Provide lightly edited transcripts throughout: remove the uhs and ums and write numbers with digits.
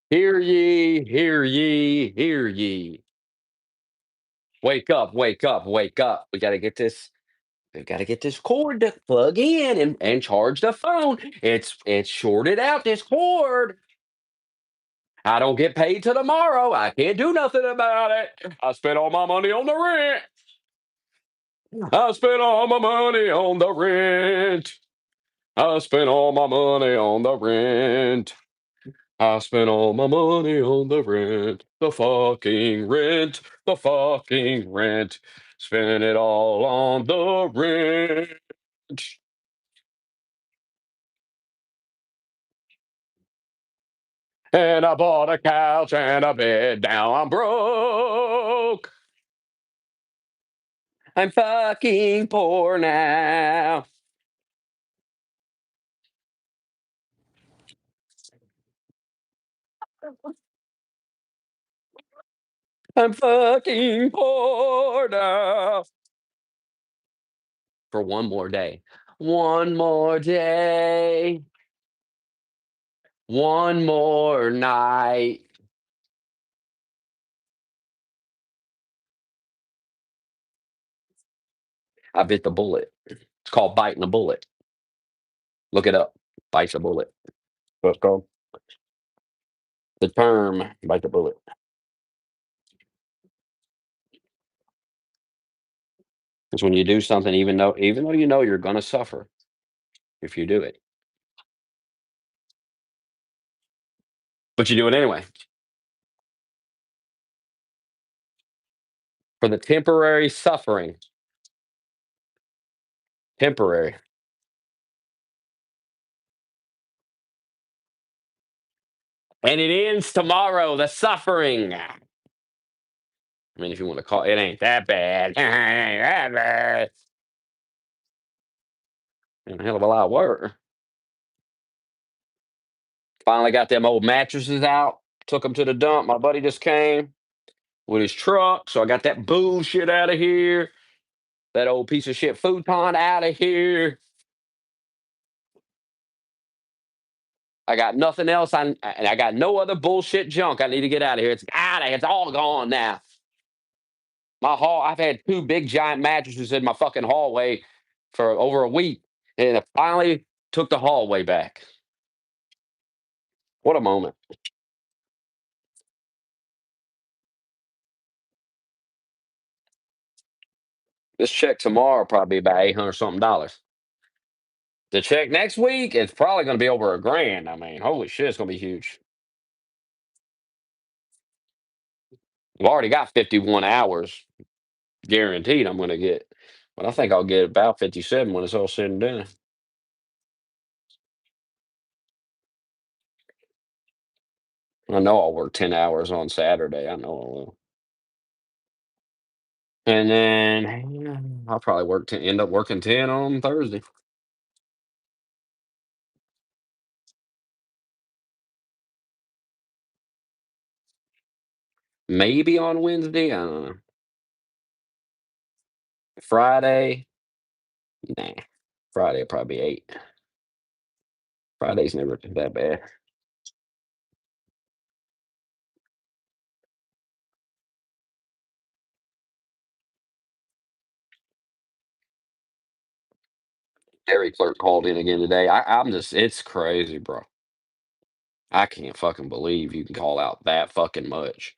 Hear ye, hear ye, hear ye. Wake up, wake up, wake up. We gotta get this cord to plug in and charge the phone. It's shorted out this cord. I don't get paid till tomorrow. I can't do nothing about it. I spent all my money on the rent. I spent all my money on the rent. I spent all my money on the rent. I spent all my money on the rent. The fucking rent. The fucking rent. Spent it all on the rent. And I bought a couch and a bed. Now I'm broke. I'm fucking poor now. I'm fucking poor now. For one more day. One more day. One more night. I bit the bullet. It's called biting a bullet. Look it up. Bite the bullet. What's called? The term bite the bullet. Because when you do something, even though you know you're gonna suffer if you do it, but you do it anyway for the temporary suffering. Temporary. And it ends tomorrow, the suffering. I mean, if you want to call it ain't that bad. It ain't that bad. A hell of a lot of work. Finally got them old mattresses out. Took them to the dump. My buddy just came with his truck. So I got that bullshit out of here. That old piece of shit futon out of here. I got nothing else. And I got no other bullshit junk I need to get out of here. It's out of here. It's all gone now. I've had two big giant mattresses in my fucking hallway for over a week. And I finally took the hallway back. What a moment. This check tomorrow probably about 800 something dollars. The check next week, it's probably going to be over a grand. I mean, holy shit, it's going to be huge. I've already got 51 hours guaranteed I'm going to get, but I think I'll get about 57 when it's all said and done. I know I'll work 10 hours on Saturday. I know I will. And then I'll probably end up working 10 on Thursday. Maybe on Wednesday. I don't know. Friday, nah. Friday will probably be 8. Friday's never that bad. Dairy clerk called in again today. It's crazy, bro. I can't fucking believe you can call out that fucking much.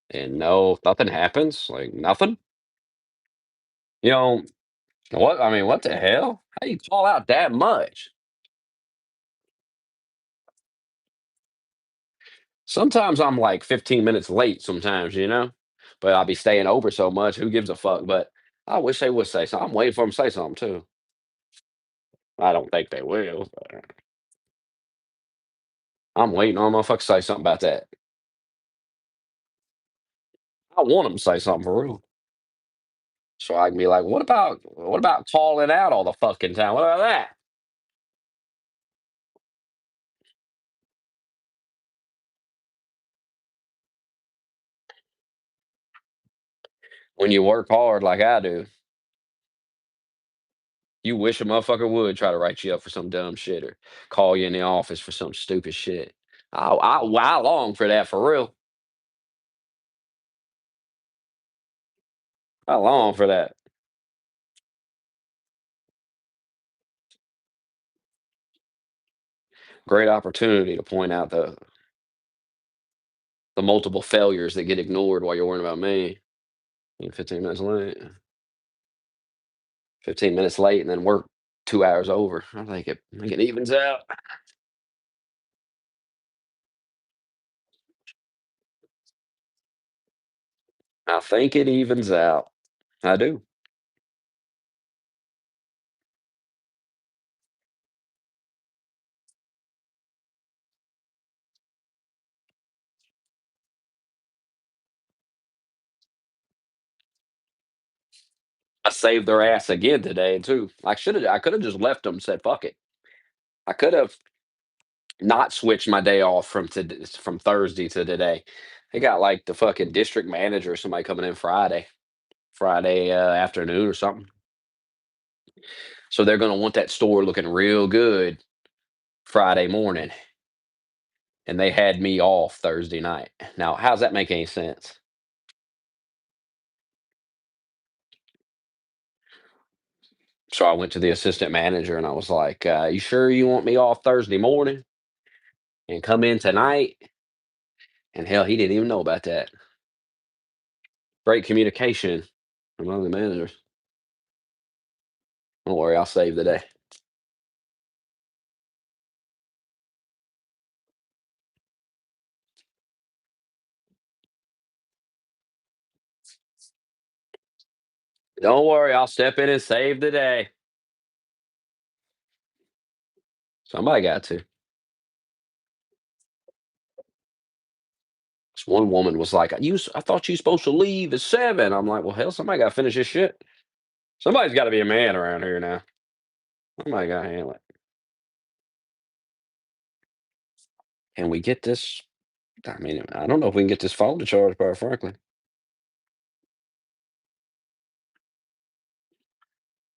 And no, nothing happens. Like nothing. You know what? I mean, what the hell? How you call out that much? Sometimes I'm like 15 minutes late sometimes. But I'll be staying over so much. Who gives a fuck? But I wish they would say something. I'm waiting for them to say something too. I don't think they will. But I'm waiting on a motherfucker to say something about that. I want them to say something for real. So I can be like, what about calling out all the fucking time? What about that? When you work hard like I do, you wish a motherfucker would try to write you up for some dumb shit or call you in the office for some stupid shit. I long for that for real. I long for that. Great opportunity to point out the multiple failures that get ignored while you're worrying about me. 15 minutes late. 15 minutes late and then work 2 hours over. I think it evens out. I think it evens out. I do. I saved their ass again today too. I could have just left them, said fuck it. I could have not switched my day off from Thursday to today. They got like the fucking district manager or somebody coming in Friday afternoon or something. So they're gonna want that store looking real good Friday morning, and they had me off Thursday night. Now, how's that make any sense? So I went to the assistant manager and I was like, "You sure you want me off Thursday morning and come in tonight?" And hell, he didn't even know about that. Great communication among the managers. Don't worry, I'll save the day. Don't worry, I'll step in and save the day. Somebody got to. This one woman was like, I thought you supposed to leave at 7." I'm like, well, hell, somebody got to finish this shit. Somebody's got to be a man around here now. Somebody got to handle it. Can we get this? I mean, I don't know if we can get this phone to charge, quite frankly.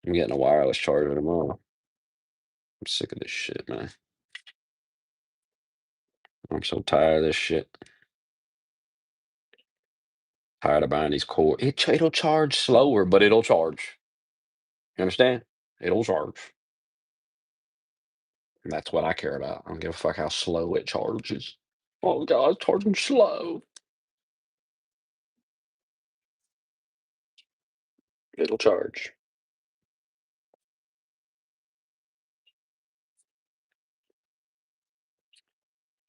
I'm getting a wireless charger tomorrow. I'm sick of this shit, man. I'm so tired of this shit. Tired of buying these cord. It'll charge slower, but it'll charge. You understand? It'll charge. And that's what I care about. I don't give a fuck how slow it charges. Oh god, it's charging slow. It'll charge.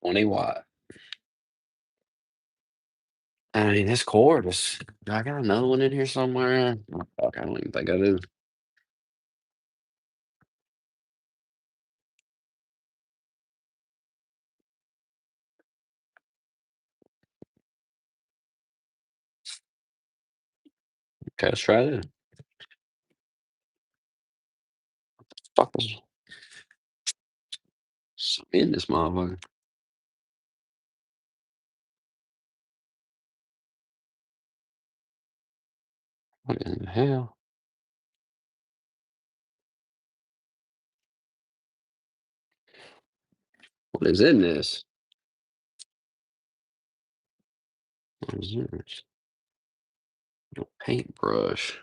20 watt. I mean, this cord is. Do I got another one in here somewhere? Oh, fuck, I don't even think I do. Okay, let's try this. Fuck is in this motherfucker? What in the hell? What is in this? What is this? A paintbrush.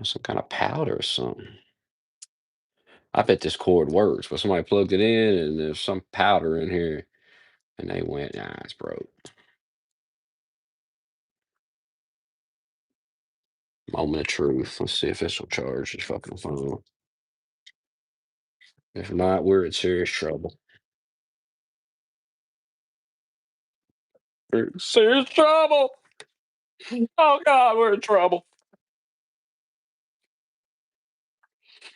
Some kind of powder or something. I bet this cord works, but somebody plugged it in and there's some powder in here and they went, nah, it's broke. Moment of truth. Let's see if this will charge this fucking phone. If not, we're in serious trouble. We're in serious trouble. Oh God, we're in trouble.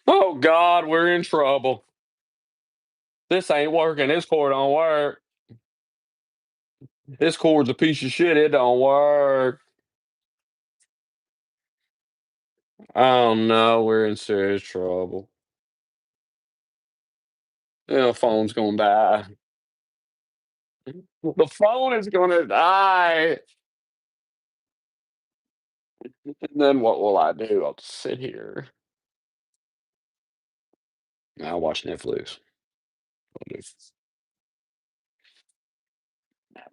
Oh God, we're in trouble. This ain't working. This cord don't work. This cord's a piece of shit. It don't work. Oh no, we're in serious trouble. The phone's gonna die. The phone is gonna die. And then what will I do? I'll just sit here. I'll watch Netflix.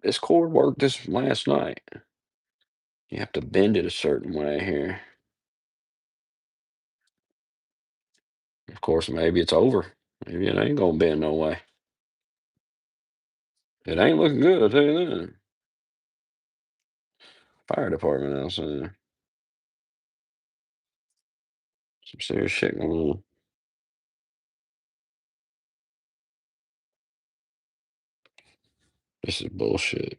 This cord worked this last night. You have to bend it a certain way here. Of course, maybe it's over. Maybe it ain't gonna bend no way. It ain't looking good, I'll tell you that. Fire department outside. Some serious shit going on. This is bullshit.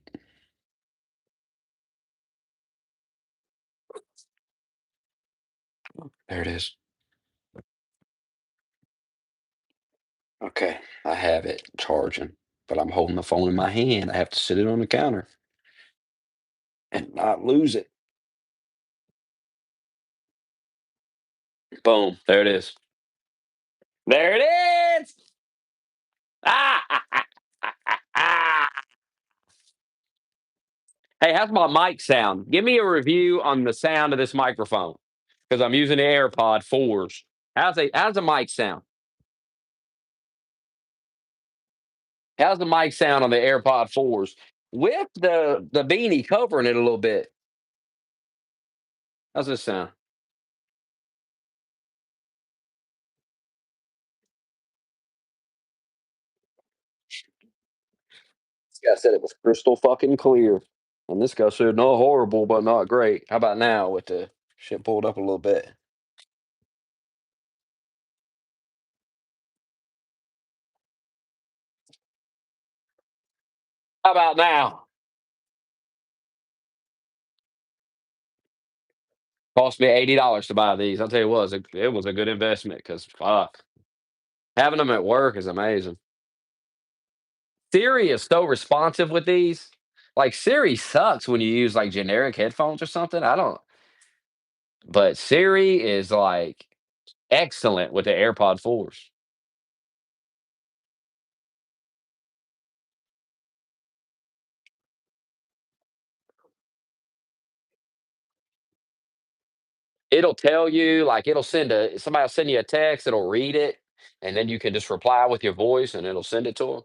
There it is. Okay, I have it charging, but I'm holding the phone in my hand. I have to sit it on the counter and not lose it. Boom. There it is. There it is. Ah, ah, ah, ah, ah, ah. Hey, how's my mic sound? Give me a review on the sound of this microphone because I'm using the AirPod 4s. How's the mic sound? How's the mic sound on the AirPod 4s with the beanie covering it a little bit? How's this sound? This guy said it was crystal fucking clear. And this guy said, not horrible, but not great. How about now with the shit pulled up a little bit? How about now? Cost me $80 to buy these. I'll tell you what, it was a good investment because fuck. Having them at work is amazing. Siri is so responsive with these. Like Siri sucks when you use like generic headphones or something. I don't, but Siri is like excellent with the AirPod 4s. It'll tell you, like it'll send a somebody will send you a text, it'll read it, and then you can just reply with your voice and it'll send it to them.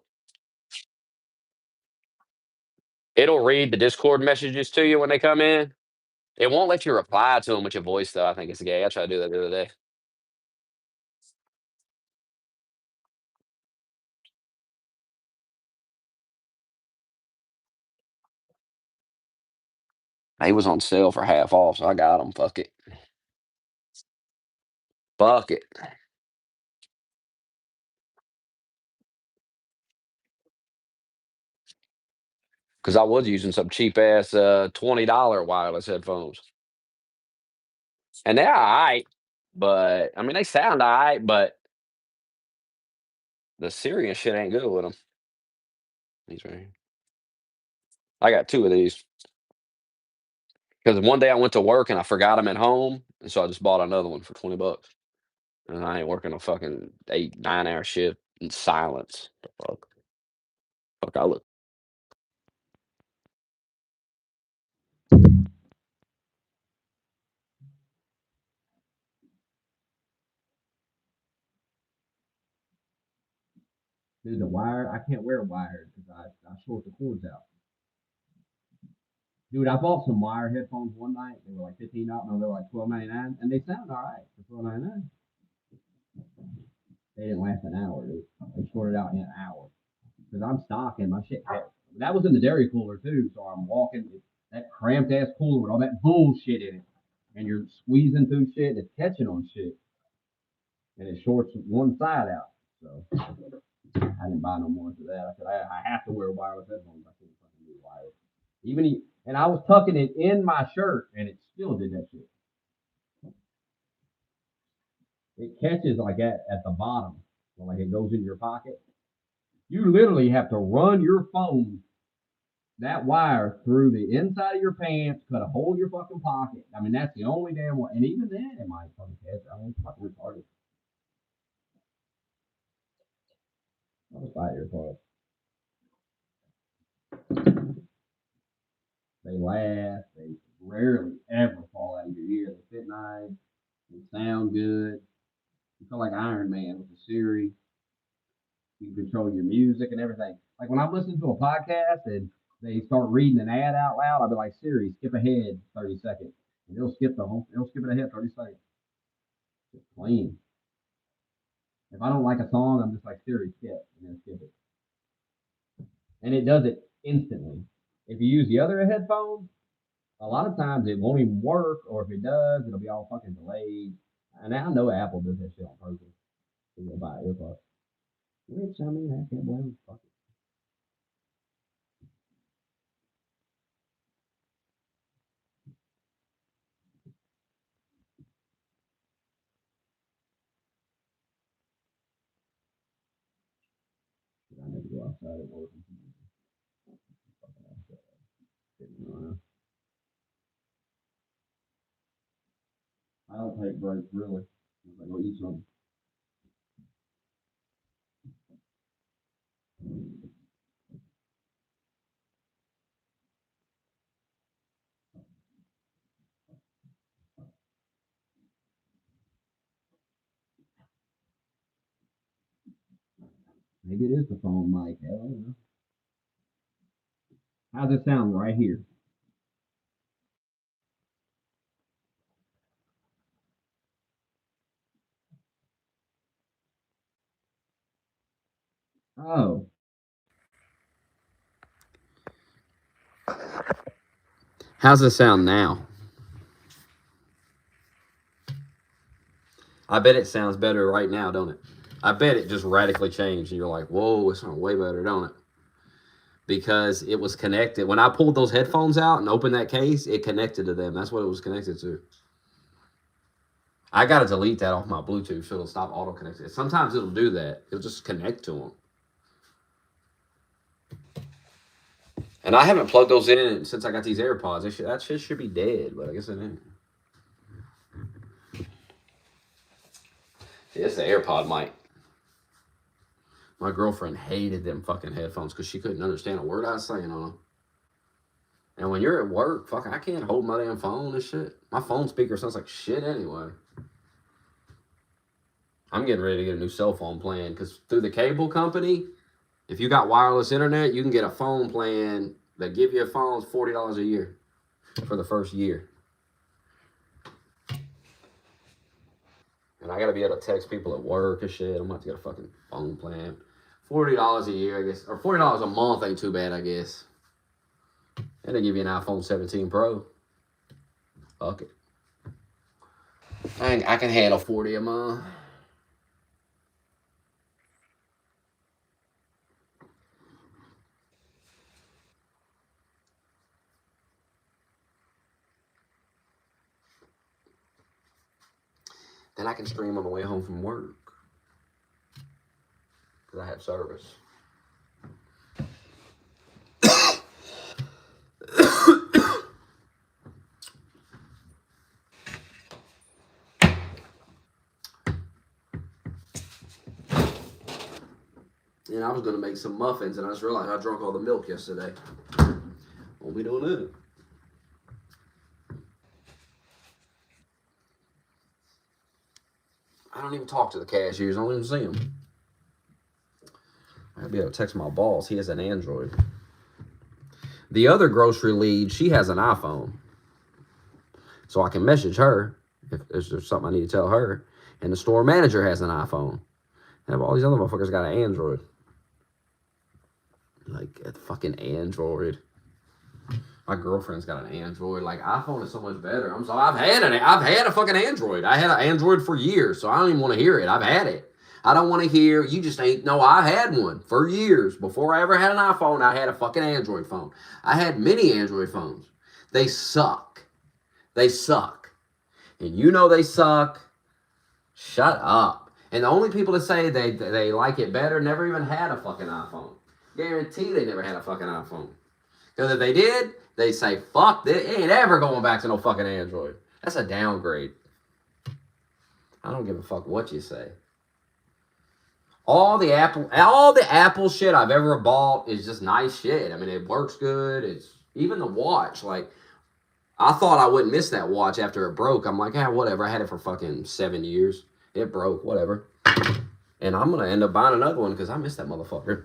It'll read the Discord messages to you when they come in. It won't let you reply to them with your voice though. I think it's gay. I tried to do that the other day. He was on sale for half off, so I got him. Fuck it. Fuck it. Because I was using some cheap ass $20 wireless headphones. And they're all right, but I mean they sound all right, but the Siri and shit ain't good with them. These right here. I got two of these. Because one day I went to work and I forgot them at home, and so I just bought another one for $20. And I ain't working a fucking 8, 9 hour shift in silence. The fuck? Fuck, I look. Dude, the wire, I can't wear wired because I short the cords out. Dude, I bought some wire headphones one night. They were like $15. No, they were like $12.99, and they sound all right for $12.99. They didn't last an hour, dude. They shorted out in an hour because I'm stocking my shit. That was in the dairy cooler too, so I'm walking that cramped ass cooler with all that bullshit in it, and you're squeezing through shit. It's catching on shit, and it shorts one side out. So I didn't buy no more for that. I said I have to wear wireless headphones. I can't fucking do wireless. And I was tucking it in my shirt, and it still did that shit. It catches like at the bottom, so like it goes in your pocket. You literally have to run your phone that wire through the inside of your pants, cut a hole in your fucking pocket. I mean, that's the only damn one. And even then, it might fucking catch. I mean, it's fucking retarded. I'll just buy earplugs. They last. They rarely ever fall out of your ear. They fit nice. They sound good. You feel like Iron Man with the Siri. You can control your music and everything. Like when I'm listening to a podcast and they start reading an ad out loud, I'll be like, Siri, skip ahead 30 seconds. And it'll skip it ahead 30 seconds. Just clean. If I don't like a song, I'm just like, Siri, skip, and then skip it. And it does it instantly. If you use the other headphones, a lot of times it won't even work, or if it does, it'll be all fucking delayed. And I know Apple does that shit on purpose. So you'll buy earbuds. Which, I mean, I can't blame them. Fuck it. I never go outside at work. I don't take breaks, really. I go eat something. Maybe it is the phone mic. I don't know. How's it sound right here? Oh, how's it sound now? I bet it sounds better right now, don't it? I bet it just radically changed. And you're like, whoa, it sounds way better, don't it? Because it was connected. When I pulled those headphones out and opened that case, it connected to them. That's what it was connected to. I got to delete that off my Bluetooth so it'll stop auto connecting. Sometimes it'll do that. It'll just connect to them. And I haven't plugged those in since I got these AirPods. That shit should be dead, but I guess it ain't. Yeah, it's the AirPod mic. My girlfriend hated them fucking headphones because she couldn't understand a word I was saying on them. And when you're at work, fuck, I can't hold my damn phone and shit. My phone speaker sounds like shit anyway. I'm getting ready to get a new cell phone plan because through the cable company, if you got wireless internet, you can get a phone plan that give you a phone $40 a year for the first year. And I gotta be able to text people at work and shit. I'm about to get a fucking phone plan. $40 a year, I guess, or $40 a month ain't too bad, I guess. And they give you an iPhone 17 Pro. Fuck it. I can handle 40 a month. Then I can stream on the way home from work because I have service. And I was gonna make some muffins, and I just realized I drank all the milk yesterday. Won't be doing it. I don't even talk to the cashiers. I don't even see them. I'll be able to text my boss. He has an Android. The other grocery lead, she has an iPhone. So I can message her if there's something I need to tell her. And the store manager has an iPhone. And all these other motherfuckers got an Android. Like, a fucking Android. My girlfriend's got an Android. Like, iPhone is so much better. I'm sorry. I've had a fucking Android. I had an Android for years, so I don't even want to hear it. I've had it. I don't want to hear, you just ain't, no, I had one for years. Before I ever had an iPhone, I had a fucking Android phone. I had many Android phones. They suck. They suck. And you know they suck. Shut up. And the only people that say they like it better never even had a fucking iPhone. Guarantee they never had a fucking iPhone. Because if they did, they say, fuck this. It ain't ever going back to no fucking Android. That's a downgrade. I don't give a fuck what you say. All the Apple shit I've ever bought is just nice shit. I mean, it works good. It's even the watch. Like, I thought I wouldn't miss that watch after it broke. I'm like, whatever. I had it for fucking 7 years. It broke. Whatever. And I'm going to end up buying another one because I miss that motherfucker.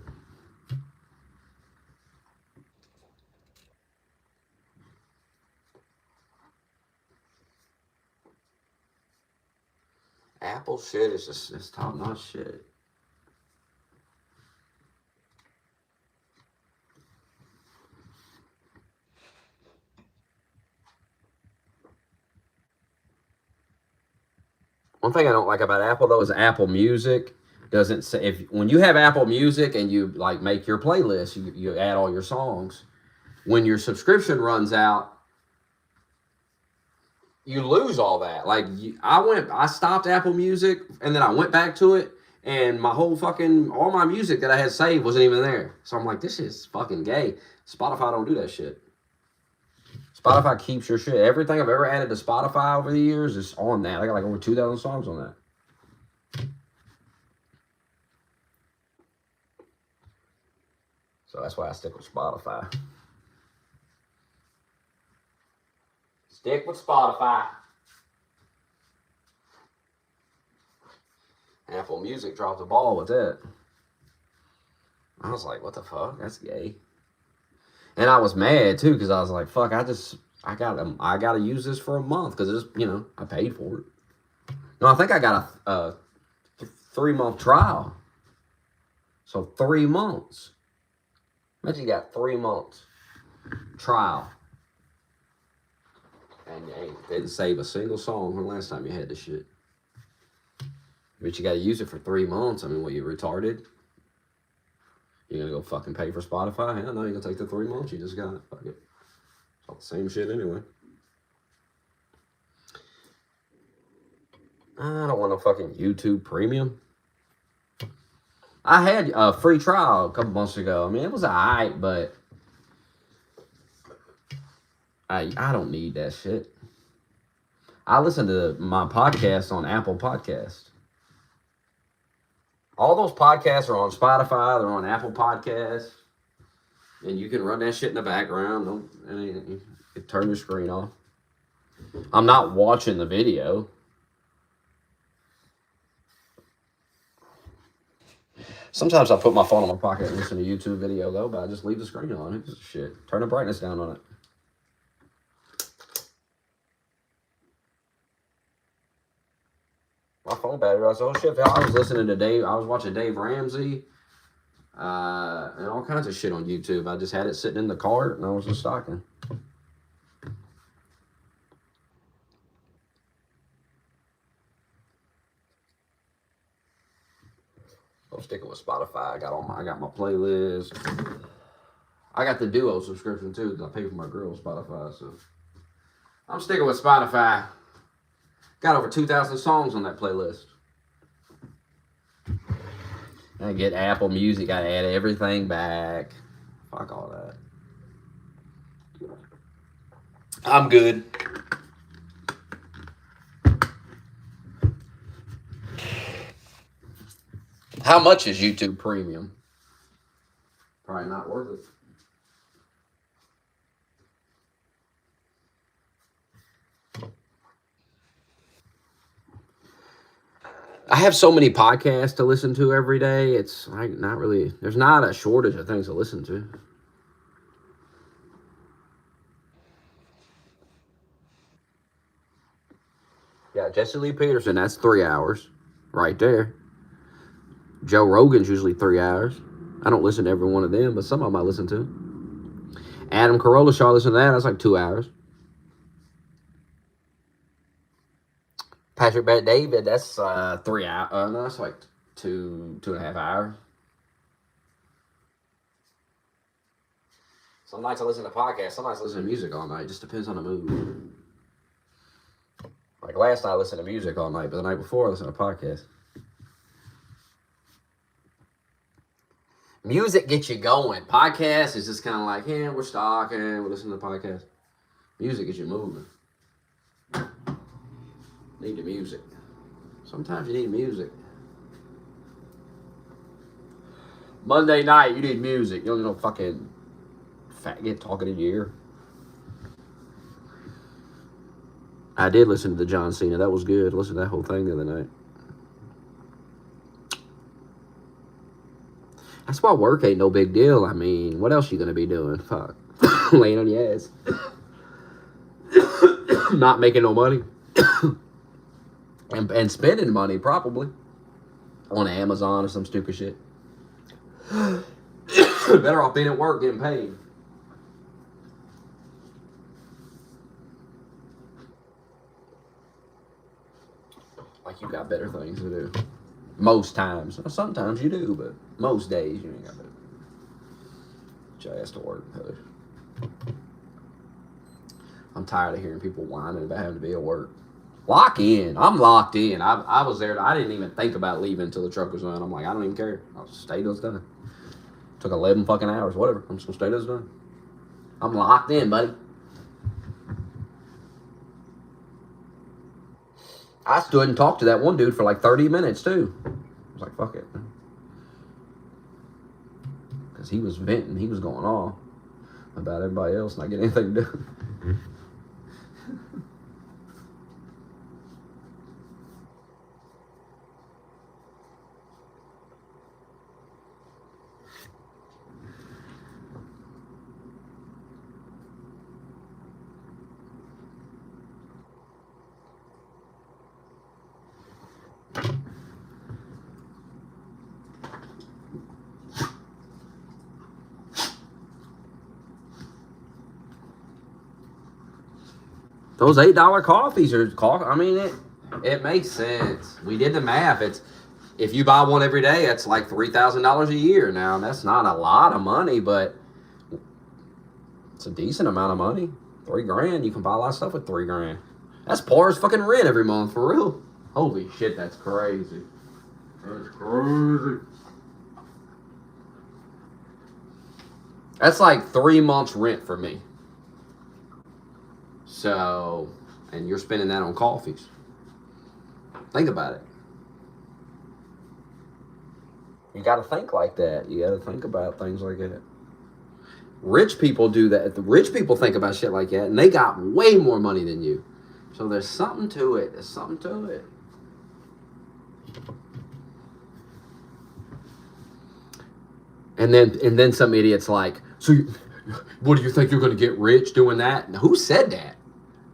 Apple shit is just it's top notch shit. One thing I don't like about Apple though is Apple Music doesn't say if when you have Apple Music and you like make your playlist, you add all your songs. When your subscription runs out, you lose all that. Like I stopped Apple Music and then I went back to it and my whole fucking all my music that I had saved wasn't even there. So I'm like, this is fucking gay. Spotify don't do that shit. Spotify keeps your shit. Everything I've ever added to Spotify over the years is on that. I got like over 2,000 songs on that. So that's why I stick with Spotify. Stick with Spotify. Apple Music dropped the ball with it. I was like, what the fuck? That's gay. And I was mad too because I was like, fuck, I gotta use this for a month because it's, you know, I paid for it. No, I think I got a 3-month trial. So 3 months. Imagine you got 3 months trial. And you didn't save a single song when last time you had this shit. But you got to use it for 3 months. I mean, what, you retarded? You gonna go fucking pay for Spotify? Hell no, you're gonna take the 3 months. You just got it. Fuck it. It's all the same shit anyway. I don't want no fucking YouTube Premium. I had a free trial a couple months ago. I mean, it was alright, but I don't need that shit. I listen to my podcast on Apple Podcast. All those podcasts are on Spotify. They're on Apple Podcasts. And you can run that shit in the background. You can turn your screen off. I'm not watching the video. Sometimes I put my phone in my pocket and listen to YouTube video, though, but I just leave the screen on. Who gives a shit? Turn the brightness down on it. My phone battery, I was oh shit, I was listening to Dave, I was watching Dave Ramsey, and all kinds of shit on YouTube. I just had it sitting in the cart and I was just stalking. I'm sticking with Spotify. I got my playlist. I got the Duo subscription too because I pay for my girl's Spotify, so I'm sticking with Spotify. Got over 2,000 songs on that playlist. I get Apple Music. I add everything back. Fuck all that. I'm good. How much is YouTube Premium? Probably not worth it. I have so many podcasts to listen to every day. It's like not really, there's not a shortage of things to listen to. Yeah, Jesse Lee Peterson, that's 3 hours right there. Joe Rogan's usually 3 hours. I don't listen to every one of them, but some of them I listen to. Adam Carolla Show, I listen to that. That's like 2 hours. Patrick Bet David, that's 3 hours. No, that's like 2.5 hours. Some nights I listen to podcasts. Some nights I listen to music all night. It just depends on the mood. Like last night I listened to music all night, but the night before I listened to podcasts. Music gets you going. Podcast is just kind of like, yeah, we're stalking, we're listening to podcasts. Music gets you moving. Need the music. Sometimes you need music. Monday night, you need music. You don't need no fucking faggot talking in your ear. I did listen to the John Cena. That was good. I listened to that whole thing the other night. That's why work ain't no big deal. I mean, what else you gonna be doing? Fuck. Laying on your ass. Not making no money. and spending money, probably. On Amazon or some stupid shit. Better off being at work getting paid. Like you got better things to do. Most times. Sometimes you do, but most days you ain't got better. Get your ass to work, cuz. I'm tired of hearing people whining about having to be at work. Lock in. I'm locked in. I was there. I didn't even think about leaving until the truck was done. I'm like, I don't even care. I'll stay till it's done. Took 11 fucking hours. Whatever. I'm just gonna stay till it's done. I'm locked in, buddy. I stood and talked to that one dude for like 30 minutes too. I was like, fuck it. Because he was venting. He was going off about everybody else not getting anything to do. Those $8 coffees are coffee. I mean, it makes sense. We did the math. It's if you buy one every day, it's like $3,000 a year. Now that's not a lot of money, but it's a decent amount of money. $3,000. You can buy a lot of stuff with $3,000. That's par as fucking rent every month for real. Holy shit, that's crazy. That's crazy. That's like 3 months rent for me. So, and you're spending that on coffees. Think about it. You got to think like that. You got to think about things like that. Rich people do that. The rich people think about shit like that, and they got way more money than you. So there's something to it. There's something to it. And then some idiot's like, so what do you think you're going to get rich doing that? Who said that?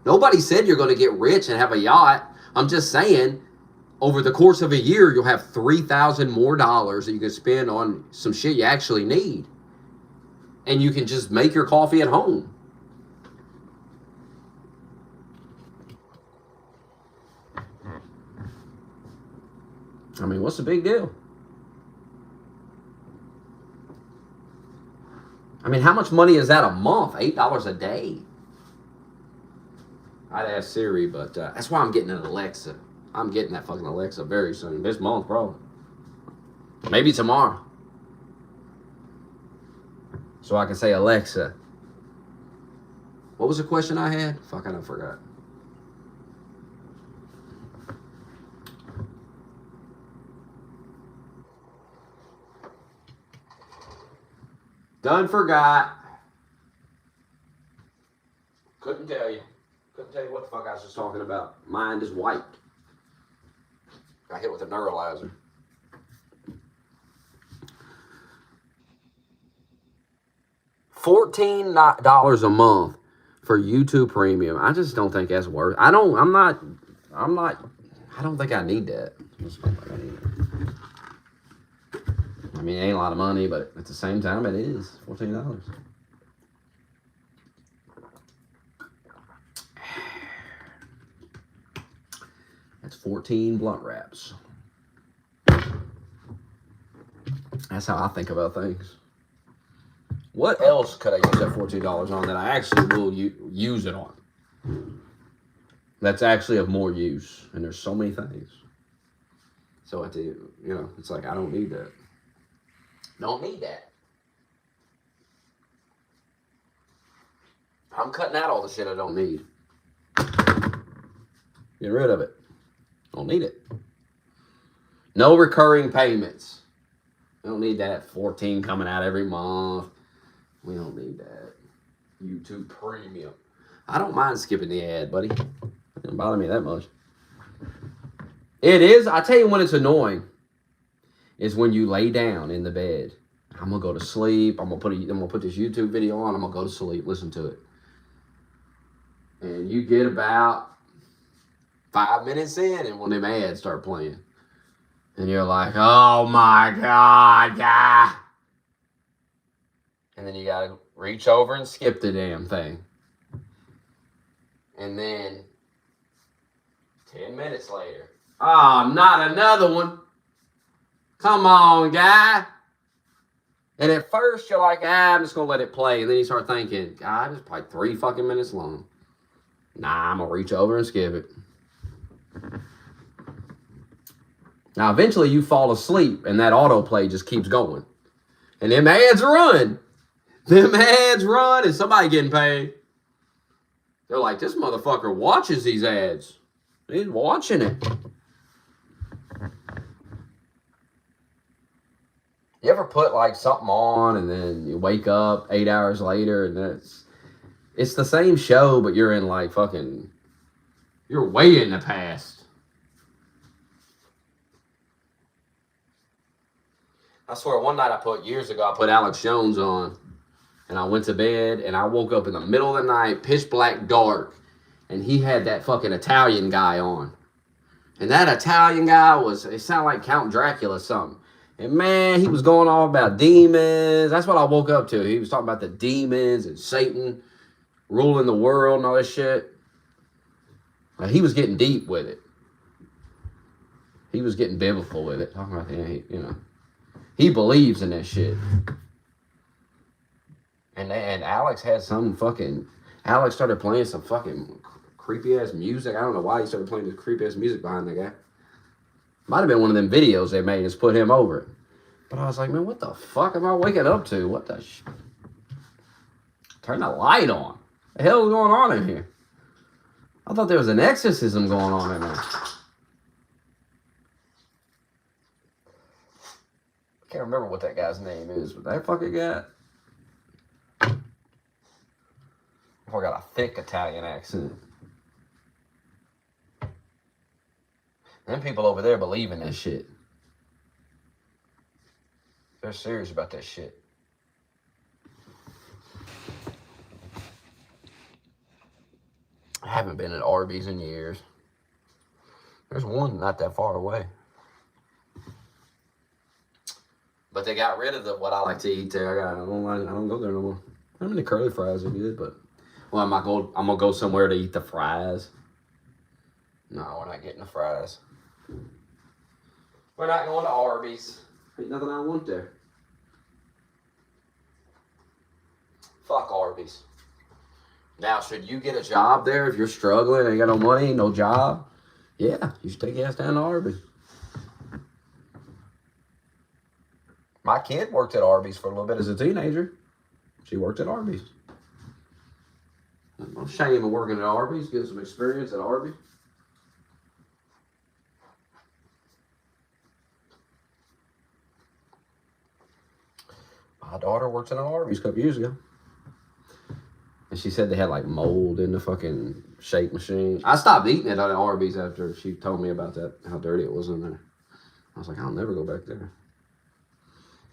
Nobody said you're going to get rich and have a yacht. I'm just saying, over the course of a year, you'll have $3,000 more that you can spend on some shit you actually need. And you can just make your coffee at home. I mean, what's the big deal? I mean, how much money is that a month? $8 a day. I'd ask Siri, but that's why I'm getting an Alexa. I'm getting that fucking Alexa very soon. This month, probably. Maybe tomorrow. So I can say, Alexa. What was the question I had? Fuck, I done forgot. Done forgot. Couldn't tell you. Couldn't tell you what the fuck I was just talking about. Mind is wiped. Got hit with a neuralizer. $14 a month for YouTube Premium. I just don't think that's worth. I don't think I need that. I mean, it ain't a lot of money, but at the same time, it is $14. That's 14 blunt wraps. That's how I think about things. What else could I use that $14 on that I actually will use it on? That's actually of more use. And there's so many things. So at the, it's like, I don't need that. Don't need that. I'm cutting out all the shit I don't need. Get rid of it. Don't need it. No recurring payments. We don't need that 14 coming out every month. We don't need that. YouTube Premium. I don't mind skipping the ad, buddy. It doesn't bother me that much. It is. I tell you when it's annoying. Is when you lay down in the bed. I'm gonna go to sleep. I'm gonna put this YouTube video on. I'm gonna go to sleep, listen to it. And you get about 5 minutes in, and when them ads start playing, and you're like, oh my God, yeah. And then you gotta reach over and skip the damn thing. And then 10 minutes later, oh, not another one. Come on, guy. And at first you're like, I'm just gonna let it play. And then you start thinking, God, it's probably 3 fucking minutes long. Nah, I'm gonna reach over and skip it. Now, eventually you fall asleep and that autoplay just keeps going. And them ads run. Them ads run and somebody getting paid. They're like, this motherfucker watches these ads. He's watching it. You ever put like something on and then you wake up 8 hours later and it's the same show, but you're in like fucking, you're way in the past. I swear one night years ago, I put Alex Jones on and I went to bed and I woke up in the middle of the night, pitch black dark, and he had that fucking Italian guy on. And that Italian guy it sounded like Count Dracula or something. And man, he was going on about demons. That's what I woke up to. He was talking about the demons and Satan ruling the world and all this shit. He was getting deep with it. He was getting biblical with it. Talking about he believes in that shit. And Alex had Alex started playing some fucking creepy ass music. I don't know why he started playing this creepy ass music behind the guy. Might have been one of them videos they made. Just put him over it. But I was like, man, what the fuck am I waking up to? What the Turn the light on. What the hell is going on in here? I thought there was an exorcism going on in there. I can't remember what that guy's name is, but that fucking guy. I got a thick Italian accent. Them people over there believe in that shit. They're serious about that shit. I haven't been at Arby's in years. There's one not that far away. But they got rid of what I like to eat there. I don't go there no more. I mean, the curly fries are good, but I'm gonna go somewhere to eat the fries. No, we're not getting the fries. We're not going to Arby's. Ain't nothing I want there. Fuck Arby's. Now, should you get a job there if you're struggling, ain't got no money, no job? Yeah, you should take your ass down to Arby's. My kid worked at Arby's for a little bit as a teenager. She worked at Arby's. No shame in working at Arby's, getting some experience at Arby's. My daughter worked at an Arby's a couple years ago. And she said they had like mold in the fucking shake machine. I stopped eating it at Arby's after she told me about that, how dirty it was in there. I was like, I'll never go back there.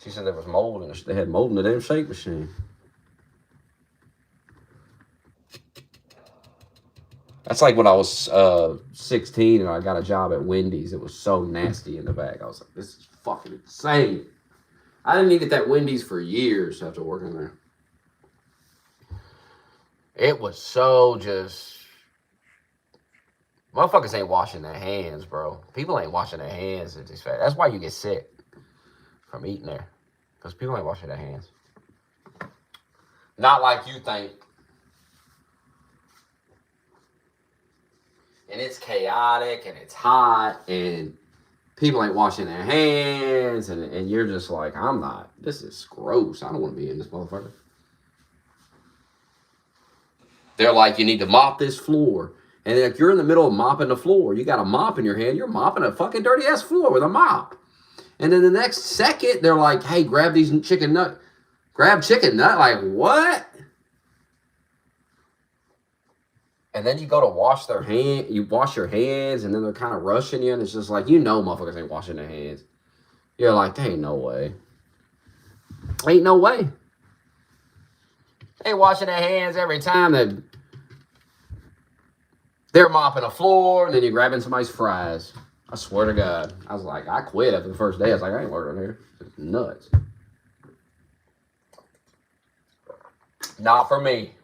She said there was mold in they had mold in the damn shake machine. That's like when I was 16 and I got a job at Wendy's. It was so nasty in the back. I was like, this is fucking insane. I didn't eat at that Wendy's for years after working there. It was so just... Motherfuckers ain't washing their hands, bro. People ain't washing their hands at this fast. That's why you get sick from eating there. Because people ain't washing their hands. Not like you think. And it's chaotic and it's hot and people ain't washing their hands and you're just like, I'm not. This is gross. I don't want to be in this motherfucker. They're like, you need to mop this floor. And if you're in the middle of mopping the floor, you got a mop in your hand, you're mopping a fucking dirty ass floor with a mop. And then the next second, they're like, hey, grab these chicken nut. Grab chicken nut? Like, what? And then you go to wash you wash your hands, and then they're kind of rushing you, and it's just like, motherfuckers ain't washing their hands. You're like, there ain't no way. Ain't no way. They washing their hands every time they're mopping the floor, and then you're grabbing somebody's fries. I swear to God. I was like, I quit after the first day. I was like, I ain't working here. It's nuts. Not for me.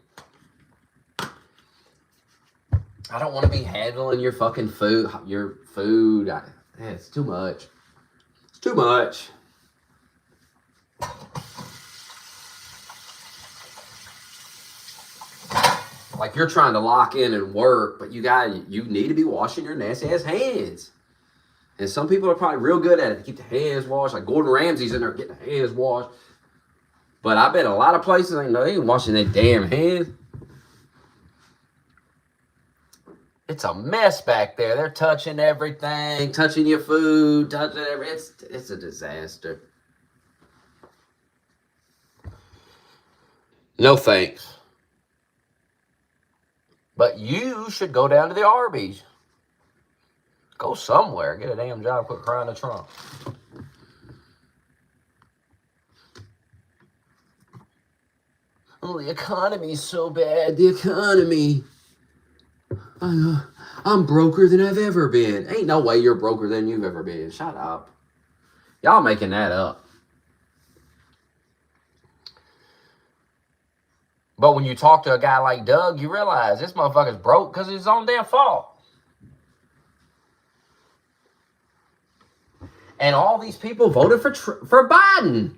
I don't want to be handling your fucking food. It's too much. It's too much. Like you're trying to lock in and work, but you need to be washing your nasty ass hands. And some people are probably real good at it to keep the hands washed. Like Gordon Ramsay's in there getting the hands washed. But I bet a lot of places they ain't washing their damn hands. It's a mess back there. They're touching everything, touching your food, touching everything. It's a disaster. No thanks. But you should go down to the Arby's. Go somewhere. Get a damn job. Quit crying to Trump. Oh, the economy's so bad. The economy. I'm broker than I've ever been. Ain't no way you're broker than you've ever been. Shut up. Y'all making that up. But when you talk to a guy like Doug, you realize this motherfucker's broke because it's his own damn fault. And all these people voted for Biden.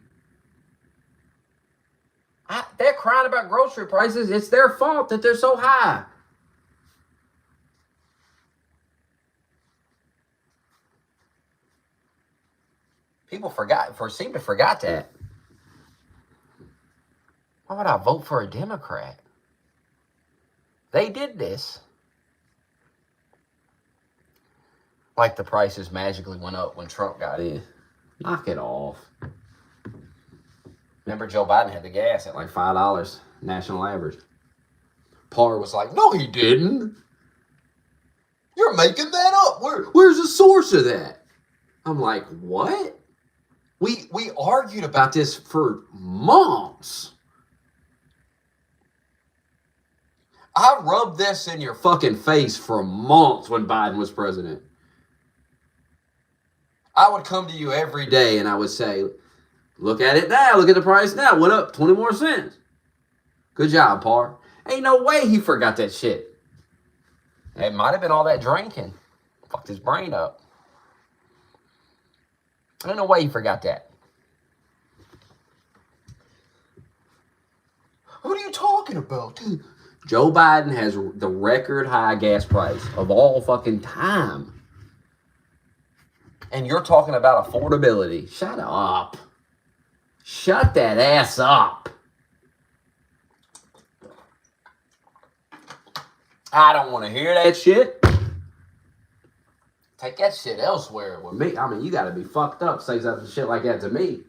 They're crying about grocery prices. It's their fault that they're so high. People seem to forgot that. Why would I vote for a Democrat? They did this. Like the prices magically went up when Trump got in. Knock it off. Remember Joe Biden had the gas at like $5 national average. Parr was like, no, he didn't. You're making that up. Where's the source of that? I'm like, what? We argued about this for months. I rubbed this in your fucking face for months when Biden was president. I would come to you every day and I would say, look at it now. Look at the price now. Went up 20 more cents. Good job, Parr. Ain't no way he forgot that shit. It might have been all that drinking. Fucked his brain up. Ain't no way he forgot that. What are you talking about? Joe Biden has the record high gas price of all fucking time. And you're talking about affordability. Shut up. Shut that ass up. I don't want to hear that shit. Take that shit elsewhere with me. I mean, you got to be fucked up to say something shit like that to me.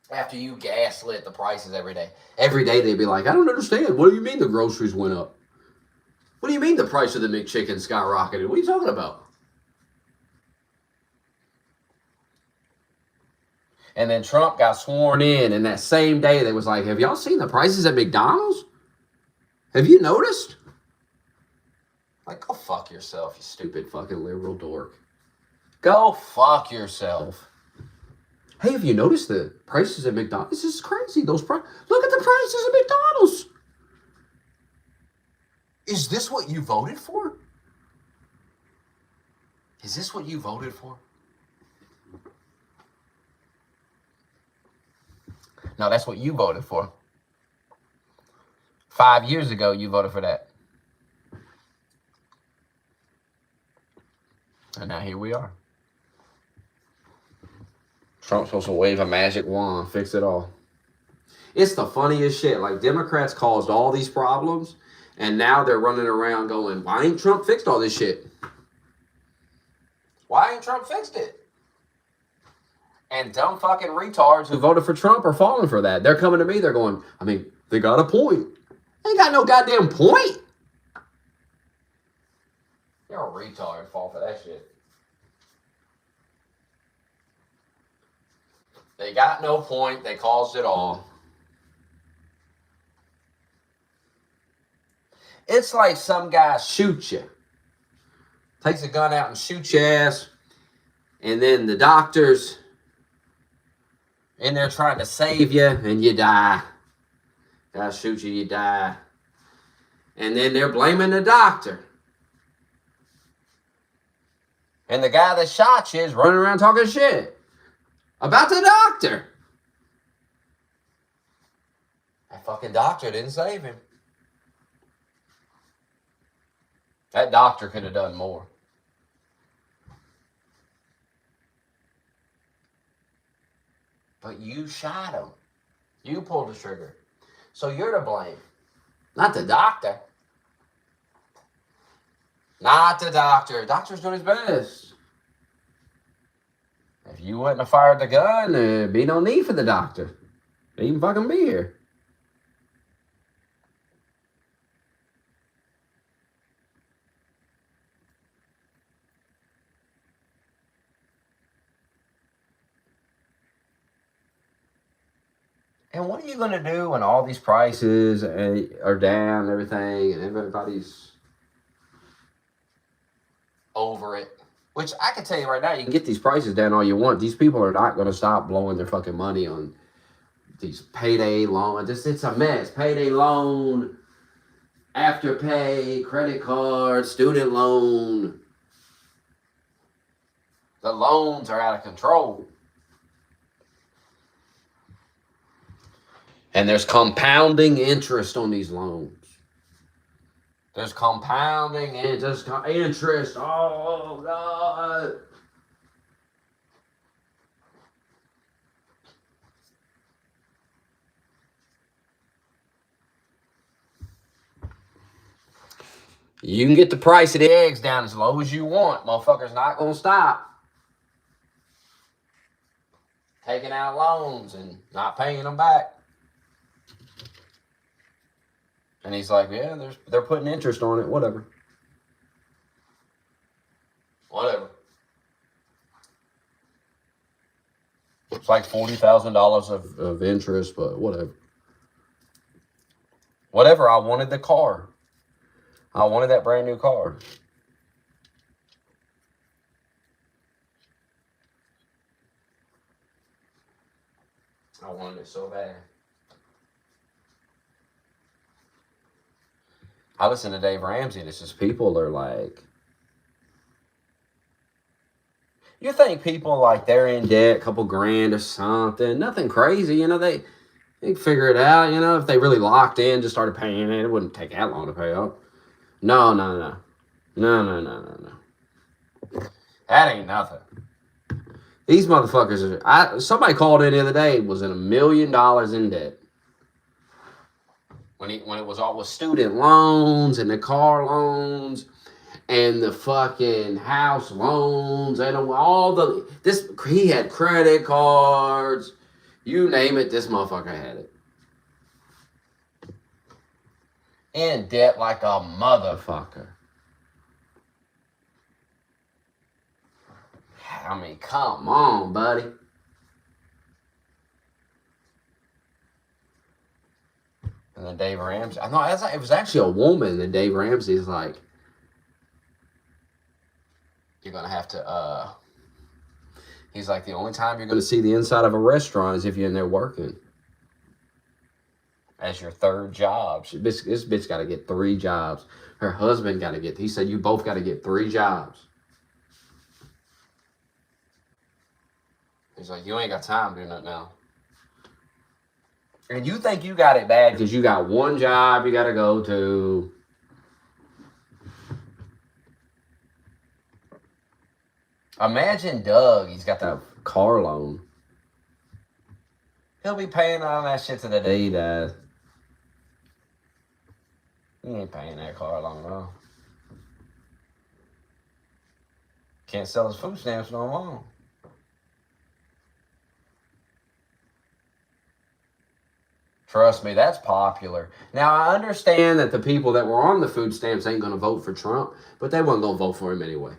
After you gaslit the prices every day. Every day they'd be like, I don't understand. What do you mean the groceries went up? What do you mean the price of the McChicken skyrocketed? What are you talking about? And then Trump got sworn in, and that same day they was like, have y'all seen the prices at McDonald's? Have you noticed? Like, go fuck yourself, you stupid fucking liberal dork. Go fuck yourself. Hey, have you noticed the prices at McDonald's? This is crazy. Look at the prices at McDonald's. Is this what you voted for? Is this what you voted for? No, that's what you voted for. 5 years ago, you voted for that. And now here we are. Trump's supposed to wave a magic wand, fix it all. It's the funniest shit. Like, Democrats caused all these problems, and now they're running around going, why ain't Trump fixed all this shit? Why ain't Trump fixed it? And dumb fucking retards who voted for Trump are falling for that. They're coming to me, they're going, I mean, they got a point. They ain't got no goddamn point. You're a retard, fall for that shit. They got no point. They caused it all. It's like some guy shoots you. Takes a gun out and shoots your ass. And then the doctors in there trying to save you and you die. Guy shoots you, you die. And then they're blaming the doctor. And the guy that shot you is running around talking shit about the doctor. That fucking doctor didn't save him. That doctor could have done more. But you shot him. You pulled the trigger. So you're to blame. Not the doctor. Not the doctor. The doctor's doing his best. If you wouldn't have fired the gun, there'd be no need for the doctor. He'd even fucking be here. And what are you going to do when all these prices are down and everything, and everybody's over it? Which I can tell you right now, you can get these prices down all you want. These people are not going to stop blowing their fucking money on these payday loans. It's a mess. Payday loan, afterpay, credit card, student loan. The loans are out of control. And there's compounding interest on these loans. There's compounding interest. Oh, God. You can get the price of the eggs down as low as you want. Motherfuckers not going to stop taking out loans and not paying them back. And he's like, yeah, they're putting interest on it. Whatever. Whatever. It's like $40,000 of interest, but whatever. Whatever. I wanted the car. I wanted that brand new car. I wanted it so bad. I listen to Dave Ramsey, and it's just people are like, you think people like they're in debt, a couple grand or something, nothing crazy, you know, they can figure it out, you know, if they really locked in, just started paying it, it wouldn't take that long to pay up. No. That ain't nothing. These motherfuckers are, somebody called in the other day, was in $1 million in debt. When it was all with student loans and the car loans and the fucking house loans and all he had credit cards, you name it, this motherfucker had it. In debt like a motherfucker. I mean, come on, buddy. And then Dave Ramsey, it was actually a woman. And Dave Ramsey's like, you're going to have to, he's like, the only time you're going to see the inside of a restaurant is if you're in there working. As your third job. This bitch got to get 3 jobs. Her husband got to get, he said, you both got to get 3 jobs. He's like, you ain't got time to do nothing now. And you think you got it bad because you got 1 job you got to go to. Imagine Doug, he's got that car loan. He'll be paying on that shit to the day he dies. He ain't paying that car loan at all. Can't sell his food stamps no more. Trust me, that's popular. Now, I understand that the people that were on the food stamps ain't going to vote for Trump, but they weren't going to vote for him anyway.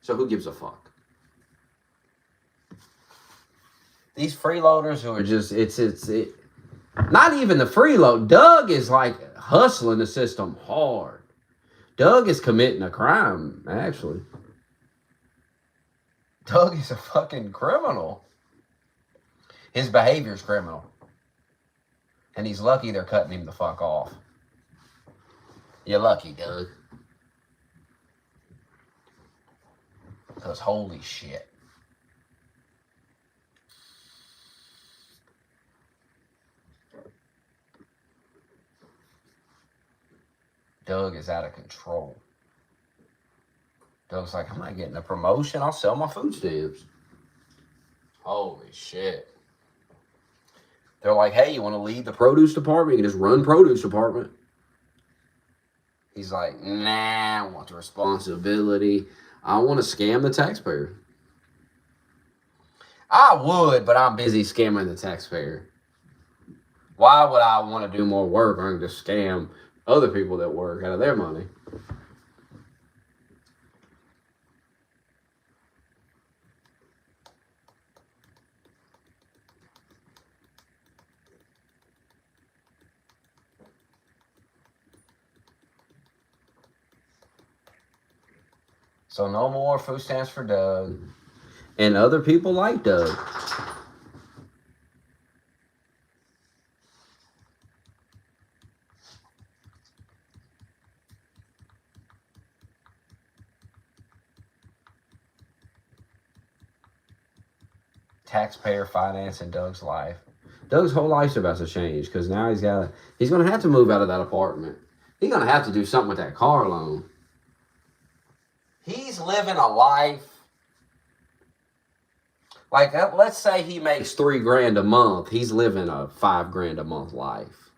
So who gives a fuck? These freeloaders who are just not even the freeload. Doug is like hustling the system hard. Doug is committing a crime, actually. Doug is a fucking criminal. His behavior is criminal. And he's lucky they're cutting him the fuck off. You're lucky, Doug. Because holy shit. Doug is out of control. Doug's like, I'm not getting a promotion. I'll sell my food stamps. Holy shit. They're like, hey, you want to lead the produce department? You can just run produce department. He's like, nah, I want the responsibility. I want to scam the taxpayer. I would, but I'm busy scamming the taxpayer. Why would I want to do more work? I can just scam other people that work out of their money. So no more food stamps for Doug. And other people like Doug. Taxpayer financing Doug's life. Doug's whole life's about to change because now he's going to have to move out of that apartment. He's going to have to do something with that car loan. He's living a life. Like, let's say he makes $3,000 a month. He's living a $5,000 a month life.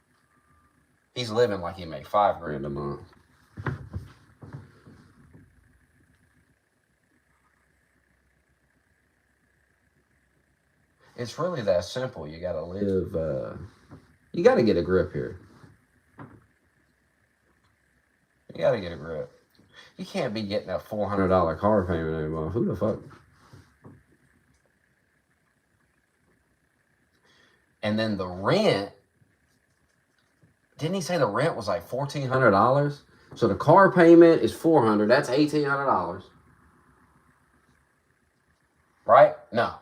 He's living like he makes $5,000 a month. It's really that simple. You gotta live, you gotta get a grip here. You gotta get a grip. You can't be getting a $400 car payment anymore. Who the fuck? And then the rent, didn't he say the rent was like $1,400? So the car payment is $400. That's $1,800. Right? No.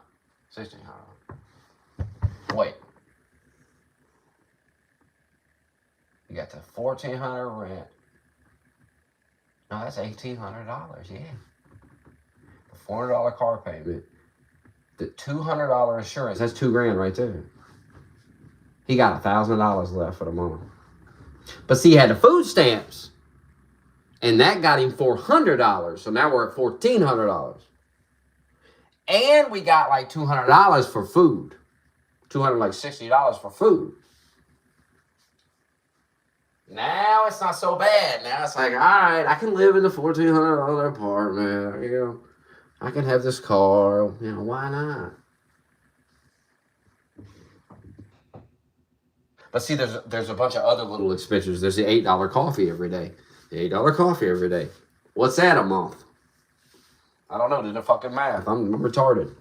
$1,600. Wait. You got the $1,400 rent. No, that's $1,800. Yeah. The $400 car payment. The $200 insurance. That's $2,000 right there. He got $1,000 left for the month. But see, he had the food stamps. And that got him $400. So now we're at $1,400. And we got like $200 for food. $260 for food. Now it's not so bad. Now it's like, all right, I can live in the $1,400 apartment. You know, I can have this car. You know, why not? But see, there's a bunch of other little expenses. There's the $8 coffee every day. The $8 coffee every day. What's that a month? I don't know. Do the fucking math. I'm retarded.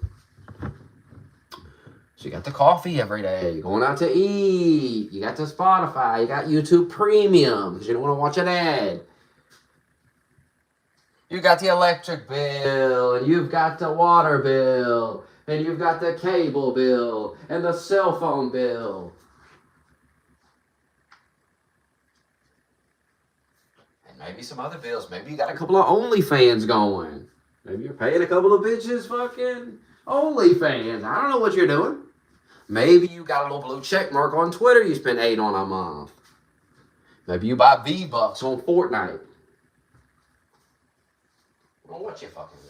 So you got the coffee every day. You're going out to eat. You got the Spotify. You got YouTube Premium because you don't want to watch an ad. You got the electric bill, and you've got the water bill, and you've got the cable bill, and the cell phone bill. And maybe some other bills. Maybe you got a couple of OnlyFans going. Maybe you're paying a couple of bitches fucking OnlyFans. I don't know what you're doing. Maybe you got a little blue check mark on Twitter you spend $8 on a month. Maybe you buy V-Bucks on Fortnite. Well, what you fucking do?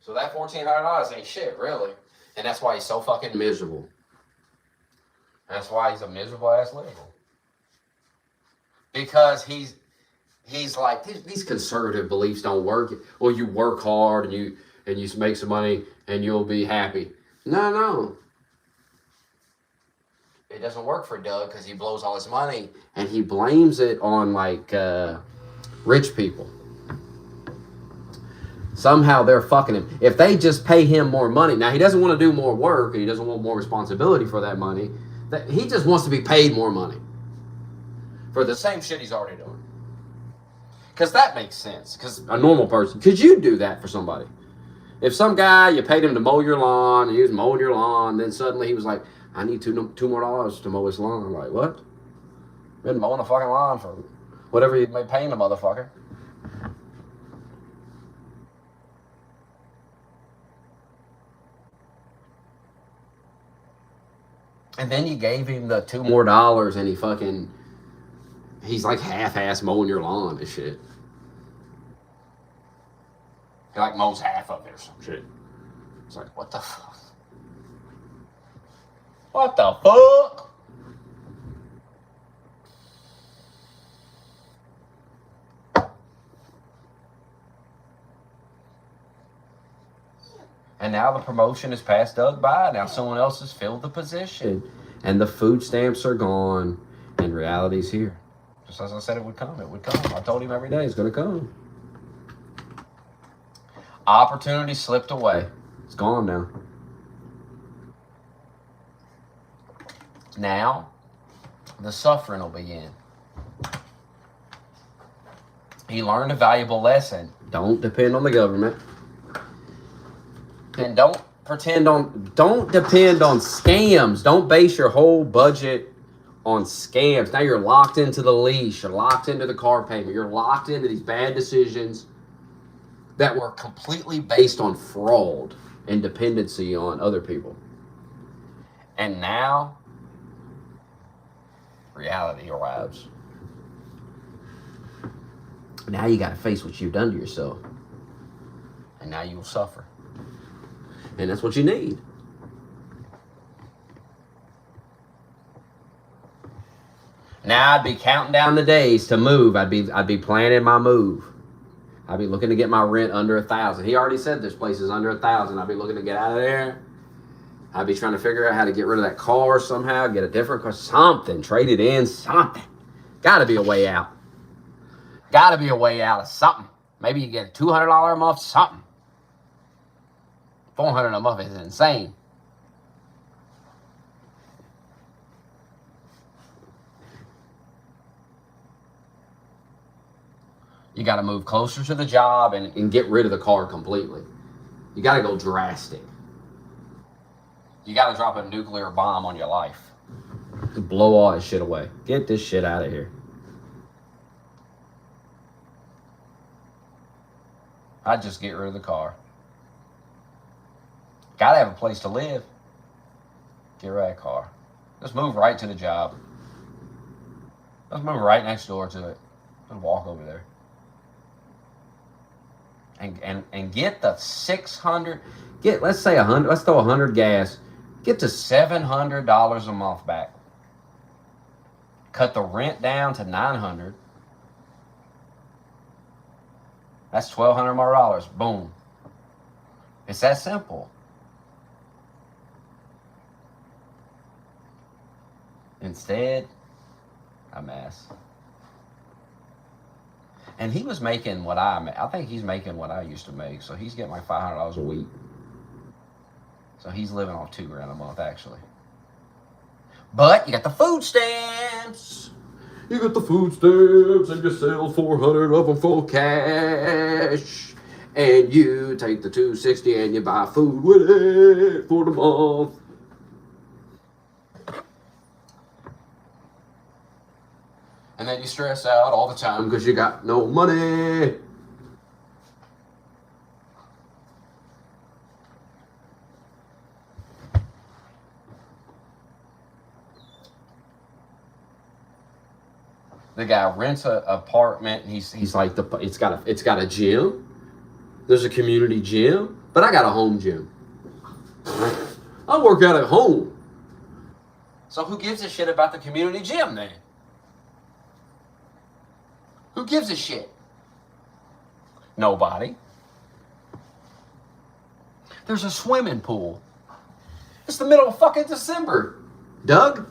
So that $1,400 ain't shit, really. And that's why he's so fucking miserable. That's why he's a miserable ass liberal. Because he's like, these conservative beliefs don't work. Well, you work hard and you make some money and you'll be happy. No. It doesn't work for Doug because he blows all his money and he blames it on like rich people. Somehow they're fucking him. If they just pay him more money, now he doesn't want to do more work and he doesn't want more responsibility for that money. He just wants to be paid more money for the same shit he's already doing. Because that makes sense. Because a normal person, could you do that for somebody? If some guy, you paid him to mow your lawn, and he was mowing your lawn, then suddenly he was like, I need $2 more to mow his lawn. I'm like, what? Been mowing the fucking lawn for whatever you may pay the motherfucker. And then you gave him the $2 more and he's like half-ass mowing your lawn and shit. He like mows half of it or some shit. It's like, what the fuck? What the fuck? And now the promotion is past Doug by. Now someone else has filled the position. And the food stamps are gone. And reality's here. Just as I said it would come. It would come. I told him every day it's going to come. Opportunity slipped away. It's gone now. Now, the suffering will begin. He learned a valuable lesson. Don't depend on the government. And don't depend on scams. Don't base your whole budget on scams. Now you're locked into the leash. You're locked into the car payment. You're locked into these bad decisions that were completely based on fraud and dependency on other people. And now, reality arrives. Now you got to face what you've done to yourself. And now you will suffer. And that's what you need. Now I'd be counting down the days to move. I'd be planning my move. I'd be looking to get my rent under 1,000. He already said this place is under 1,000. I'd be looking to get out of there. I'd be trying to figure out how to get rid of that car somehow, get a different car, something, trade it in, something. Got to be a way out. Got to be a way out of something. Maybe you get a $200 a month, something. $400 a month is insane. You got to move closer to the job and get rid of the car completely. You got to go drastic. You got to drop a nuclear bomb on your life. Blow all this shit away. Get this shit out of here. I'd just get rid of the car. Got to have a place to live. Get rid of that car. Just move right to the job. Just move right next door to it. Just walk over there. And get the 600, let's say 100, let's throw 100 gas, get to $700 a month back. Cut the rent down to $900. That's $1,200 more. Boom. It's that simple. Instead, a mess. And he was making what I think he's making what I used to make. So he's getting like $500 a week. So he's living on $2,000 a month, actually. But you got the food stamps. You got the food stamps and you sell 400 of them for cash. And you take the $260 and you buy food with it for the month. And then you stress out all the time because you got no money. The guy rents an apartment. And he's like it's got a gym. There's a community gym, but I got a home gym. I work out at home. So who gives a shit about the community gym then? Who gives a shit? Nobody. There's a swimming pool. It's the middle of fucking December, Doug.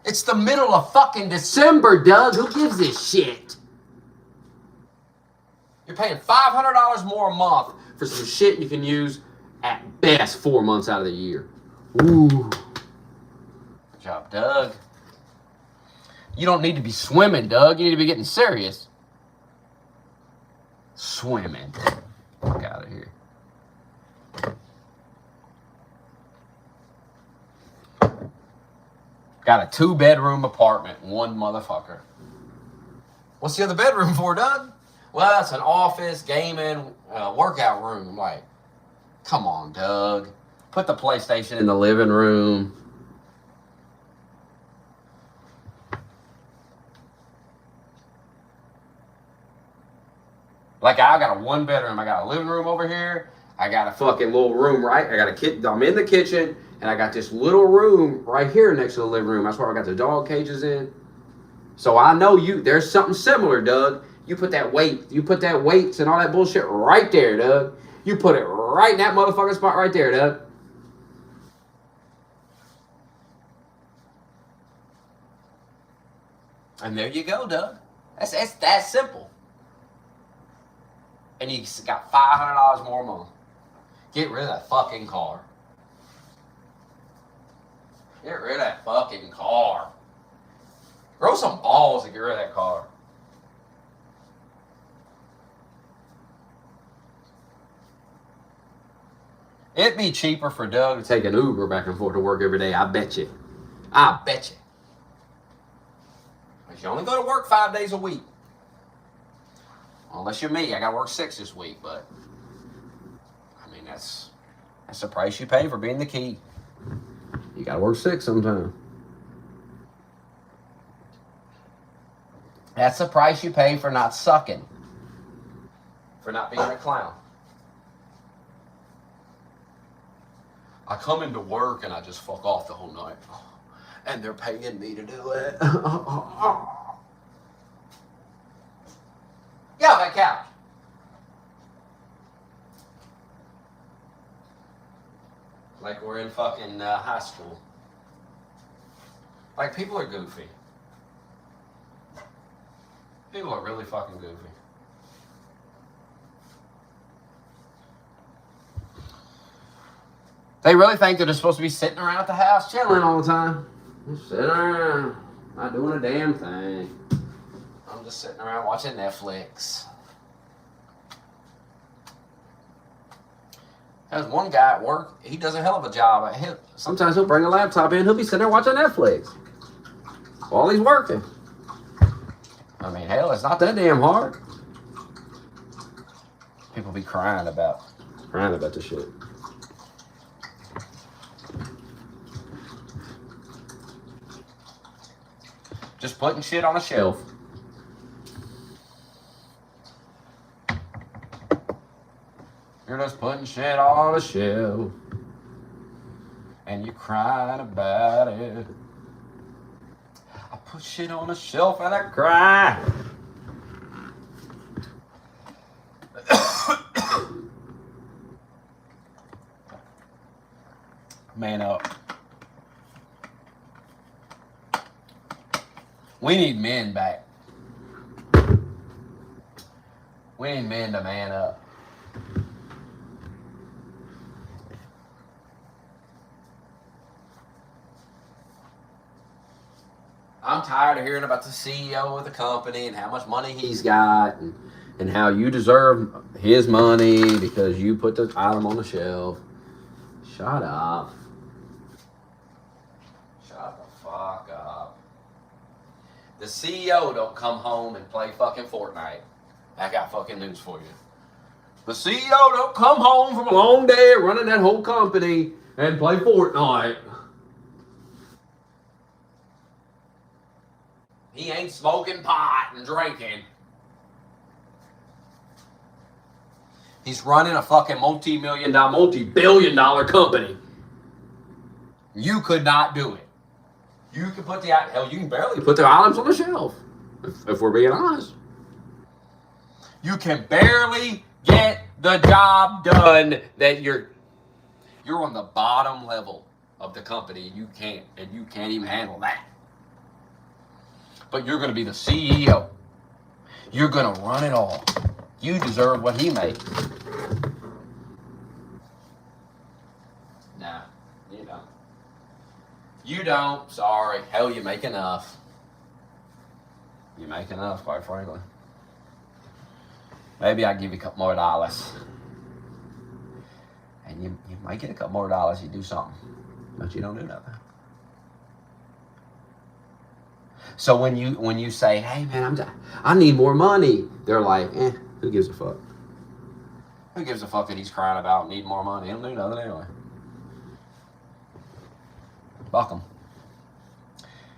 It's the middle of fucking December, Doug. Who gives a shit? You're paying $500 more a month for some shit you can use at best 4 months out of the year. Ooh. Good job, Doug. You don't need to be swimming, Doug. You need to be getting serious. Swimming. Fuck out of here. Got a 2-bedroom apartment, one motherfucker. What's the other bedroom for, Doug? Well, that's an office, gaming, workout room. I'm like, come on, Doug. Put the PlayStation in the living room. Like, I got a 1-bedroom. I got a living room over here. I got a fucking little room, right? I got a kid. I'm in the kitchen, and I got this little room right here next to the living room. That's where I got the dog cages in. So I know there's something similar, Doug. You put that weights and all that bullshit right there, Doug. You put it right in that motherfucking spot right there, Doug. And there you go, Doug. That's that simple. And you got $500 more a month. Get rid of that fucking car. Get rid of that fucking car. Grow some balls to get rid of that car. It'd be cheaper for Doug to take an Uber back and forth to work every day. I bet you. I bet you. But you only go to work 5 days a week. Unless you're me. I got to work 6 this week, but I mean, that's the price you pay for being the key. You got to work 6 sometime. That's the price you pay for not sucking. For not being a clown. I come into work and I just fuck off the whole night. And they're paying me to do it. Get off that couch. Like we're in fucking high school. Like, people are goofy. People are really fucking goofy. They really think they're just supposed to be sitting around at the house chilling all the time. Just sitting around, not doing a damn thing. I'm just sitting around watching Netflix. There's one guy at work, he does a hell of a job. Sometimes he'll bring a laptop in, he'll be sitting there watching Netflix while he's working. I mean, hell, it's not that damn hard. People be crying about this shit. Just putting shit on a shelf. You're just putting shit on a shelf. And you're crying about it. I put shit on a shelf and I cry. Man up. We need men back. We need men to man up. I'm tired of hearing about the CEO of the company and how much money he's got and how you deserve his money because you put the item on the shelf. Shut up. Shut the fuck up. The CEO don't come home and play fucking Fortnite. I got fucking news for you. The CEO don't come home from a long day running that whole company and play Fortnite. He ain't smoking pot and drinking. He's running a fucking multi-billion dollar company. You could not do it. You can put you can barely put the items on the shelf, if we're being honest. You can barely get the job done that you're on the bottom level of the company and you can't even handle that. But you're going to be the CEO. You're going to run it all. You deserve what he makes. Nah, you don't. You don't. Sorry. Hell, you make enough. You make enough, quite frankly. Maybe I'll give you a couple more dollars. And you might get a couple more dollars, you do something. But you don't do nothing. So when you say, hey man, I need more money, they're like, who gives a fuck? Who gives a fuck that he's crying about need more money? He don't do nothing anyway. Fuck him.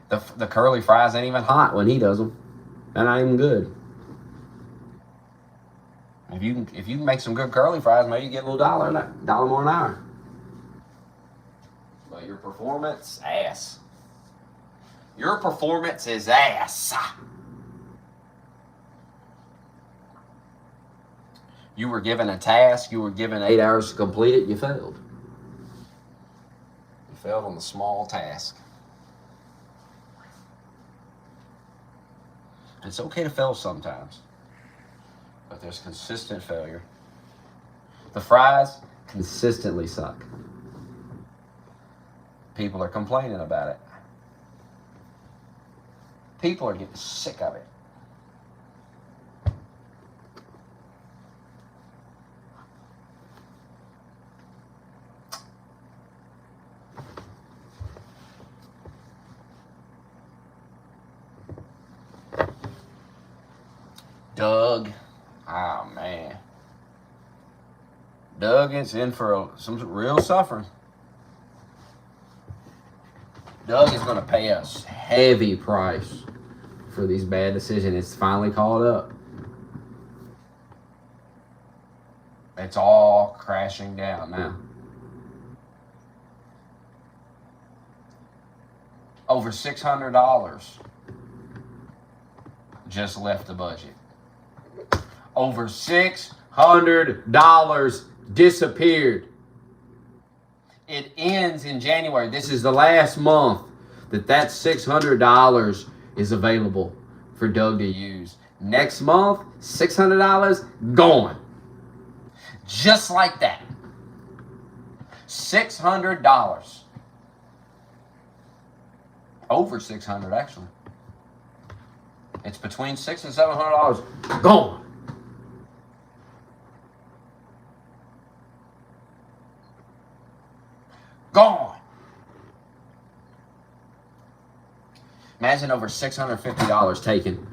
The curly fries ain't even hot when he does them. They're not even good. If you can make some good curly fries, maybe you get a little dollar more an hour. But your performance, ass. Your performance is ass. You were given a task, you were given 8 hours to complete it, you failed. You failed on the small task. It's okay to fail sometimes, but there's consistent failure. The fries consistently suck. People are complaining about it. People are getting sick of it. Doug, oh man. Doug is in for some real suffering. Doug is going to pay us heavy price for these bad decisions. It's finally caught up. It's all crashing down now. Over $600 just left the budget. Over $600 disappeared. It ends in January. This is the last month that $600 is available for Doug to use. Next month, $600 gone. Just like that. $600. Over $600 actually. It's between $600 and $700 gone. Gone. Imagine over $650 taken.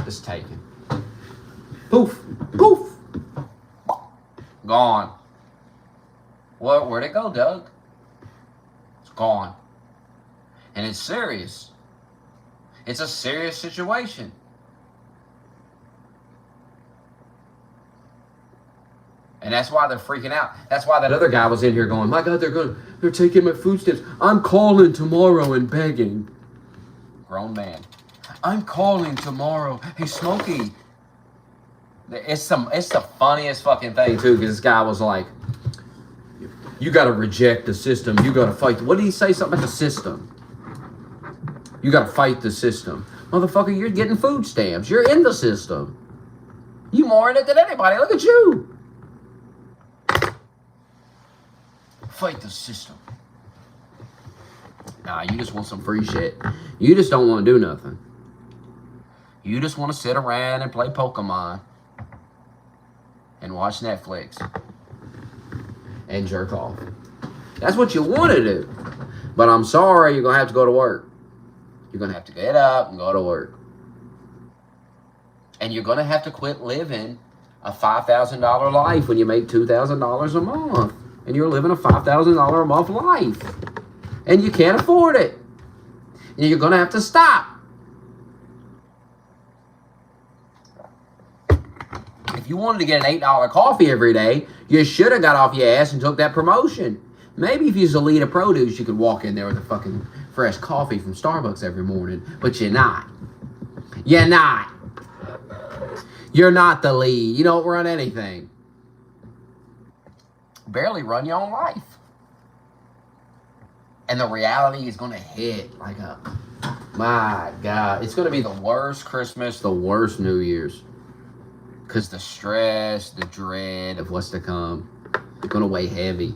Just taken. Poof. Poof. Gone. Where'd it go, Doug? It's gone. And it's serious. It's a serious situation. And that's why they're freaking out. That's why that other guy was in here going, my God, they're taking my food stamps. I'm calling tomorrow and begging. Grown man. I'm calling tomorrow. Hey, Smokey. It's the funniest fucking thing, too, because this guy was like, you got to reject the system. You got to fight. What did he say? Something about the system. You got to fight the system. Motherfucker, you're getting food stamps. You're in the system. You more in it than anybody. Look at you. Fight the system. Nah, you just want some free shit. You just don't want to do nothing. You just want to sit around and play Pokemon and watch Netflix and jerk off. That's what you want to do. But I'm sorry, you're going to have to go to work. You're going to have to get up and go to work. And you're going to have to quit living a $5,000 life when you make $2,000 a month. And you're living a $5,000 a month life. And you can't afford it. And you're going to have to stop. If you wanted to get an $8 coffee every day, you should have got off your ass and took that promotion. Maybe if you was a lead of produce, you could walk in there with a fucking fresh coffee from Starbucks every morning. But you're not. You're not. You're not the lead. You don't run anything. Barely run your own life. And the reality is going to hit like a... My God. It's going to be the worst Christmas, the worst New Year's. Because the stress, the dread of what's to come, gonna weigh heavy.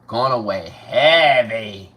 Gonna weigh heavy.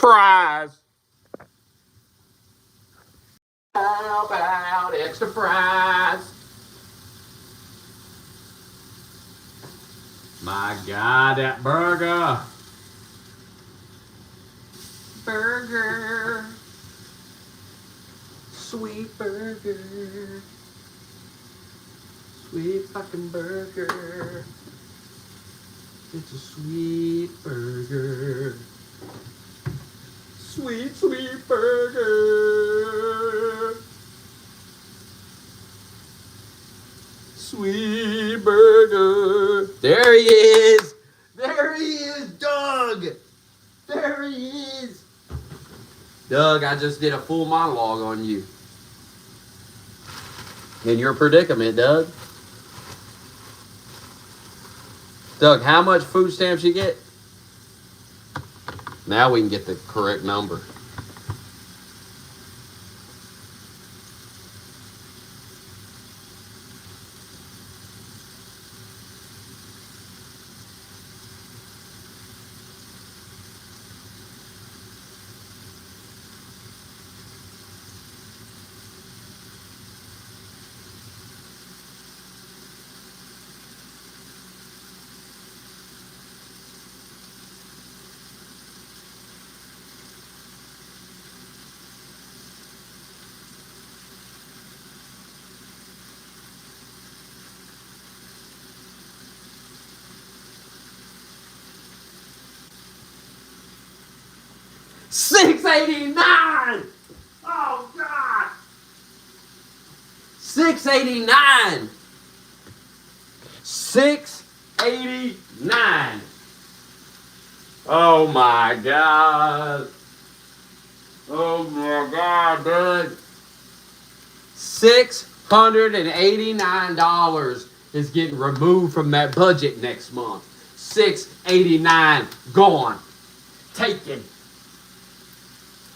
fries? How about extra fries? My God, that burger. Burger. Sweet burger. Sweet fucking burger. It's a sweet burger. Sweet, sweet burger. Sweet burger. There he is. There he is, Doug. There he is. Doug, I just did a full monologue on you. In your predicament, Doug. Doug, how much food stamps you get? Now we can get the correct number. $6.89. Oh God. $6.89. $6.89. Oh my God. Oh my God, dude. $689 is getting removed from that budget next month. $689 gone. Taken.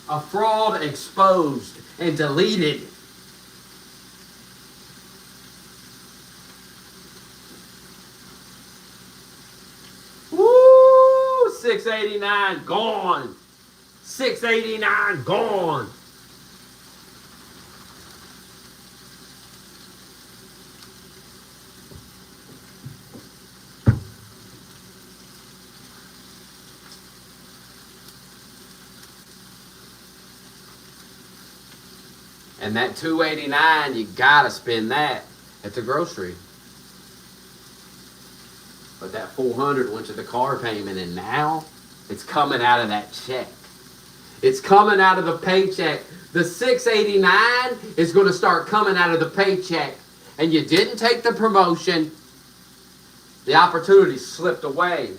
A fraud exposed and deleted. Woo! $689 gone. $689 gone. And that $289, you gotta spend that at the grocery. But that $400 went to the car payment, and now it's coming out of that check. It's coming out of the paycheck. The $689 is going to start coming out of the paycheck. And you didn't take the promotion. The opportunity slipped away.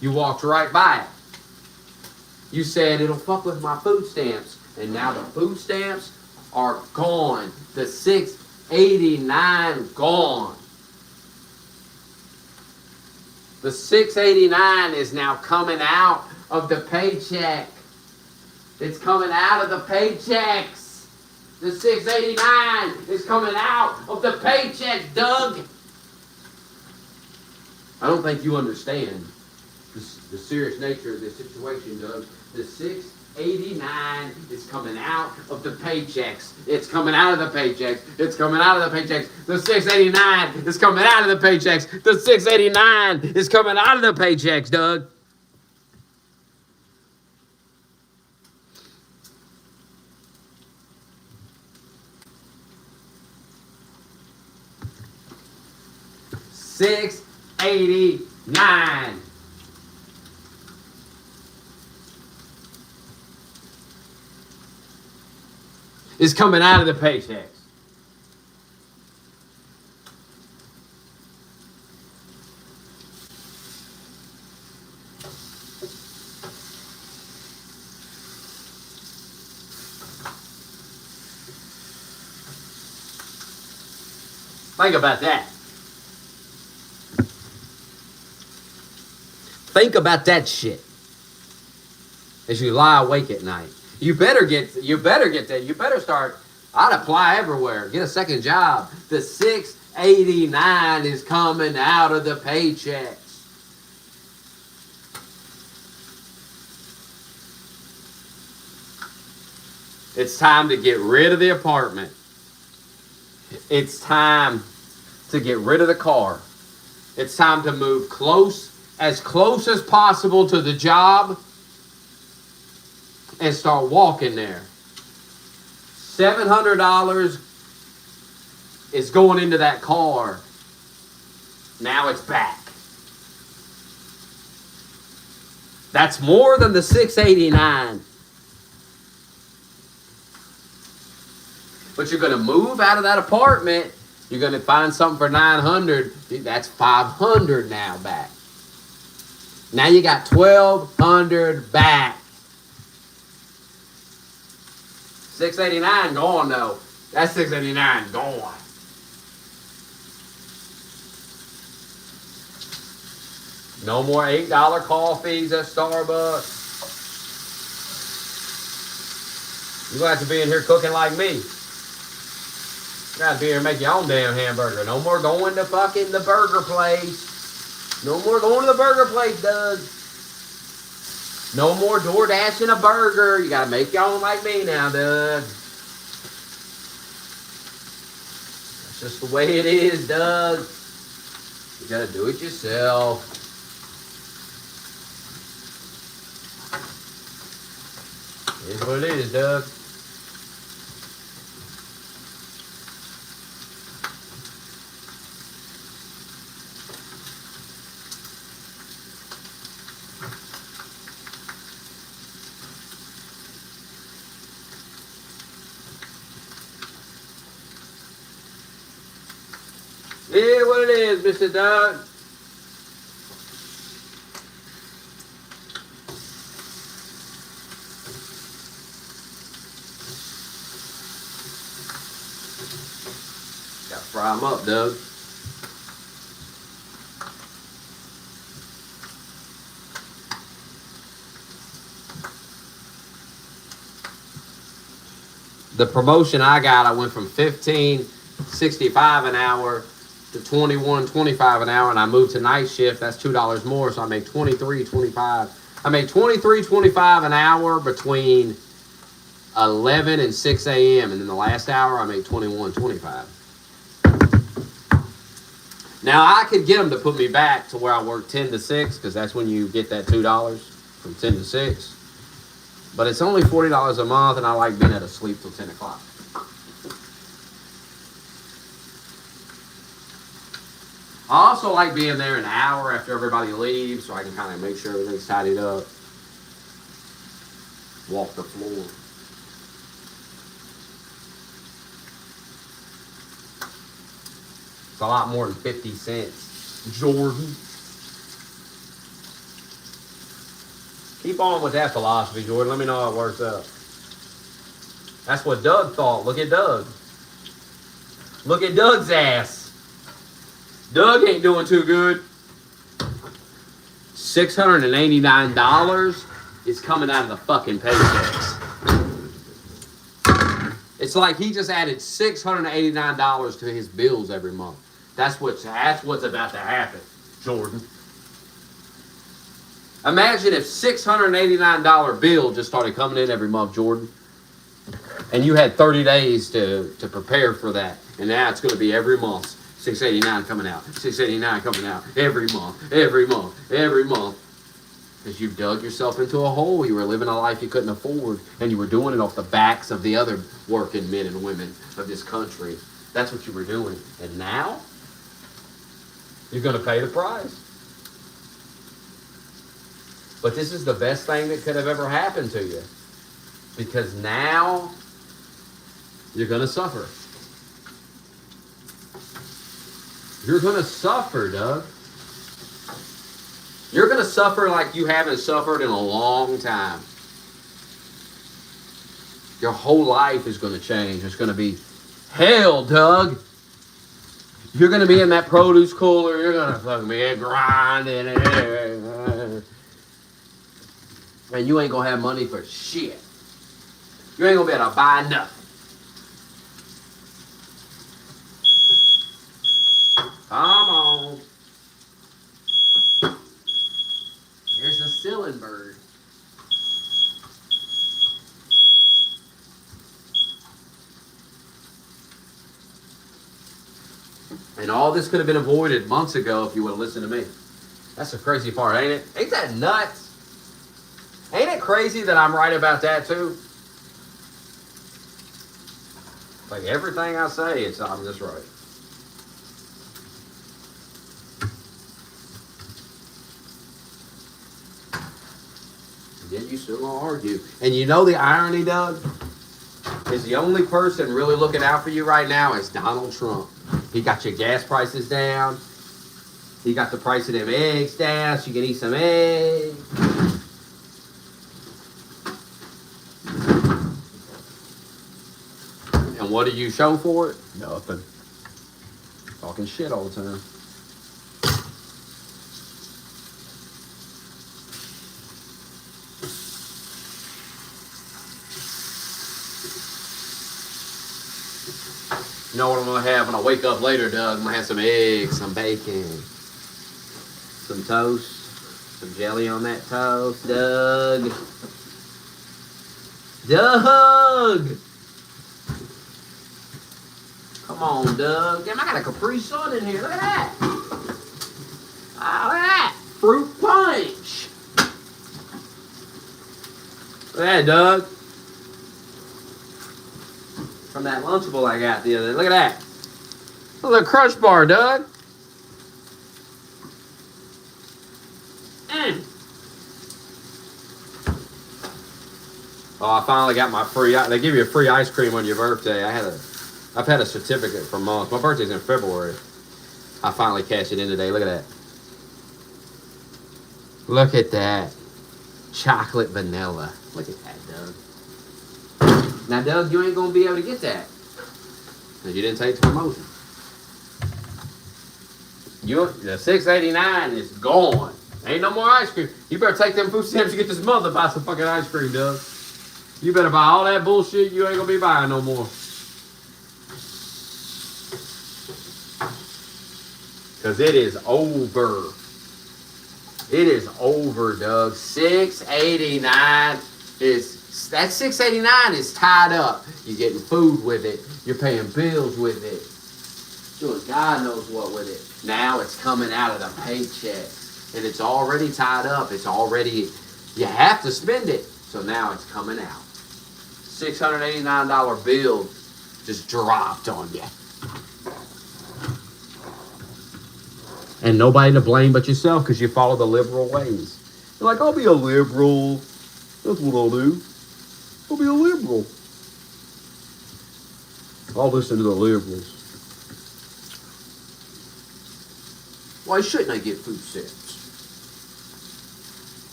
You walked right by it. You said it'll fuck with my food stamps. And now the food stamps are gone. The $689 gone. The $689 is now coming out of the paycheck. It's coming out of the paychecks. The $689 is coming out of the paycheck, Doug. I don't think you understand the serious nature of this situation, Doug. The $689 is coming out of the paychecks. It's coming out of the paychecks. It's coming out of the paychecks. The $689 is coming out of the paychecks. The $689 is coming out of the paychecks, Doug. $689. Is coming out of the paychecks. Think about that. Think about that shit as you lie awake at night. You better get that. You better start. I'd apply everywhere. Get a second job. The $689 is coming out of the paychecks. It's time to get rid of the apartment. It's time to get rid of the car. It's time to move as close as possible to the job and start walking there. $700 is going into that car. Now it's back. That's more than the $689. But you're going to move out of that apartment. You're going to find something for $900. That's $500 now back. Now you got $1,200 back. $689 gone though. That's $689 gone. No more $8 coffees at Starbucks. You're going to have to be in here cooking like me. You got to be here and make your own damn hamburger. No more going to fucking the burger place. No more going to the burger place, Doug. No more door dashing a burger. You got to make your own like me now, Doug. That's just the way it is, Doug. You got to do it yourself. Here's what it is, Doug. Yeah, what it is, Mr. Doug. Gotta fry them up, Doug. The promotion I got, I went from $15.65 an hour to $21.25 an hour, and I moved to night shift. That's $2 more, so I make $23.25. I make $23.25 an hour between 11 and 6 a.m. and then the last hour I make $21.25. Now I could get them to put me back to where I work 10 to 6 because that's when you get that $2 from 10 to 6. But it's only $40 a month, and I like being able to sleep till 10 o'clock. I also like being there an hour after everybody leaves so I can kind of make sure everything's tidied up. Walk the floor. It's a lot more than 50 cents. Jordan. Keep on with that philosophy, Jordan. Let me know how it works out. That's what Doug thought. Look at Doug. Look at Doug's ass. Doug ain't doing too good. $689 is coming out of the fucking paychecks. It's like he just added $689 to his bills every month. That's what's about to happen, Jordan. Imagine if $689 bill just started coming in every month, Jordan. And you had 30 days to prepare for that. And now it's going to be every month. $689 coming out. $689 coming out. Every month. Every month. Every month. Because you dug yourself into a hole. You were living a life you couldn't afford. And you were doing it off the backs of the other working men and women of this country. That's what you were doing. And now, you're going to pay the price. But this is the best thing that could have ever happened to you. Because now, you're going to suffer. You're going to suffer, Doug. You're going to suffer like you haven't suffered in a long time. Your whole life is going to change. It's going to be hell, Doug. You're going to be in that produce cooler. You're going to fucking be grinding. And you ain't going to have money for shit. You ain't going to be able to buy nothing. Come on. There's a ceiling bird. And all this could have been avoided months ago if you would have listened to me. That's the crazy part, ain't it? Ain't that nuts? Ain't it crazy that I'm right about that too? Like everything I say, I'm just right. And yet you still gonna argue. And you know the irony, Doug, is the only person really looking out for you right now is Donald Trump. He got your gas prices down. He got the price of them eggs down so you can eat some eggs. And what do you show for it? Nothing. Talking shit all the time. You know what I'm going to have when I wake up later, Doug? I'm going to have some eggs, some bacon, some toast, some jelly on that toast, Doug. Doug! Come on, Doug. Damn, I got a Capri Sun in here. Look at that. Look at that. Fruit punch. Look at that, Doug. From that Lunchable I got the other day. Look at that. Look at the Crush Bar, Doug. Oh, I finally got my free. They give you a free ice cream on your birthday. I've had a certificate for months. My birthday's in February. I finally cashed it in today. Look at that. Look at that. Chocolate vanilla. Look at that, Doug. Now, Doug, you ain't going to be able to get that. Because you didn't take the promotion. The $6.89 is gone. Ain't no more ice cream. You better take them food stamps to get this mother buy some fucking ice cream, Doug. You better buy all that bullshit you ain't going to be buying no more. Because it is over. It is over, Doug. $6.89 is... That $6.89 is tied up. You're getting food with it. You're paying bills with it. Doing God knows what with it. Now it's coming out of the paycheck. And it's already tied up. It's already... You have to spend it. So now it's coming out. $689 bill just dropped on you. And nobody to blame but yourself because you follow the liberal ways. You're like, I'll be a liberal. That's what I'll do. I'll be a liberal. I'll listen to the liberals. Why shouldn't I get food stamps?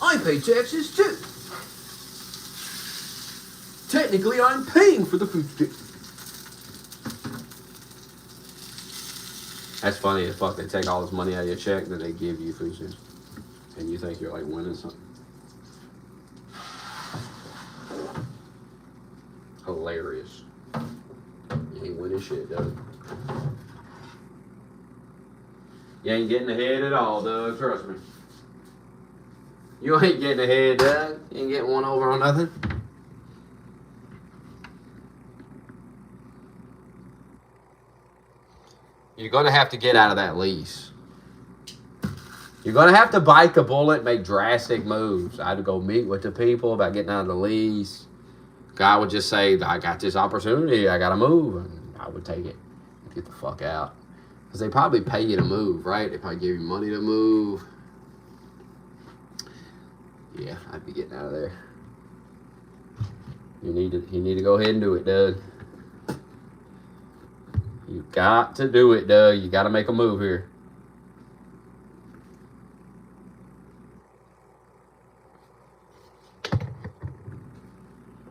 I pay taxes too. Technically, I'm paying for the food stamps. That's funny as fuck. They take all this money out of your check, then they give you food stamps. And you think you're like winning something. Hilarious. You ain't winning shit, Doug. You ain't getting ahead at all, Doug. Trust me. You ain't getting ahead, Doug. You ain't getting one over on nothing. You're going to have to get out of that lease. You're going to have to bite the bullet, make drastic moves. I had to go meet with the people about getting out of the lease. God would just say, I got this opportunity. I got to move. And I would take it and get the fuck out. Because they probably pay you to move, right? They probably give you money to move. Yeah, I'd be getting out of there. You need to go ahead and do it, Doug. You got to do it, Doug. You got to make a move here.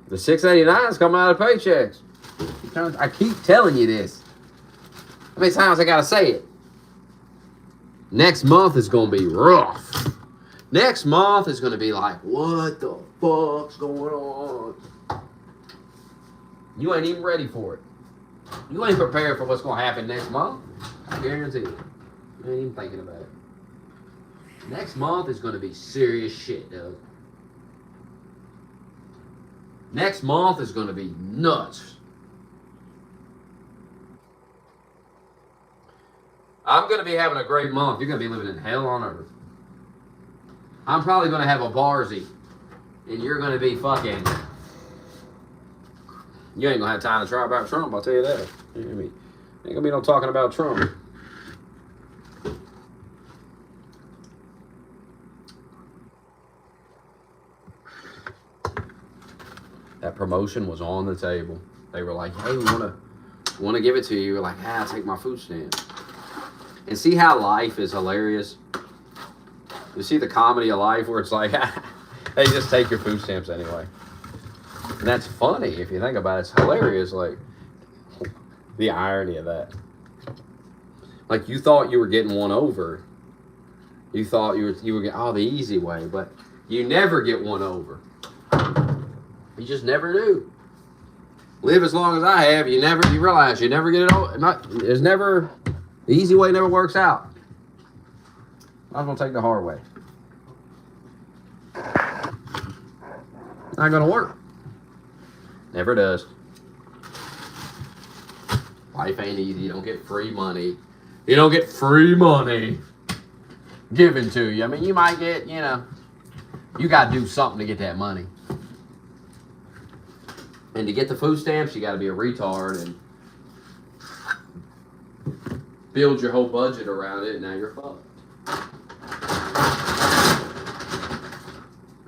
The $689 is coming out of paychecks. I keep telling you this. How many times I got to say it? Next month is going to be rough. Next month is going to be like, what the fuck's going on? You ain't even ready for it. You ain't prepared for what's going to happen next month. I guarantee you. You ain't even thinking about it. Next month is going to be serious shit, Doug. Next month is going to be nuts. I'm gonna be having a great month. You're gonna be living in hell on earth. I'm probably gonna have a Barzy, and you're gonna be fucking. You ain't gonna have time to try about Trump. I'll tell you that. You know what I mean? Ain't gonna be no talking about Trump. That promotion was on the table. They were like, "Hey, we want to give it to you." You're like, "Ah, take my food stamp." And see how life is hilarious. You see the comedy of life where it's like, "Hey, just take your food stamps anyway." And that's funny if you think about it. It's hilarious, like the irony of that. Like you thought you were getting one over. You thought you were getting the easy way, but you never get one over. You just never do. Live as long as I have, you realize you never get it over. It's never the easy way never works out. I'm gonna take the hard way. Not gonna work. Never does. Life ain't easy. You don't get free money. You don't get free money given to you. I mean, you might get, you got to do something to get that money. And to get the food stamps, you got to be a retard and build your whole budget around it. And now you're fucked.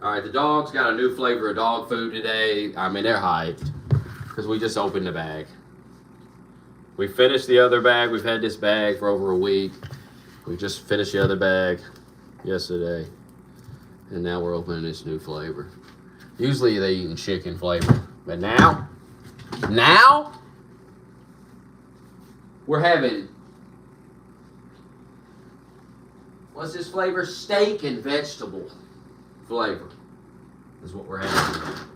All right, the dogs got a new flavor of dog food today. I mean, they're hyped because we just opened the bag. We finished the other bag. We've had this bag for over a week. We just finished the other bag yesterday. And now we're opening this new flavor. Usually they eating chicken flavor. But now we're having, what's this flavor? Steak and vegetable flavor is what we're having.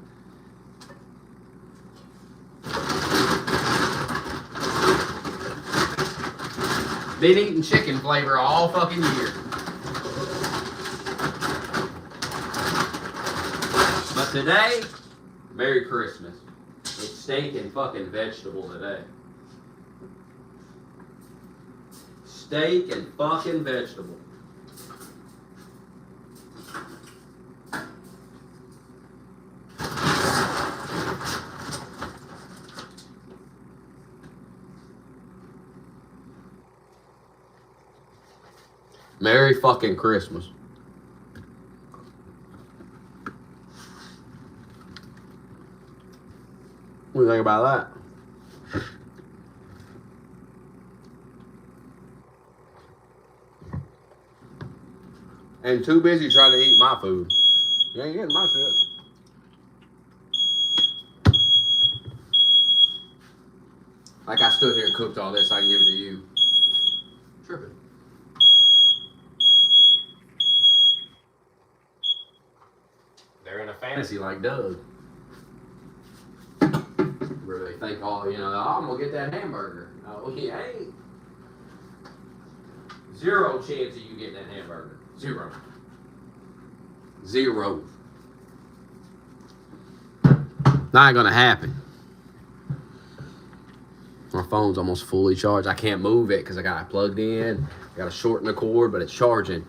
Been eating chicken flavor all fucking year. But today, Merry Christmas. It's steak and fucking vegetable today. Steak and fucking vegetable. Merry fucking Christmas. What do you think about that? And too busy trying to eat my food. You ain't getting my shit. Like I stood here and cooked all this, I can give it to you. Tripping. They're in a fantasy like Doug. Where they think, I'm gonna get that hamburger. No, he ain't. Zero chance of you getting that hamburger. Zero. Not gonna happen. My phone's almost fully charged. I can't move it because I got it plugged in. I got to shorten the cord, but it's charging.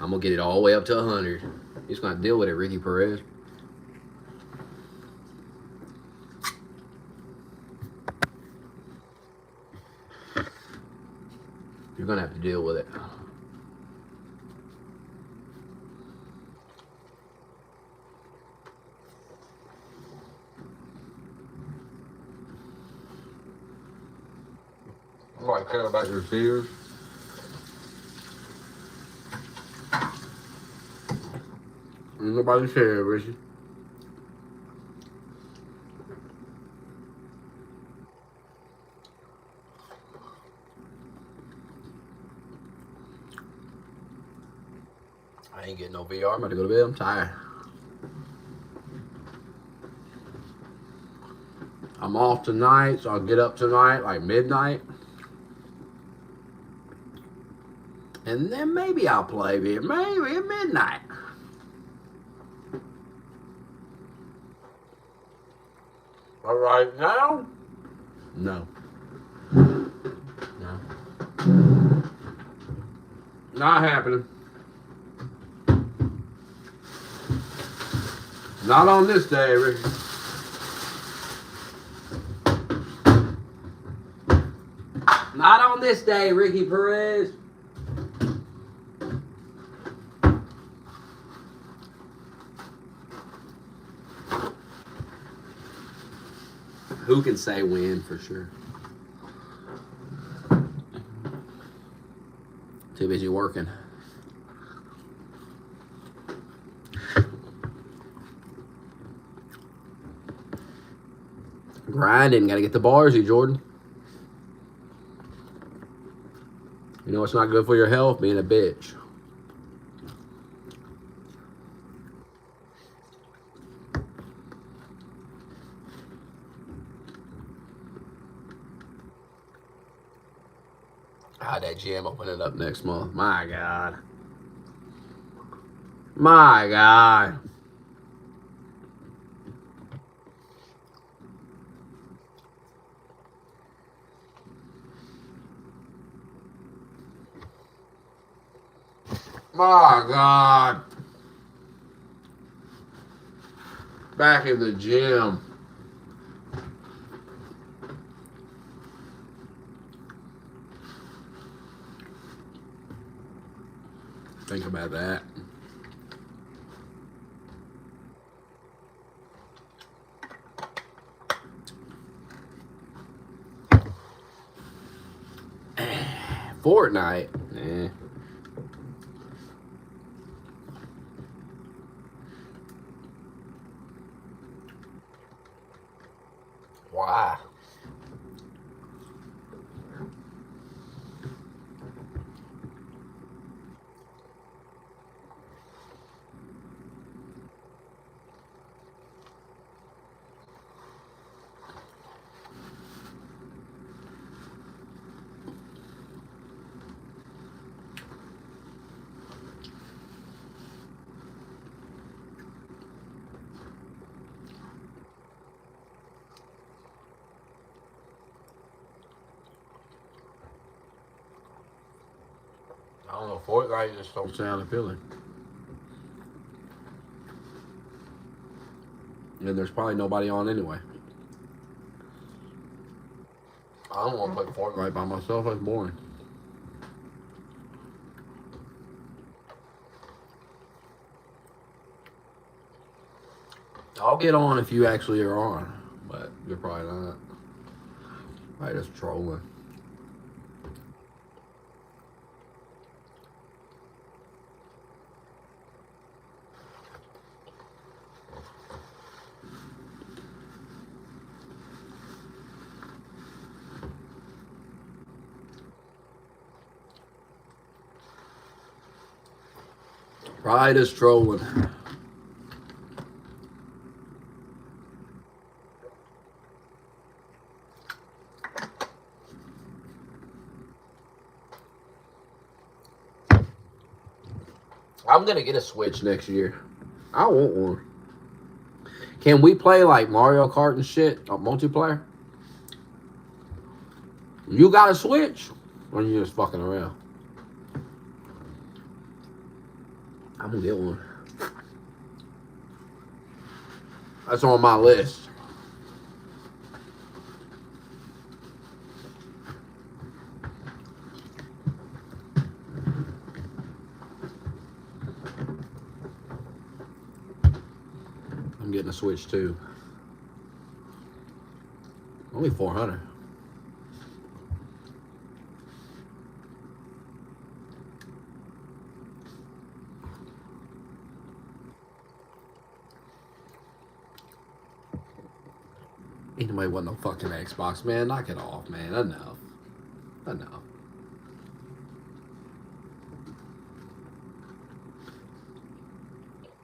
I'm gonna get it all the way up to 100. You're just gonna deal with it, Ricky Perez. You're gonna have to deal with it. Nobody care about your fears. Nobody care, Richie. I ain't getting no VR. I'm about to go to bed. I'm tired. I'm off tonight, so I'll get up tonight like midnight. And then maybe I'll play it. Maybe at midnight. But right now, no. Not happening. Not on this day, Ricky. Not on this day, Ricky Perez. Who can say when for sure? Too busy working. Grinding. Got to get the bars, you Jordan. You know it's not good for your health being a bitch. That gym opening up next month. My God. My God. My God. Back in the gym. Think about that. Fortnite. Eh. Why? I don't know. Fortnite just don't sound appealing. And there's probably nobody on anyway. I don't want to play Fortnite by myself. That's boring. I'll get on if you actually are on, but you're probably not. I just trolling. Pride is trolling. I'm gonna get a Switch next year. I want one. Can we play like Mario Kart and shit on multiplayer? You got a Switch? Or you just fucking around? I'm gonna get one. That's on my list. I'm getting a Switch too. Only 400. Anybody want no fucking Xbox, man? Knock it off, man. Enough. Enough.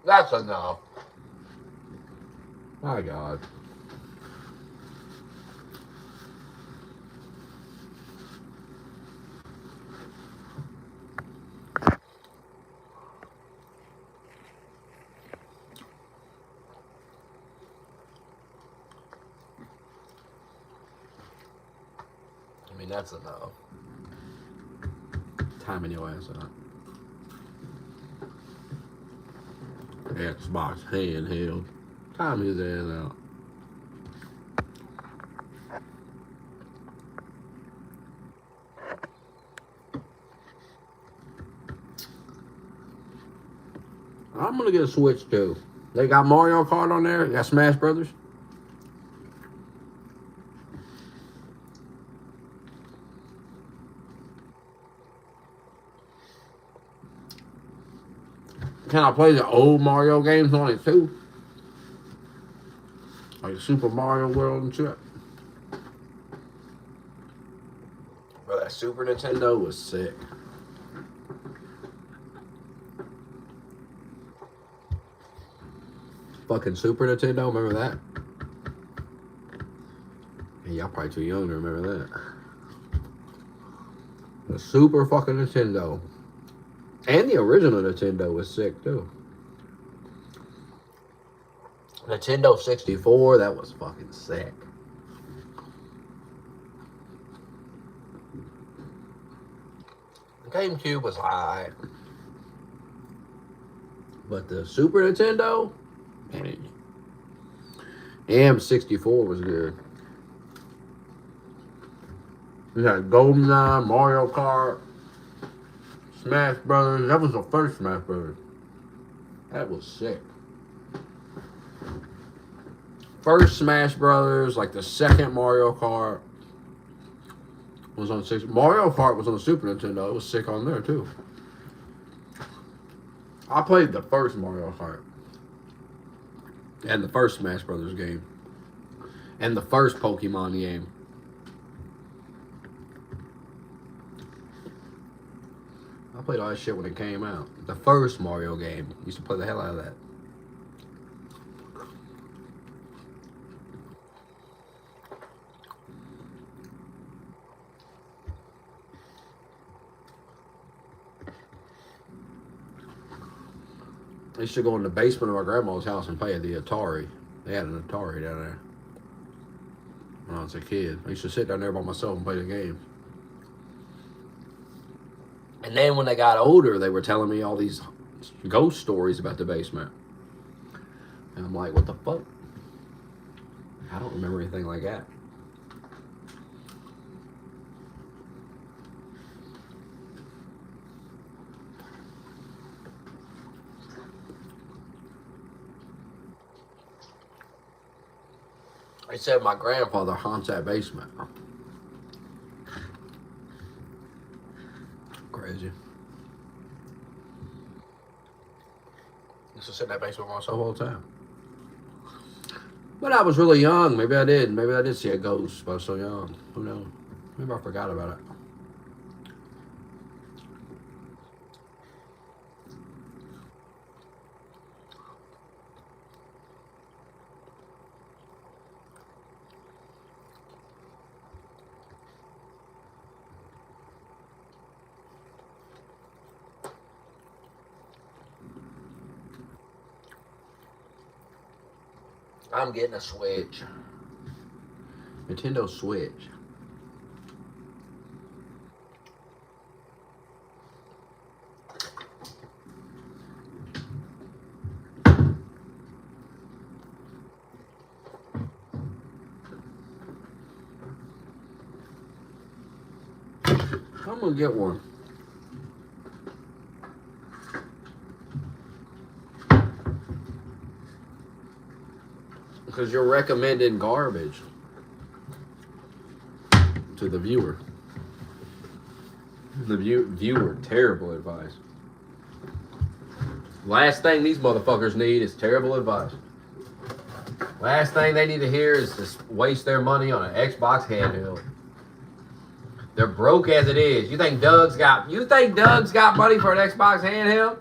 That's enough. My God. I mean, that's enough. Timing your ass out. Xbox handheld. Time his ass out. I'm gonna get a Switch too. They got Mario Kart on there. They got Smash Brothers. Can I play the old Mario games on it too? Like Super Mario World and shit. Bro, that Super Nintendo was sick. Fucking Super Nintendo, remember that? Yeah, y'all probably too young to remember that. The Super fucking Nintendo. And the original Nintendo was sick too. Nintendo 64, that was fucking sick. The GameCube was alright. But the Super Nintendo, man. M64 was good. We had GoldenEye, Mario Kart, Smash Brothers. That was the first Smash Brothers. That was sick. First Smash Brothers, like the second Mario Kart was on Mario Kart was on the Super Nintendo. It was sick on there too. I played the first Mario Kart and the first Smash Brothers game and the first Pokemon game. I played all that shit when it came out. The first Mario game. Used to play the hell out of that. I used to go in the basement of my grandma's house and play the Atari. They had an Atari down there when I was a kid. I used to sit down there by myself and play the game. And then when they got older, they were telling me all these ghost stories about the basement. And I'm like, what the fuck? I don't remember anything like that. They said my grandfather haunts that basement. Crazy. Used to sit in that basement by myself all the time. But I was really young. Maybe I did. Maybe I did see a ghost, but I was so young. Who knows? Maybe I forgot about it. I'm getting a Switch. Nintendo Switch. I'm gonna get one. Because you're recommending garbage to the viewer. The viewer, terrible advice. Last thing these motherfuckers need is terrible advice. Last thing they need to hear is to waste their money on an Xbox handheld. They're broke as it is. You think Doug's got money for an Xbox handheld?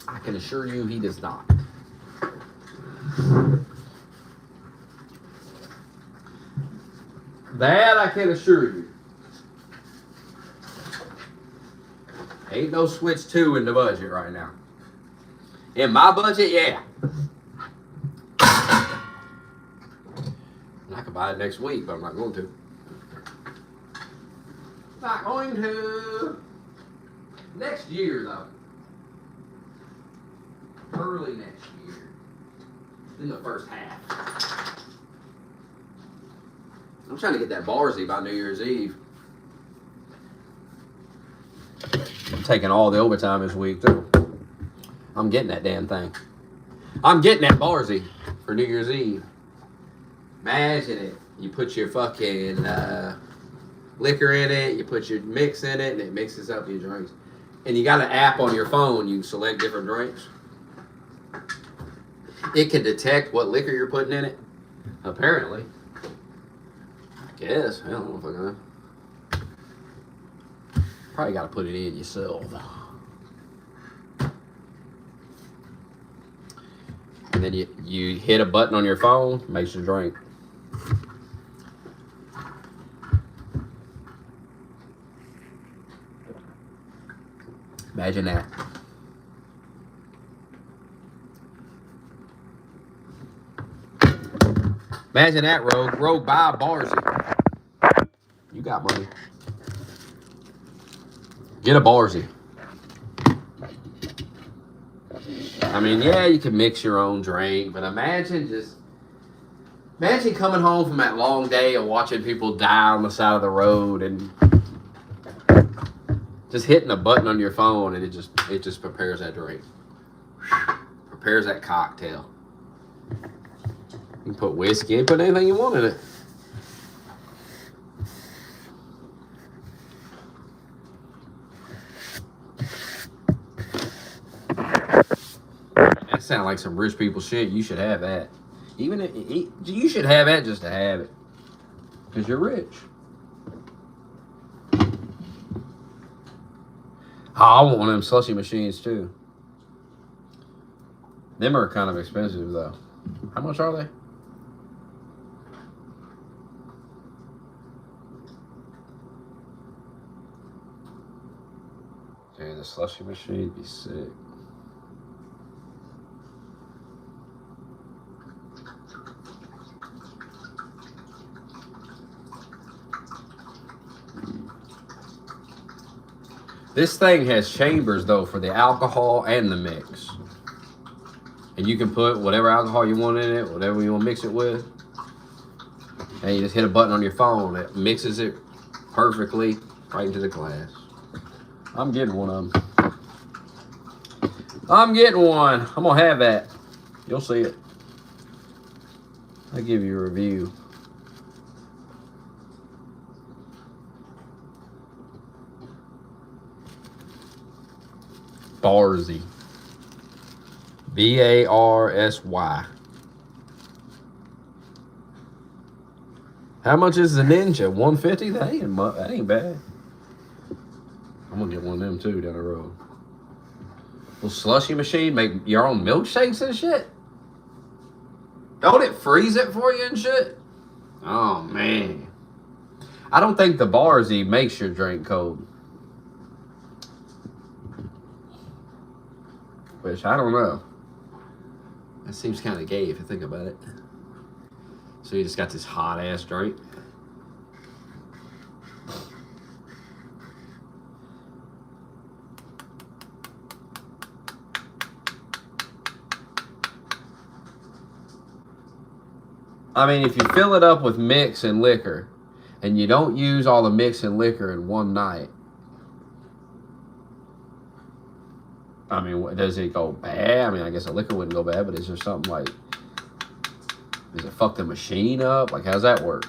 I can assure you he does not. That I can assure you. Ain't no Switch 2 in the budget right now. In my budget, yeah. And I could buy it next week, but I'm not going to. Not going to. Next year, though. Early next year. In the first half. I'm trying to get that Barzy by New Year's Eve. I'm taking all the overtime this week, too. I'm getting that damn thing. I'm getting that Barzy for New Year's Eve. Imagine it. You put your fucking liquor in it, you put your mix in it, and it mixes up your drinks. And you got an app on your phone, you can select different drinks. It can detect what liquor you're putting in it. Apparently. I guess. I don't know if I can. Probably got to put it in yourself. And then you hit a button on your phone, makes you drink. Imagine that. Imagine that, Rogue. Rogue, buy a Barzy. You got money. Get a Barzy. I mean, yeah, you can mix your own drink, but imagine coming home from that long day of watching people die on the side of the road and just hitting a button on your phone and it just prepares that drink. Prepares that cocktail. You can put whiskey in, put anything you want in it. That sounds like some rich people shit. You should have that. Even if, you should have that just to have it. Because you're rich. Oh, I want one of them slushy machines too. Them are kind of expensive though. How much are they? Dude, the slushy machine would be sick. This thing has chambers though for the alcohol and the mix. And you can put whatever alcohol you want in it, whatever you want to mix it with. And you just hit a button on your phone. It mixes it perfectly right into the glass. I'm getting one of them. I'm getting one. I'm going to have that. You'll see it. I'll give you a review. Barzy. Barsy. How much is the Ninja? $150? That ain't bad. I'm gonna get one of them too down the road. Little slushy machine, make your own milkshakes and shit. Don't it freeze it for you and shit? Oh man. I don't think the Barzy makes your drink cold. Which I don't know. That seems kind of gay if you think about it. So you just got this hot ass drink. I mean, if you fill it up with mix and liquor, and you don't use all the mix and liquor in one night, I mean, does it go bad? I mean, I guess the liquor wouldn't go bad, but is there something like, does it fuck the machine up? Like, how's that work?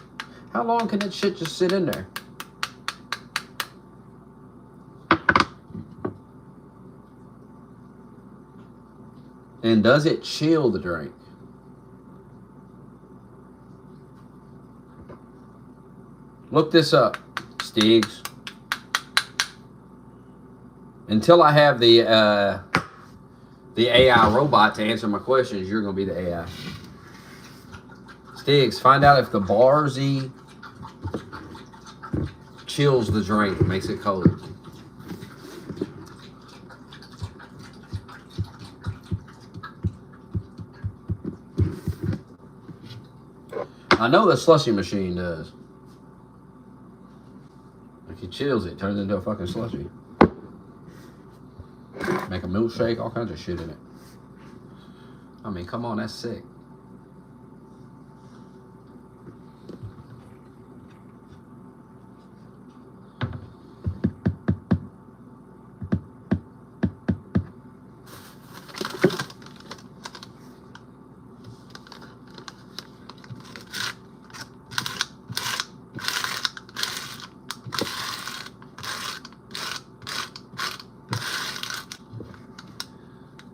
How long can that shit just sit in there? And does it chill the drink? Look this up, Steegs. Until I have the AI robot to answer my questions, you're going to be the AI. Steegs, find out if the Barzy chills the drink, makes it cold. I know the slushy machine does. Like chills it, turns it into a fucking slushy. Make a milkshake, all kinds of shit in it. I mean, come on, that's sick.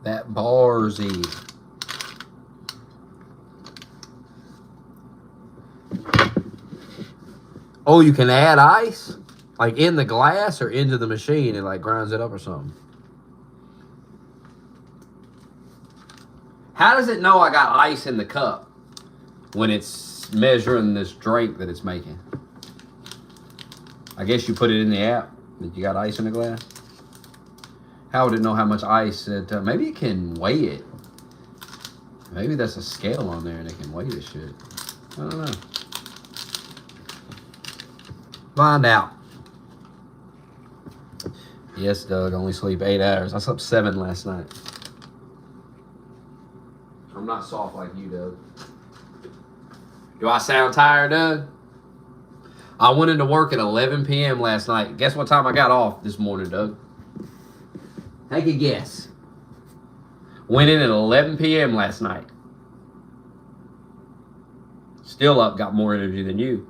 That Barzy. Oh, you can add ice? Like in the glass or into the machine and like grinds it up or something? How does it know I got ice in the cup when it's measuring this drink that it's making? I guess you put it in the app that you got ice in the glass. How would it know how much ice it? Maybe it can weigh it. Maybe that's a scale on there and it can weigh this shit. I don't know. Find out. Yes, Doug. Only sleep 8 hours. I slept 7 last night. I'm not soft like you, Doug. Do I sound tired, Doug? I went into work at 11 p.m. last night. Guess what time I got off this morning, Doug? Take a guess. Went in at 11 p.m. last night. Still up, got more energy than you.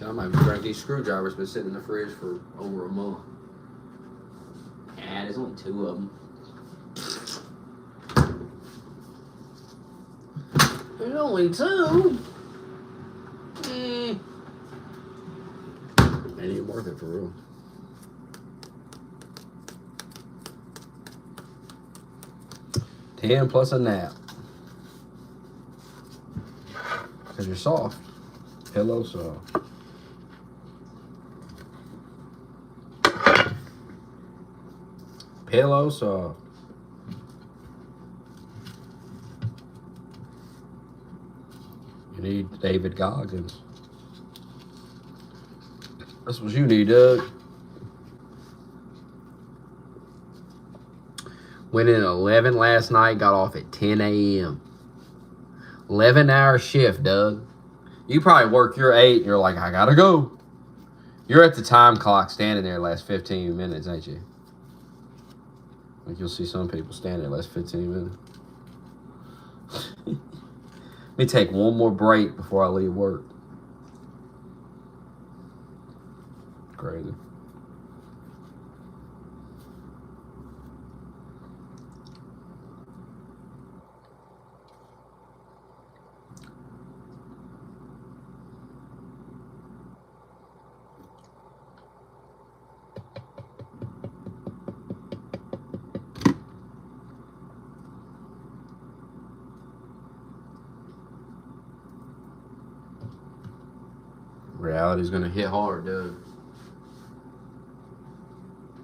I might drink these screwdrivers, been sitting in the fridge for over a month. Yeah, there's only 2 of them. There's only 2? Ain't even worth it for real. $10 plus a nap. Because you're soft. Pillow soft. Pillow soft. You need David Goggins. That's what you need, Doug. Went in at 11 last night, got off at 10 a.m. 11-hour shift, Doug. You probably work your 8 and you're like, I gotta go. You're at the time clock standing there the last 15 minutes, ain't you? Like you'll see some people standing there last 15 minutes. Let me take one more break before I leave work. Crazy. Reality's gonna hit hard, dude.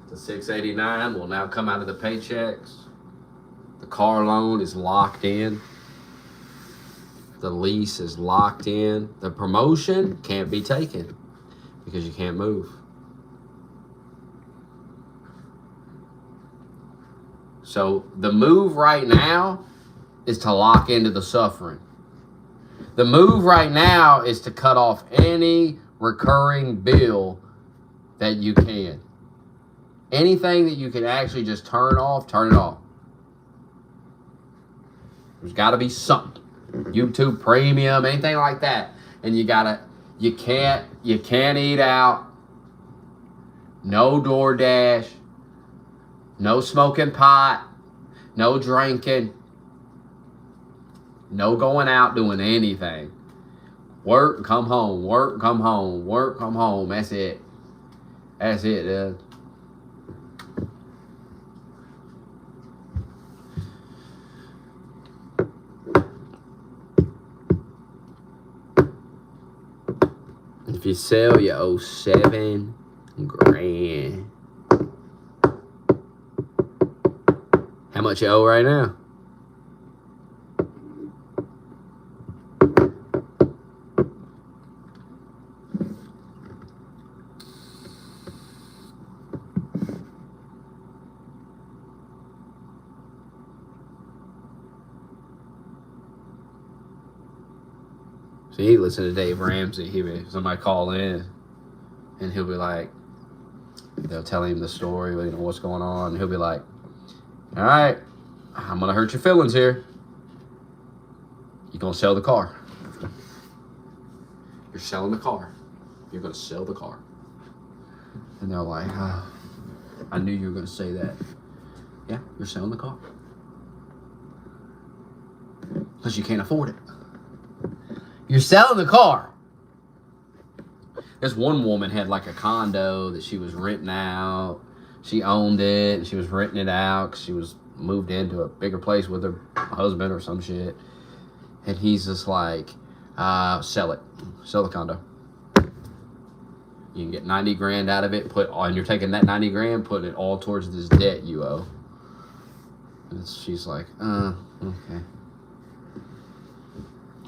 The $689 will now come out of the paychecks. The car loan is locked in. The lease is locked in. The promotion can't be taken because you can't move. So the move right now is to lock into the suffering. The move right now is to cut off any recurring bill that you can. Anything that you can actually just turn off, turn it off. There's got to be something. YouTube Premium, anything like that. And you can't eat out. No DoorDash. No smoking pot. No drinking. No going out doing anything. Work, come home. Work, come home. Work, come home. That's it. That's it, dude. If you sell, you owe $7 grand. How much you owe right now? So you listen to Dave Ramsey. Somebody call in, and he'll be like, they'll tell him the story, you know, what's going on. And he'll be like, all right, I'm going to hurt your feelings here. You're going to sell the car. You're selling the car. You're going to sell the car. And they're like, oh, I knew you were going to say that. Yeah, you're selling the car. Because you can't afford it. You're selling the car. This one woman had like a condo that she was renting out. She owned it and she was renting it out because she was moved into a bigger place with her husband or some shit. And he's just like, sell it. Sell the condo. You can get 90 grand out of it, and you're taking that 90 grand, putting it all towards this debt you owe. And she's like, okay.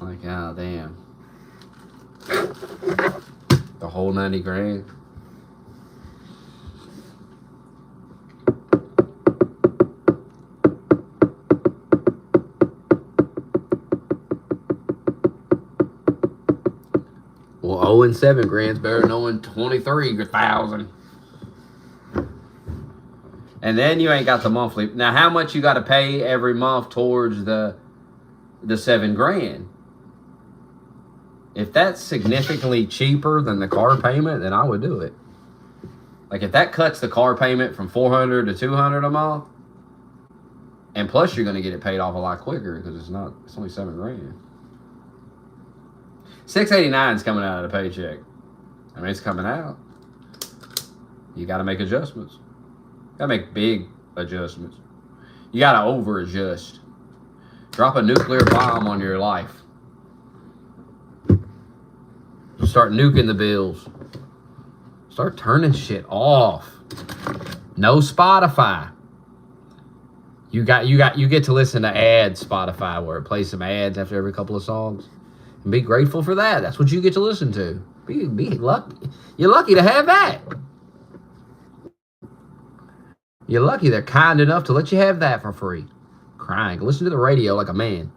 Like, oh, damn. The whole 90 grand. Well, owing $7 grand's better than owing 23,000. And then you ain't got the monthly. Now, how much you got to pay every month towards the $7 grand? If that's significantly cheaper than the car payment, then I would do it. Like if that cuts the car payment from $400 to $200 a month, and plus you're going to get it paid off a lot quicker because it's only $7 grand. $689 is coming out of the paycheck. I mean, it's coming out. You got to make adjustments. You got to make big adjustments. You got to over adjust. Drop a nuclear bomb on your life. Start nuking the bills. Start turning shit off. No Spotify. You get to listen to ads, Spotify, where it plays some ads after every couple of songs. And be grateful for that. That's what you get to listen to. Be lucky. You're lucky to have that. You're lucky they're kind enough to let you have that for free. Crying. Listen to the radio like a man.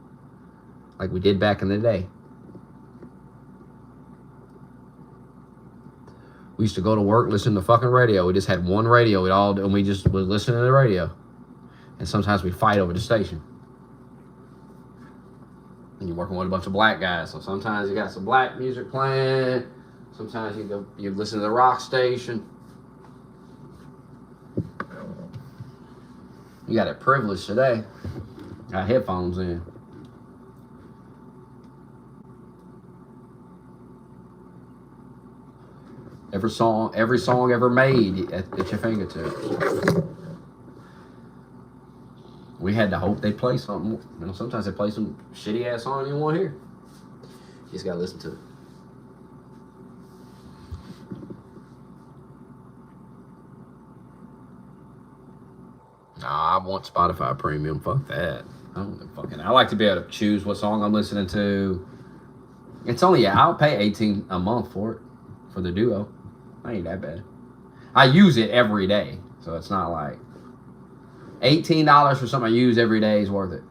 Like we did back in the day. We used to go to work, listen to fucking radio. We just had one radio. And we just would listen to the radio. And sometimes we'd fight over the station. And you're working with a bunch of black guys. So sometimes you got some black music playing. Sometimes you listen to the rock station. You got it privileged today. Got headphones in. Every song ever made at your fingertips. We had to hope they play something. You know, sometimes they play some shitty ass song you want to hear. You just gotta listen to it. Nah, I want Spotify Premium. Fuck that. I like to be able to choose what song I'm listening to. It's only, I'll pay $18 a month for it, for the duo. I ain't that bad. I use it every day, so it's not like $18 for something I use every day is worth it.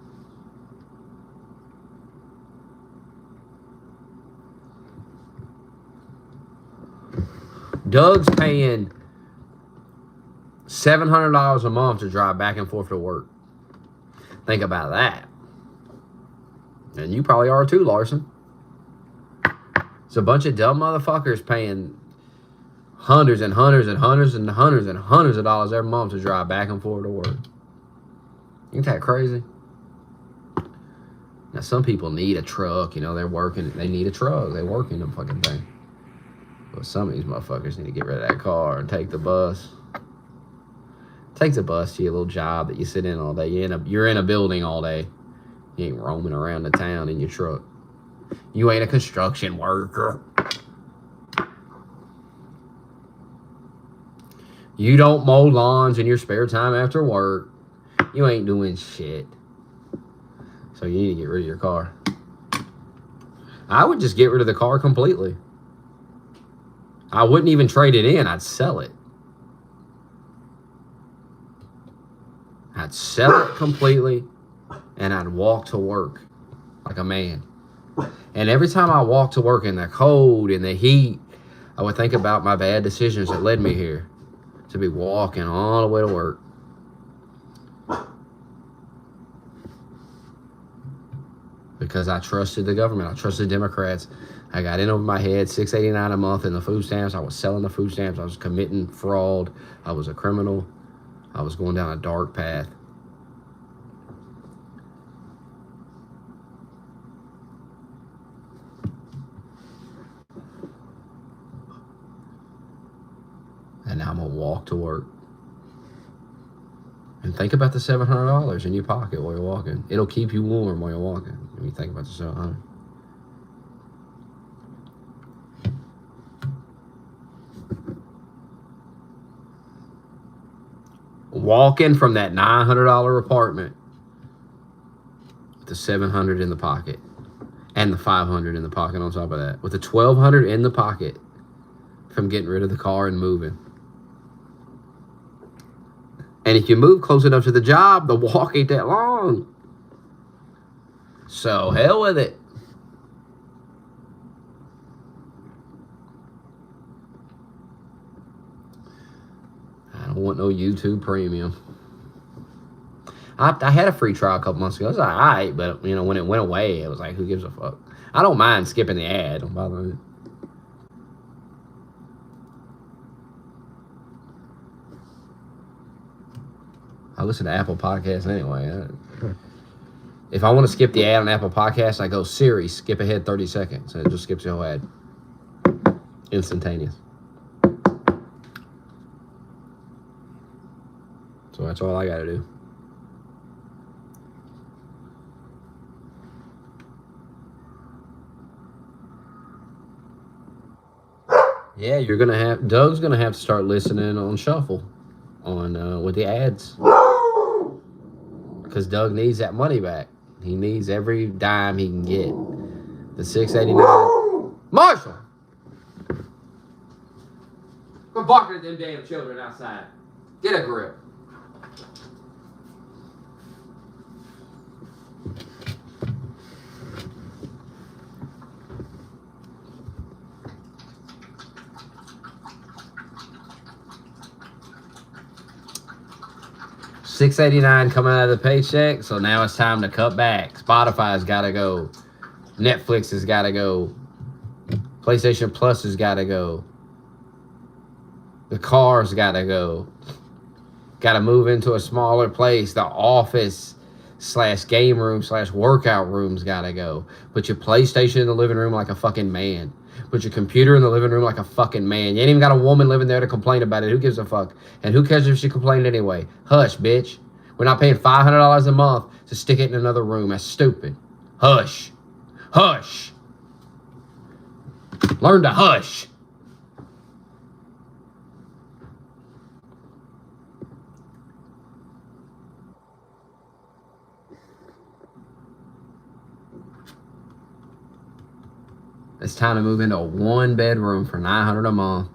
Doug's paying $700 a month to drive back and forth to work. Think about that. And you probably are too, Larson. It's a bunch of dumb motherfuckers paying hundreds and hundreds and hundreds and hundreds and hundreds of dollars every month to drive back and forth to work. Ain't that crazy? Now, some people need a truck. You know, they're working. They need a truck. They work in the fucking thing. But some of these motherfuckers need to get rid of that car and take the bus. Take the bus to your little job that you sit in all day. You're in a building all day. You ain't roaming around the town in your truck. You ain't a construction worker. You don't mow lawns in your spare time after work. You ain't doing shit. So you need to get rid of your car. I would just get rid of the car completely. I wouldn't even trade it in. I'd sell it. I'd sell it completely, and I'd walk to work like a man. And every time I walk to work in the cold, in the heat, I would think about my bad decisions that led me here, to be walking all the way to work. Because I trusted the government. I trusted Democrats. I got in over my head, $6.89 a month in the food stamps. I was selling the food stamps. I was committing fraud. I was a criminal. I was going down a dark path. And now I'm going to walk to work. And think about the $700 in your pocket while you're walking. It'll keep you warm while you're walking. When you think about the $700. Walking from that $900 apartment with the $700 in the pocket and the $500 in the pocket on top of that, with the $1,200 in the pocket from getting rid of the car and moving. And if you move close enough to the job, the walk ain't that long. So hell with it. I don't want no YouTube Premium. I had a free trial a couple months ago. It was all right, but you know, when it went away, it was like, who gives a fuck? I don't mind skipping the ad. Don't bother me. I listen to Apple Podcasts anyway. If I want to skip the ad on Apple Podcasts, I go, Siri, skip ahead 30 seconds. And it just skips the whole ad. Instantaneous. So that's all I got to do. Yeah, you're going to have, Doug's going to have to start listening on shuffle on with the ads. Because Doug needs that money back. He needs every dime he can get. The $6.89. Marshall! Go barking at them damn children outside. Get a grip. $6.89 coming out of the paycheck, so now it's time to cut back. Spotify's got to go. Netflix has got to go. PlayStation Plus has got to go. The car's got to go. Got to move into a smaller place. The office / game room / workout room's got to go. Put your PlayStation in the living room like a fucking man. Put your computer in the living room like a fucking man. You ain't even got a woman living there to complain about it. Who gives a fuck? And who cares if she complained anyway? Hush, bitch. We're not paying $500 a month to stick it in another room. That's stupid. Hush. Hush. Learn to hush. It's time to move into a 1-bedroom for $900 a month,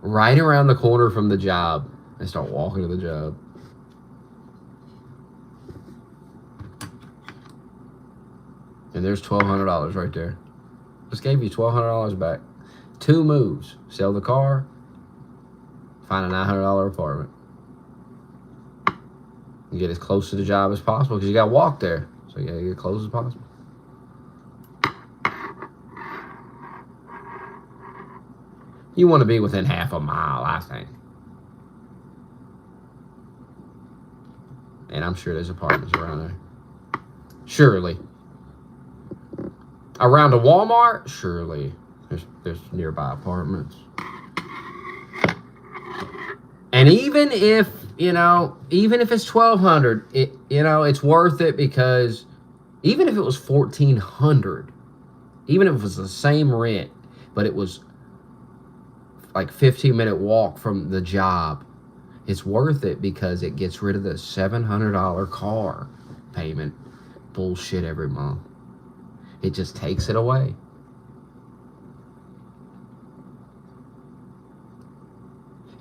right around the corner from the job, and start walking to the job. And there's $1,200 right there. Just gave you $1,200 back. 2 moves: sell the car, find a $900 apartment. You get as close to the job as possible because you got to walk there, so you got to get as close as possible. You want to be within half a mile, I think. And I'm sure there's apartments around there. Surely. Around a Walmart? Surely. There's nearby apartments. And even if, even if it's $1,200, it's worth it because even if it was $1,400, even if it was the same rent, but it was like 15-minute walk from the job. It's worth it because it gets rid of the $700 car payment bullshit every month. It just takes it away.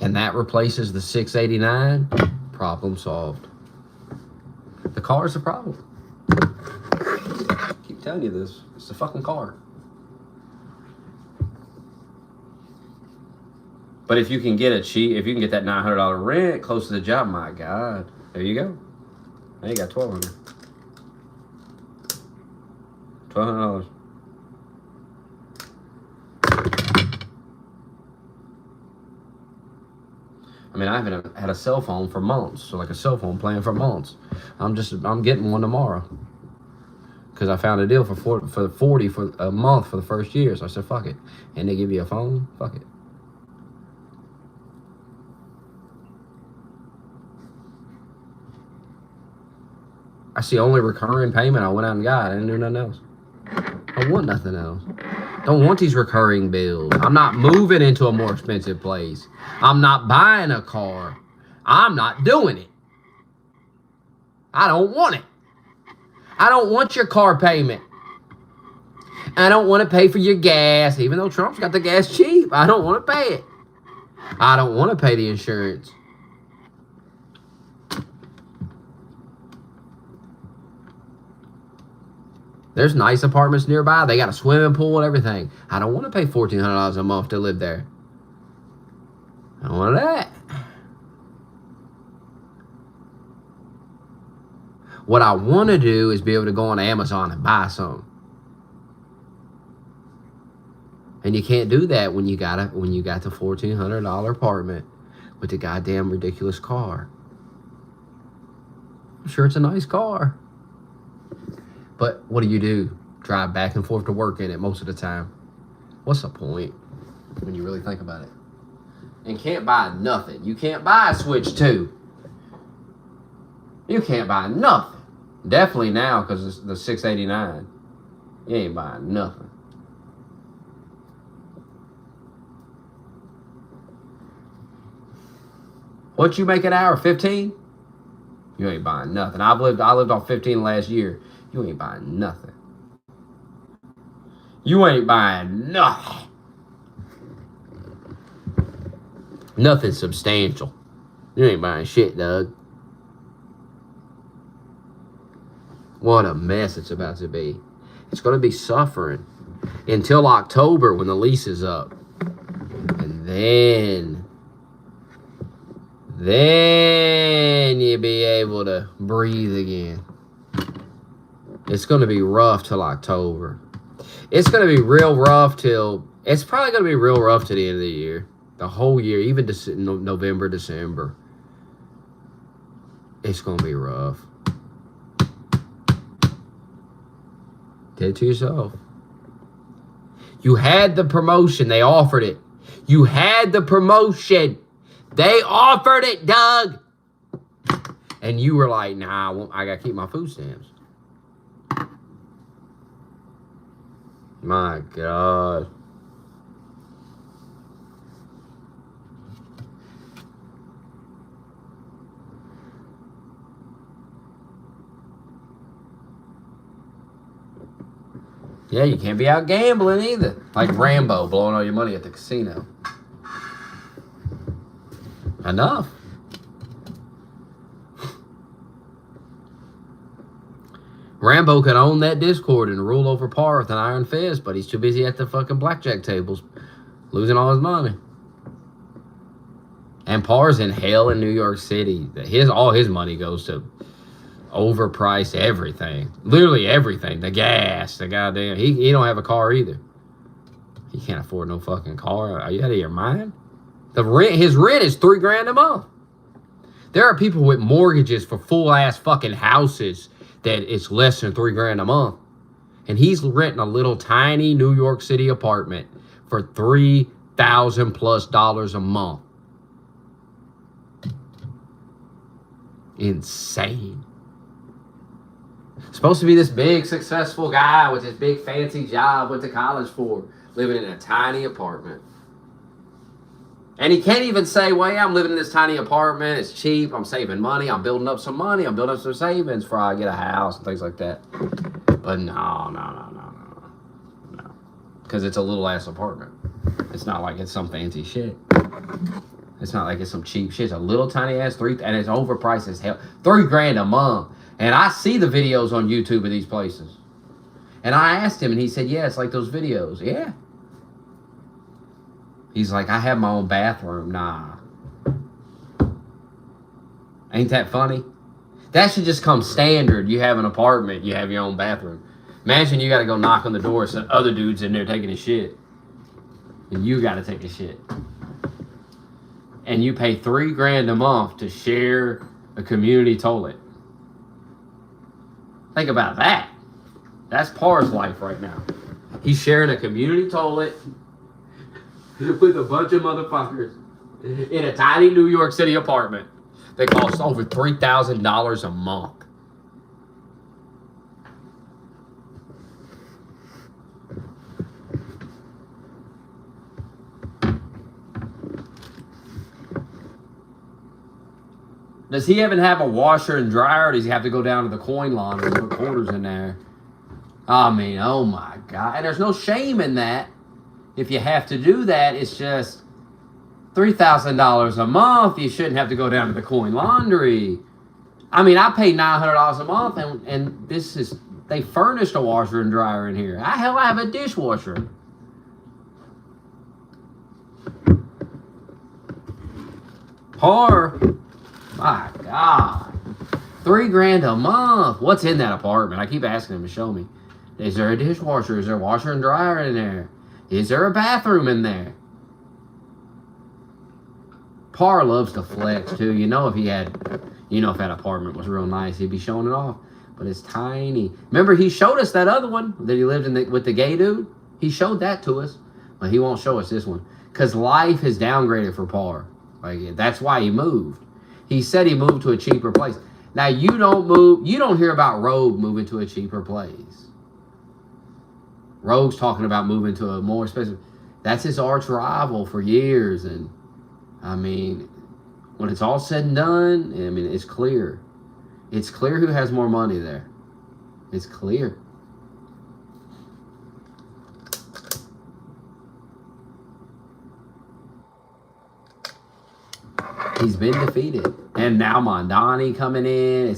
And that replaces the $689. Problem solved. The car is the problem. I keep telling you this. It's the fucking car. But if you can get if you can get that $900 rent close to the job, my God, there you go. Now you got $1,200. $1,200. I mean, I haven't had a cell phone for months, so like a cell phone plan for months. I'm getting one tomorrow because I found a deal for $40 for a month for the first year. So I said, fuck it, and they give you a phone. Fuck it. That's the only recurring payment I went out and got. I didn't do nothing else. I want nothing else. Don't want these recurring bills. I'm not moving into a more expensive place. I'm not buying a car. I'm not doing it. I don't want it. I don't want your car payment. I don't want to pay for your gas, even though Trump's got the gas cheap. I don't want to pay it. I don't want to pay the insurance. There's nice apartments nearby. They got a swimming pool and everything. I don't want to pay $1,400 a month to live there. I don't want that. What I want to do is be able to go on Amazon and buy some. And you can't do that when you got the $1,400 apartment with the goddamn ridiculous car. I'm sure it's a nice car. But what do? Drive back and forth to work in it most of the time. What's the point when you really think about it? And can't buy nothing. You can't buy a Switch 2. You can't buy nothing. Definitely now because it's the $689. You ain't buying nothing. What you make an hour? 15? You ain't buying nothing. I lived on 15 last year. You ain't buying nothing. You ain't buying nothing. Nothing substantial. You ain't buying shit, Doug. What a mess it's about to be. It's going to be suffering until October when the lease is up. And then you'll be able to breathe again. It's going to be rough till October. It's going to be real rough it's probably going to be real rough to the end of the year. The whole year, even November, December. It's going to be rough. Did it to yourself. You had the promotion. They offered it. You had the promotion. They offered it, Doug. And you were like, nah, I got to keep my food stamps. My God. Yeah, you can't be out gambling either. Like Rambo blowing all your money at the casino. Enough. Rambo could own that Discord and rule over Par with an iron fist, but he's too busy at the fucking blackjack tables, losing all his money. And Par's in hell in New York City. All his money goes to overpriced everything. Literally everything. The gas, the goddamn. He don't have a car either. He can't afford no fucking car. Are you out of your mind? His rent is $3,000 a month. There are people with mortgages for full ass fucking houses that it's less than $3,000 a month. And he's renting a little tiny New York City apartment for $3,000+ a month. Insane. Supposed to be this big successful guy with this big fancy job, went to college for, living in a tiny apartment. And he can't even say, well, yeah, I'm living in this tiny apartment. It's cheap. I'm saving money. I'm building up some money. I'm building up some savings before I get a house and things like that. But no. Because it's a little ass apartment. It's not like it's some fancy shit. It's not like it's some cheap shit. It's a little tiny ass and it's overpriced as hell. $3,000 a month. And I see the videos on YouTube of these places. And I asked him and he said, yeah, it's like those videos. Yeah. He's like, I have my own bathroom. Nah. Ain't that funny? That should just come standard. You have an apartment, you have your own bathroom. Imagine you got to go knock on the door, so other dude's in there taking a shit. And you got to take a shit. And you pay $3,000 a month to share a community toilet. Think about that. That's Parr's life right now. He's sharing a community toilet with a bunch of motherfuckers in a tiny New York City apartment that costs over $3,000 a month. Does he even have a washer and dryer, or does he have to go down to the coin laundry and put quarters in there? I mean, oh my God. And there's no shame in that. If you have to do that, it's just $3,000 a month. You shouldn't have to go down to the coin laundry. I mean, I pay $900 a month, and this is, they furnished a washer and dryer in here. I have a dishwasher. Parr, my God, $3,000 a month. What's in that apartment? I keep asking him to show me. Is there a dishwasher? Is there a washer and dryer in there? Is there a bathroom in there? Parr loves to flex too. You know if that apartment was real nice, he'd be showing it off. But it's tiny. Remember, he showed us that other one that he lived in with the gay dude? He showed that to us. But he won't show us this one. Because life has downgraded for Parr. Like, that's why he moved. He said he moved to a cheaper place. Now, you don't hear about Rogue moving to a cheaper place. Rogue's talking about moving to a more expensive. That's his arch rival for years. And, I mean, when it's all said and done, I mean, it's clear. It's clear who has more money there. It's clear. He's been defeated. And now Mondani coming in.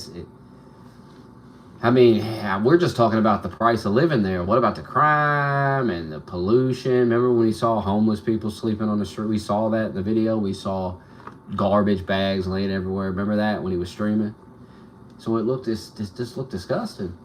We're just talking about the price of living there. What about the crime and the pollution? Remember when we saw homeless people sleeping on the street? We saw that in the video. We saw garbage bags laying everywhere. Remember that when he was streaming? So it looked just looked disgusting.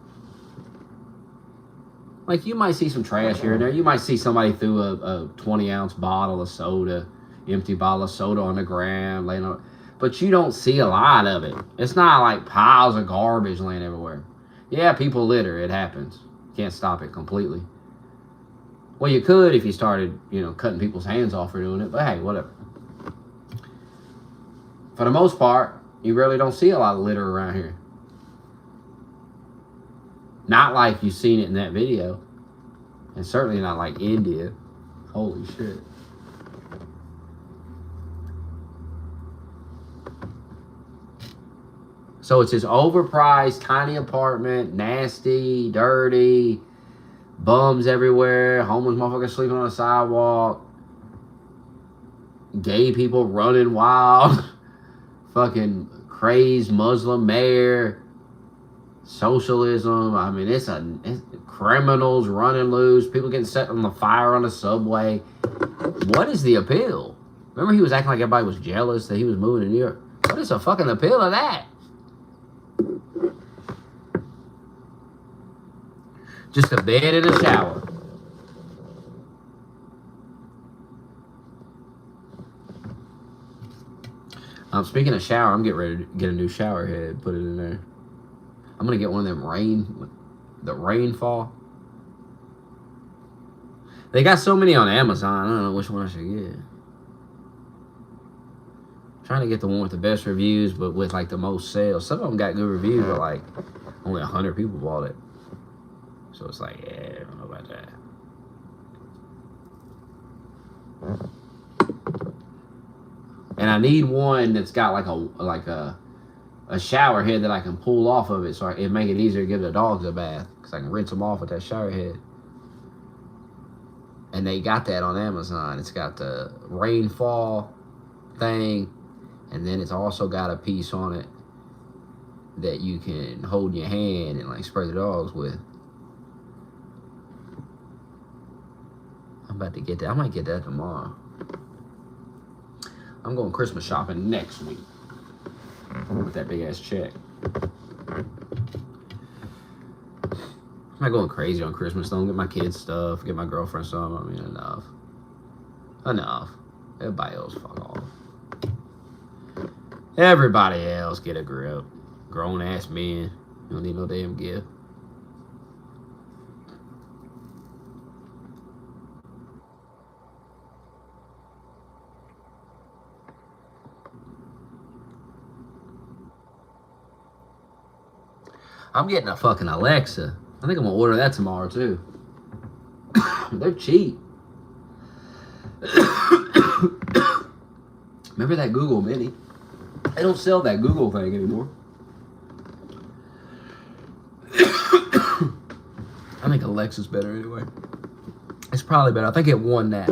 Like, you might see some trash here and there. You might see somebody threw a 20-ounce bottle of soda, empty bottle of soda on the ground, laying on. But you don't see a lot of it. It's not like piles of garbage laying everywhere. Yeah, people litter. It happens. Can't stop it completely. Well, you could if you started, cutting people's hands off for doing it. But hey, whatever. For the most part, you really don't see a lot of litter around here. Not like you've seen it in that video. And certainly not like India. Holy shit. So it's this overpriced, tiny apartment, nasty, dirty, bums everywhere, homeless motherfuckers sleeping on the sidewalk, gay people running wild, fucking crazed Muslim mayor, socialism. I mean, it's criminals running loose, people getting set on the fire on the subway. What is the appeal? Remember he was acting like everybody was jealous that he was moving to New York? What is the fucking appeal of that? Just a bed and a shower. Speaking of shower, I'm getting ready to get a new shower head, put it in there. I'm going to get one of them the rainfall. They got so many on Amazon, I don't know which one I should get. I'm trying to get the one with the best reviews, but with like the most sales. Some of them got good reviews, but like only 100 people bought it. So it's like, yeah, I don't know about that. I need one that's got like a shower head that I can pull off of it, so it make it easier to give the dogs a bath, because I can rinse them off with that shower head. And they got that on Amazon. It's got the rainfall thing, and then it's also got a piece on it that you can hold in your hand and like spray the dogs with. I'm about to get that. I might get that tomorrow. I'm going Christmas shopping next week with that big ass check. I'm not going crazy on Christmas. Don't get my kids stuff, get my girlfriend stuff. I mean, enough. Everybody else, fuck off. Everybody else, get a grip. Grown ass men. You don't need no damn gift. I'm getting a fucking Alexa. I think I'm gonna order that tomorrow too. They're cheap. Remember that Google Mini? They don't sell that Google thing anymore. I think Alexa's better anyway. It's probably better. I think it won that.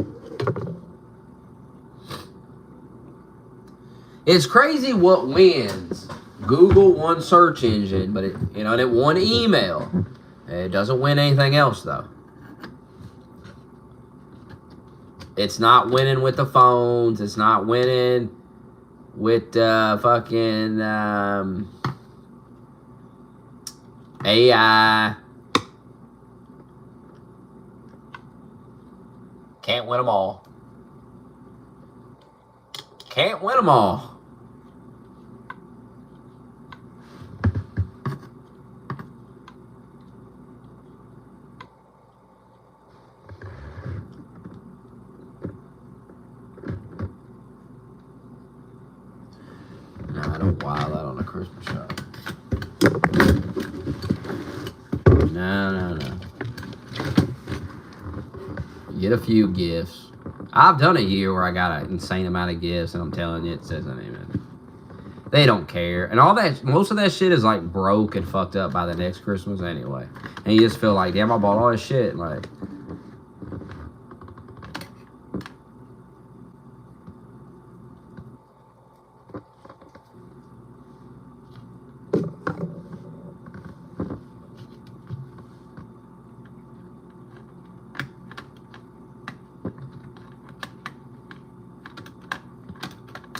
It's crazy what wins. Google won search engine, but it won email. It doesn't win anything else though. It's not winning with the phones. It's not winning with fucking AI. Can't win them all. Can't win them all. No, I don't wild out on a Christmas shop. No. Get a few gifts. I've done a year where I got an insane amount of gifts, and I'm telling you, it says I mean, they don't care. And all that, most of that shit is like broke and fucked up by the next Christmas anyway. And you just feel like, damn, I bought all this shit. Like,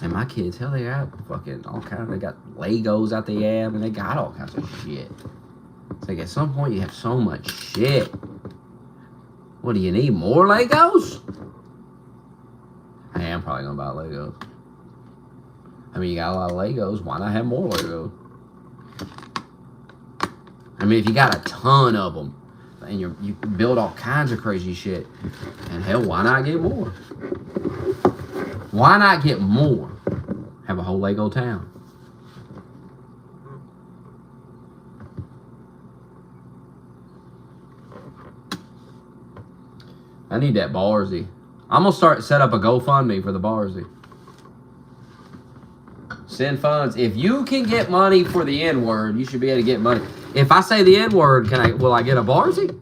and my kids, hell, they got fucking all kinds. They got Legos out the ass, and they got all kinds of shit. It's like at some point you have so much shit. What do you need? More Legos? I am probably gonna buy Legos. I mean, you got a lot of Legos. Why not have more Legos? I mean, if you got a ton of them, and you build all kinds of crazy shit, and hell, why not get more? Why not get more? Have a whole Lego town. I need that Barzy. I'm gonna set up a GoFundMe for the Barzy. Send funds. If you can get money for the N-word, you should be able to get money. If I say the N-word, will I get a Barzy?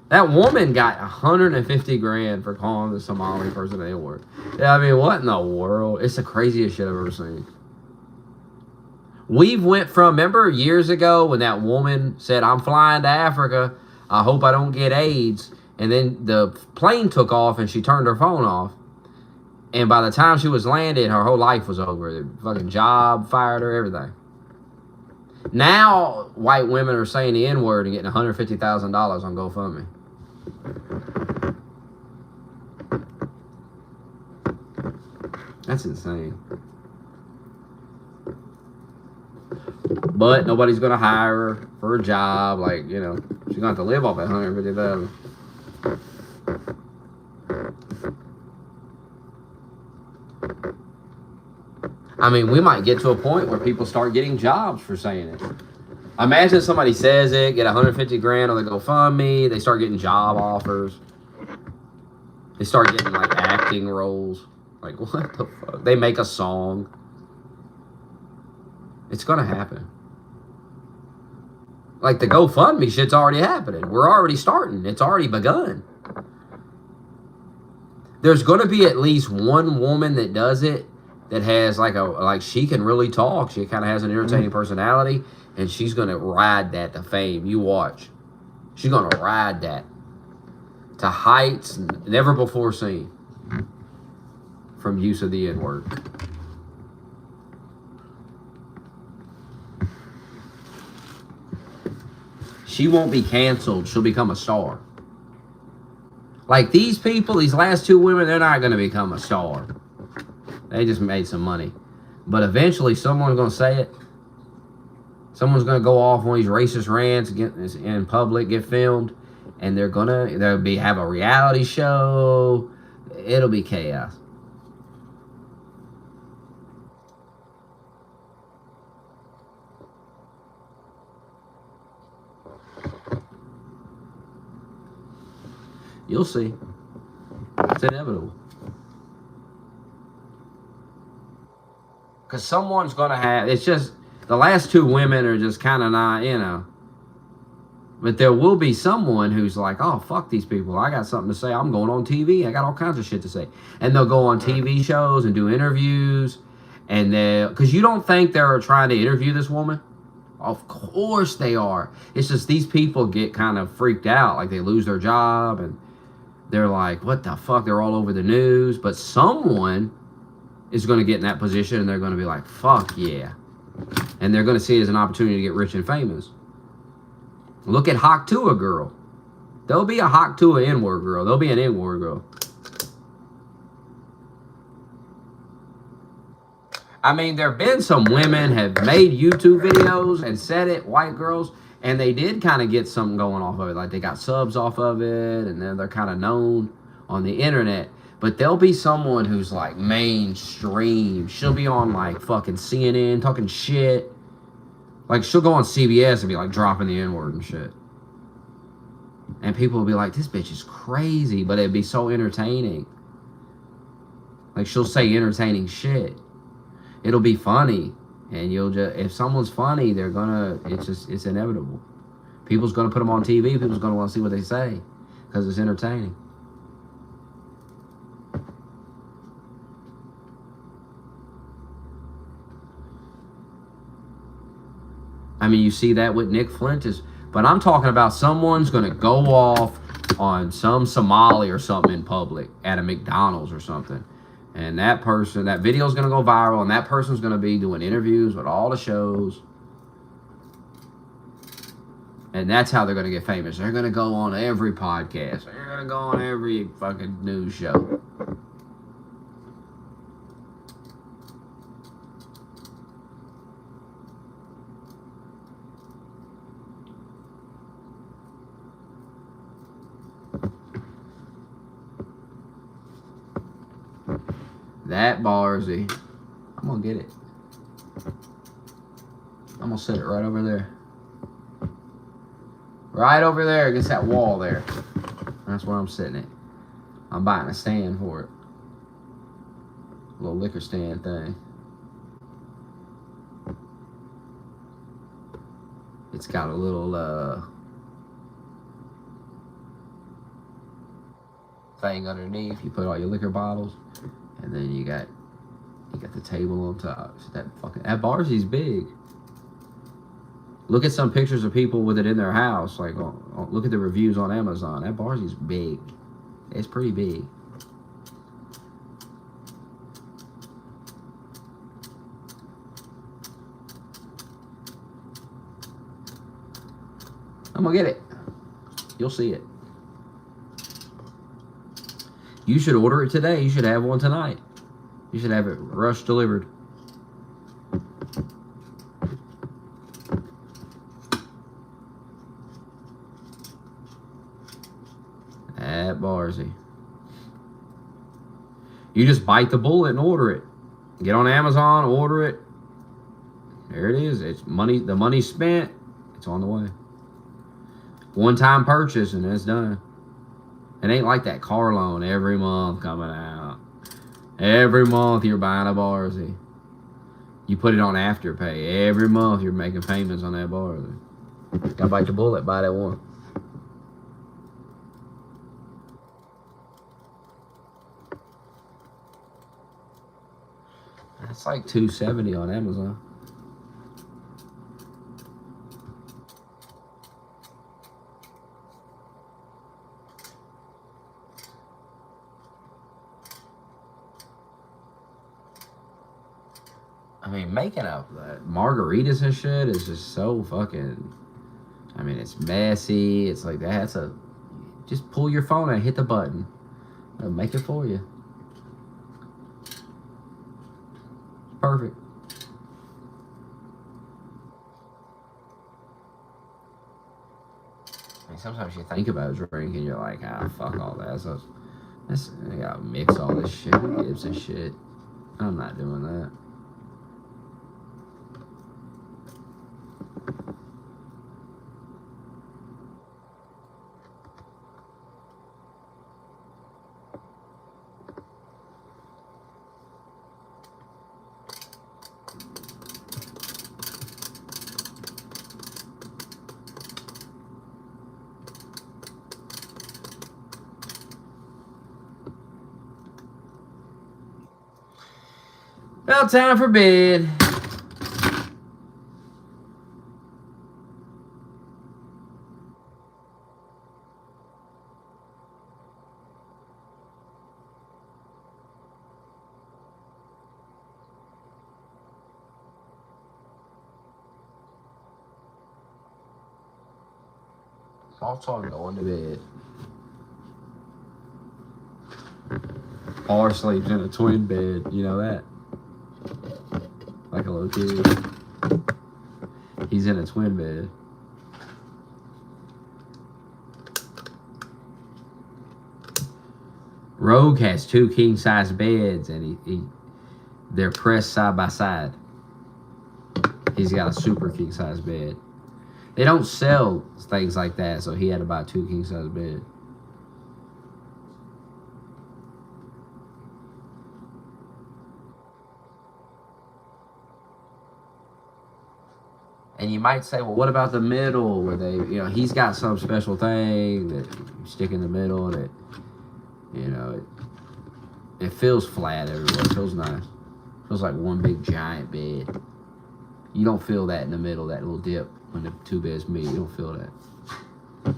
That woman got 150 grand for calling the Somali person the N-word. Yeah, I mean, what in the world? It's the craziest shit I've ever seen. We've went from, remember years ago when that woman said, I'm flying to Africa, I hope I don't get AIDS, and then the plane took off and she turned her phone off, and by the time she was landed, her whole life was over. The fucking job, fired her, everything. Now, white women are saying the N-word and getting $150,000 on GoFundMe. That's insane. But nobody's going to hire her for a job. Like, she's going to have to live off that $150,000. I mean, we might get to a point where people start getting jobs for saying it. Imagine somebody says it, get 150 grand on the GoFundMe, they start getting job offers. They start getting, like, acting roles. Like, what the fuck? They make a song. It's gonna happen. Like, the GoFundMe shit's already happening. We're already starting. It's already begun. There's gonna be at least one woman that does it that has like she can really talk. She kind of has an entertaining personality, and she's gonna ride that to fame. You watch. She's gonna ride that to heights never before seen from use of the N-word. She won't be canceled. She'll become a star. Like these people, these last two women, they're not going to become a star. They just made some money. But eventually, someone's going to say it. Someone's going to go off on these racist rants in public, get filmed, and they'll have a reality show. It'll be chaos. You'll see. It's inevitable. Because someone's going to have... It's just... The last two women are just kind of not, you know. But there will be someone who's like, oh, fuck these people. I got something to say. I'm going on TV. I got all kinds of shit to say. And they'll go on TV shows and do interviews. And because you don't think they're trying to interview this woman? Of course they are. It's just these people get kind of freaked out. Like they lose their job and they're like, what the fuck? They're all over the news. But someone is going to get in that position and they're going to be like, fuck yeah. And they're going to see it as an opportunity to get rich and famous. Look at Hawk Tuah girl. There'll be a Hawk Tuah N-word girl. There'll be an N-word girl. I mean, there have been some women have made YouTube videos and said it, white girls, and they did kind of get something going off of it. Like they got subs off of it, and then they're kind of known on the internet. But there'll be someone who's like mainstream. She'll be on like fucking CNN talking shit. Like she'll go on CBS and be like dropping the N-word and shit. And people will be like, this bitch is crazy, but it'd be so entertaining. Like she'll say entertaining shit. It'll be funny. And you'll just, if someone's funny, they're gonna, it's inevitable. People's gonna put them on TV. People's gonna want to see what they say because it's entertaining. I mean, you see that with Nick Fuentes. But I'm talking about someone's going to go off on some Somali or something in public at a McDonald's or something. And that person, that video is going to go viral. And that person's going to be doing interviews with all the shows. And that's how they're going to get famous. They're going to go on every podcast. They're going to go on every fucking news show. That Barzy. I'm going to get it. I'm going to set it right over there. Right over there against that wall there. That's where I'm sitting it. I'm buying a stand for it. A little liquor stand thing. It's got a little thing underneath. You put all your liquor bottles. And then you got the table on top. So that Barzy's big. Look at some pictures of people with it in their house. Like, look at the reviews on Amazon. That Barzy's big. It's pretty big. I'm gonna get it. You'll see it. You should order it today. You should have one tonight. You should have it rush delivered. At Barzy. You just bite the bullet and order it. Get on Amazon, order it. There it is. It's money. The money's spent. It's on the way. One-time purchase and it's done. It ain't like that car loan every month coming out. Every month you're buying a Barzy. You put it on Afterpay. Every month you're making payments on that Barzy. Gotta bite the bullet, buy that one. That's like $270 on Amazon. I mean, making up margaritas and shit is just so fucking. I mean, it's messy. It's like that's a. Just pull your phone and hit the button. It'll make it for you. Perfect. I mean, sometimes you think about drinking, you're like, fuck all that. So I gotta mix all this shit. Who gives a shit? I'm not doing that. Well, time for bed. Also, I'm going to bed. Paul sleeps in a twin bed. You know that? Like a little kid. He's in a twin bed. Rogue has 2 king-size beds, and they're pressed side by side. He's got a super king-size bed. They don't sell things like that, so he had to buy 2 king-size beds. And you might say, well, what about the middle where they, he's got some special thing that you stick in the middle that, it feels flat everywhere. It feels nice. It feels like one big giant bed. You don't feel that in the middle, that little dip when the 2 beds meet. You don't feel that.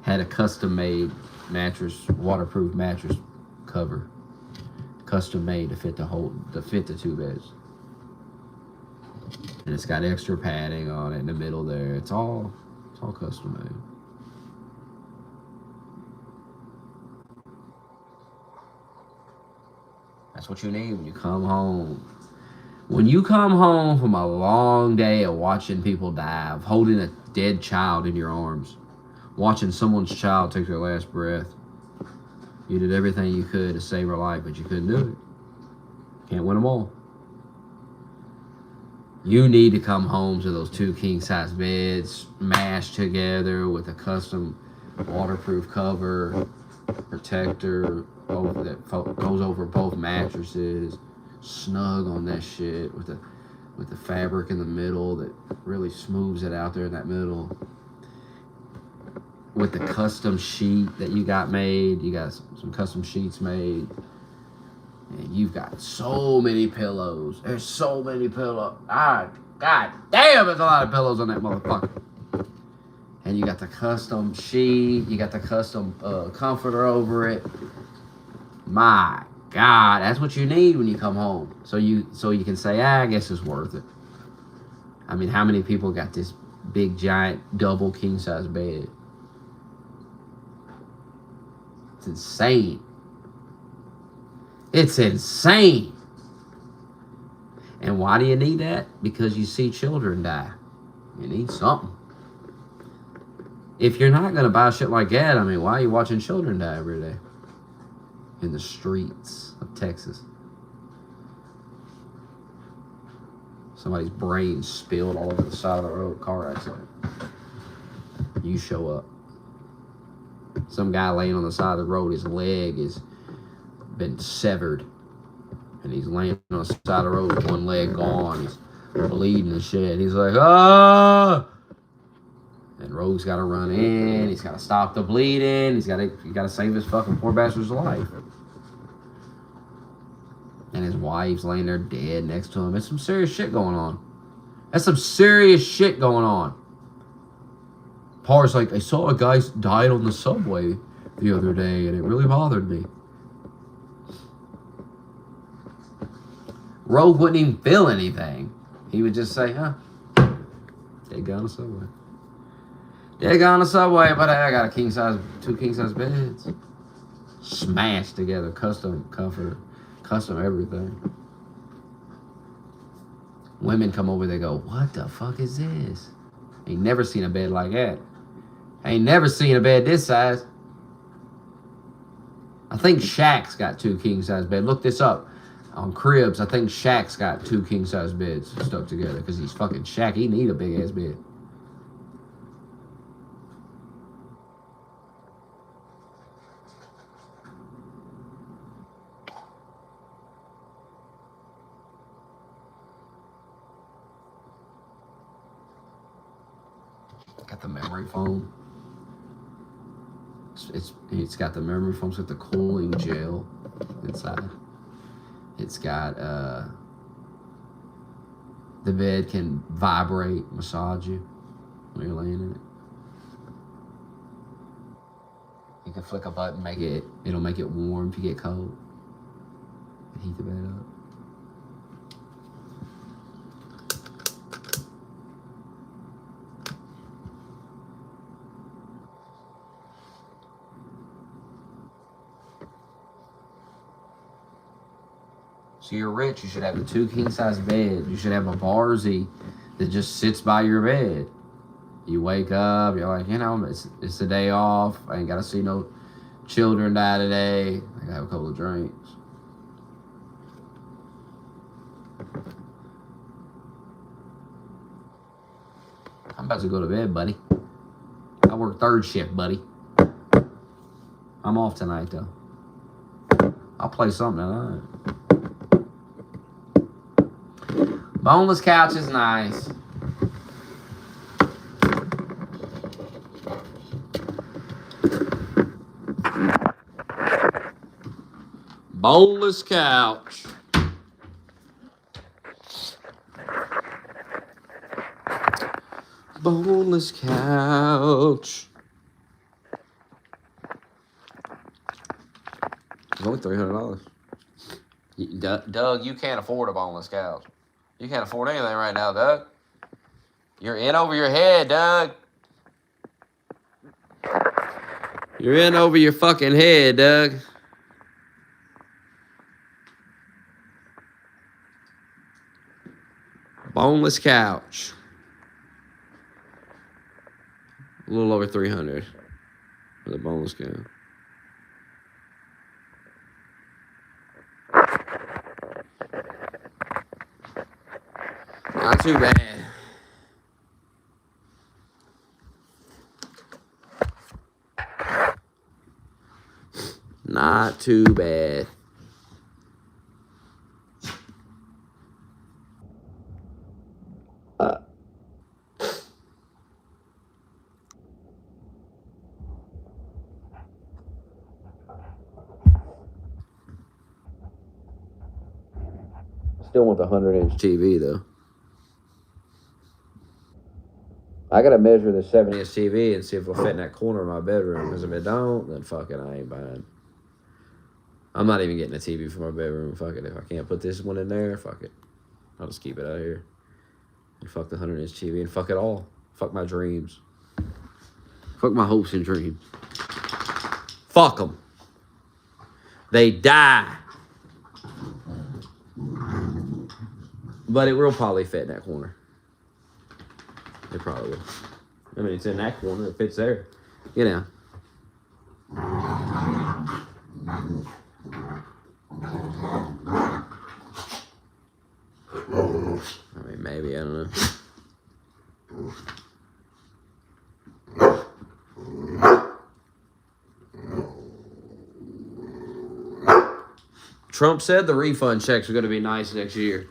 Had a custom-made mattress, waterproof mattress cover, custom made to fit the 2 beds. And it's got extra padding on it in the middle there. It's all custom made. That's what you need when you come home. When you come home from a long day of watching people die, of holding a dead child in your arms, watching someone's child take their last breath, you did everything you could to save her life, but you couldn't do it. Can't win them all. You need to come home to those 2 king-size beds mashed together with a custom waterproof cover, protector that goes over both mattresses, snug on that shit with the fabric in the middle that really smooths it out there in that middle. With the custom sheet that you got made, you got some custom sheets made. And you've got so many pillows. There's so many pillows. God damn, there's a lot of pillows on that motherfucker. And you got the custom sheet. You got the custom comforter over it. My God, that's what you need when you come home. So you can say, I guess it's worth it. I mean, how many people got this big, giant, double king-size bed? It's insane. It's insane. And why do you need that? Because you see children die. You need something. If you're not going to buy shit like that, I mean, why are you watching children die every day? In the streets of Texas. Somebody's brains spilled all over the side of the road. Car accident. You show up. Some guy laying on the side of the road, his leg has been severed. And he's laying on the side of the road with one leg gone. He's bleeding and shit. He's like, ah! And Rogue's got to run in. He's got to stop the bleeding. He's got to save his fucking poor bastard's life. And his wife's laying there dead next to him. There's some serious shit going on. That's some serious shit going on. Parr's like, I saw a guy died on the subway the other day, and it really bothered me. Rogue wouldn't even feel anything. He would just say, huh, dead guy on the subway. Dead guy on the subway, but I got two king-size beds. Smashed together, custom comfort, custom everything. Women come over, they go, what the fuck is this? Ain't never seen a bed like that. Ain't never seen a bed this size. I think Shaq's got two king-size beds. Look this up. On Cribs, I think Shaq's got two king-size beds stuck together because he's fucking Shaq. He need a big-ass bed. Got the memory foam. It's got the memory foam. It's got the cooling gel inside. It's got the bed can vibrate, massage you when you're laying in it. You can flick a button, it'll make it warm if you get cold. And heat the bed up. So you're rich, you should have a two king-size bed. You should have a Barzy that just sits by your bed. You wake up, you're like, it's the day off. I ain't got to see no children die today. I gotta have a couple of drinks. I'm about to go to bed, buddy. I work third shift, buddy. I'm off tonight, though. I'll play something tonight. Boneless couch is nice. Boneless couch. Boneless couch. It's only $300. Doug, you can't afford a boneless couch. You can't afford anything right now, Doug. You're in over your head, Doug. You're in over your fucking head, Doug. Boneless couch. A little over 300 for the boneless couch. Not too bad. Not too bad. Still want the 100-inch TV, though. I gotta measure the 70-inch TV and see if it'll fit in that corner of my bedroom. Because if it don't, then fuck it, I ain't buying. I'm not even getting a TV for my bedroom. Fuck it. If I can't put this one in there, fuck it. I'll just keep it out here. And fuck the 100-inch TV and fuck it all. Fuck my dreams. Fuck my hopes and dreams. Fuck them. They die. But it will probably fit in that corner. It probably will. I mean, it's in that corner. It fits there. You know. I mean, maybe. I don't know. Trump said the refund checks are going to be nice next year.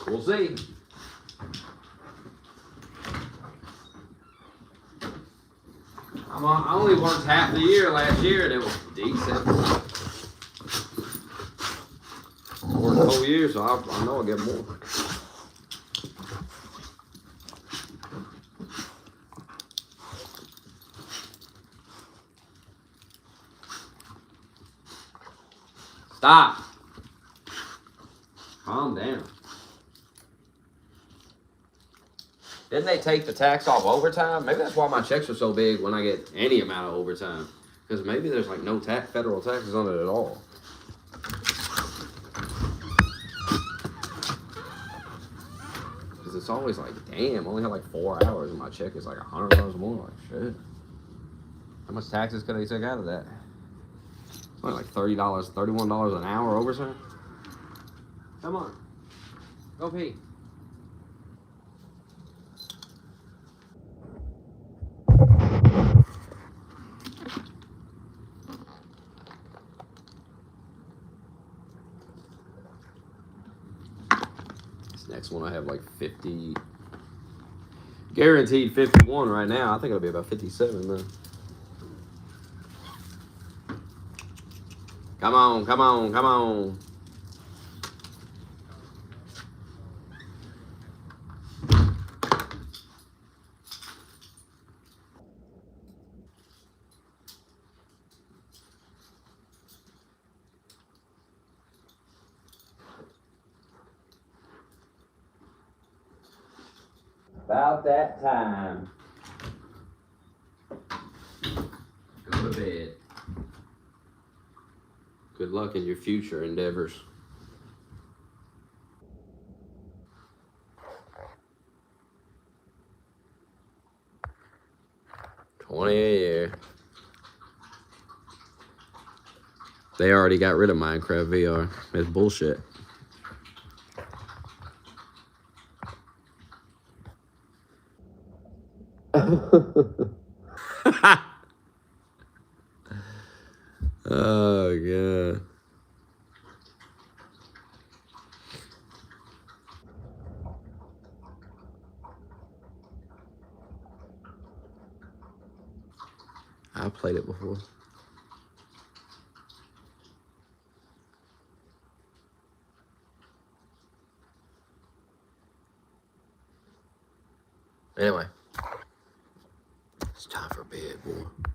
We'll see. I only worked half the year last year, and it was decent. I worked the whole year, so I know I'll get more. Stop. Calm down. Didn't they take the tax off overtime? Maybe that's why my checks are so big when I get any amount of overtime. Because maybe there's like no federal taxes on it at all. Because it's always like, damn, I only have like 4 hours and my check is like $100 more. Like, shit. How much taxes could they take out of that? It's only like $30, $31 an hour overtime. Come on. Go pee. Next one I have like 50, guaranteed 51 right now. I think it'll be about 57 though. Come on, come on, come on. About that time. Go to bed. Good luck in your future endeavors. $20 a year. They already got rid of Minecraft VR. It's bullshit. Oh, God. I played it before. Anyway, it's time for bed, boy.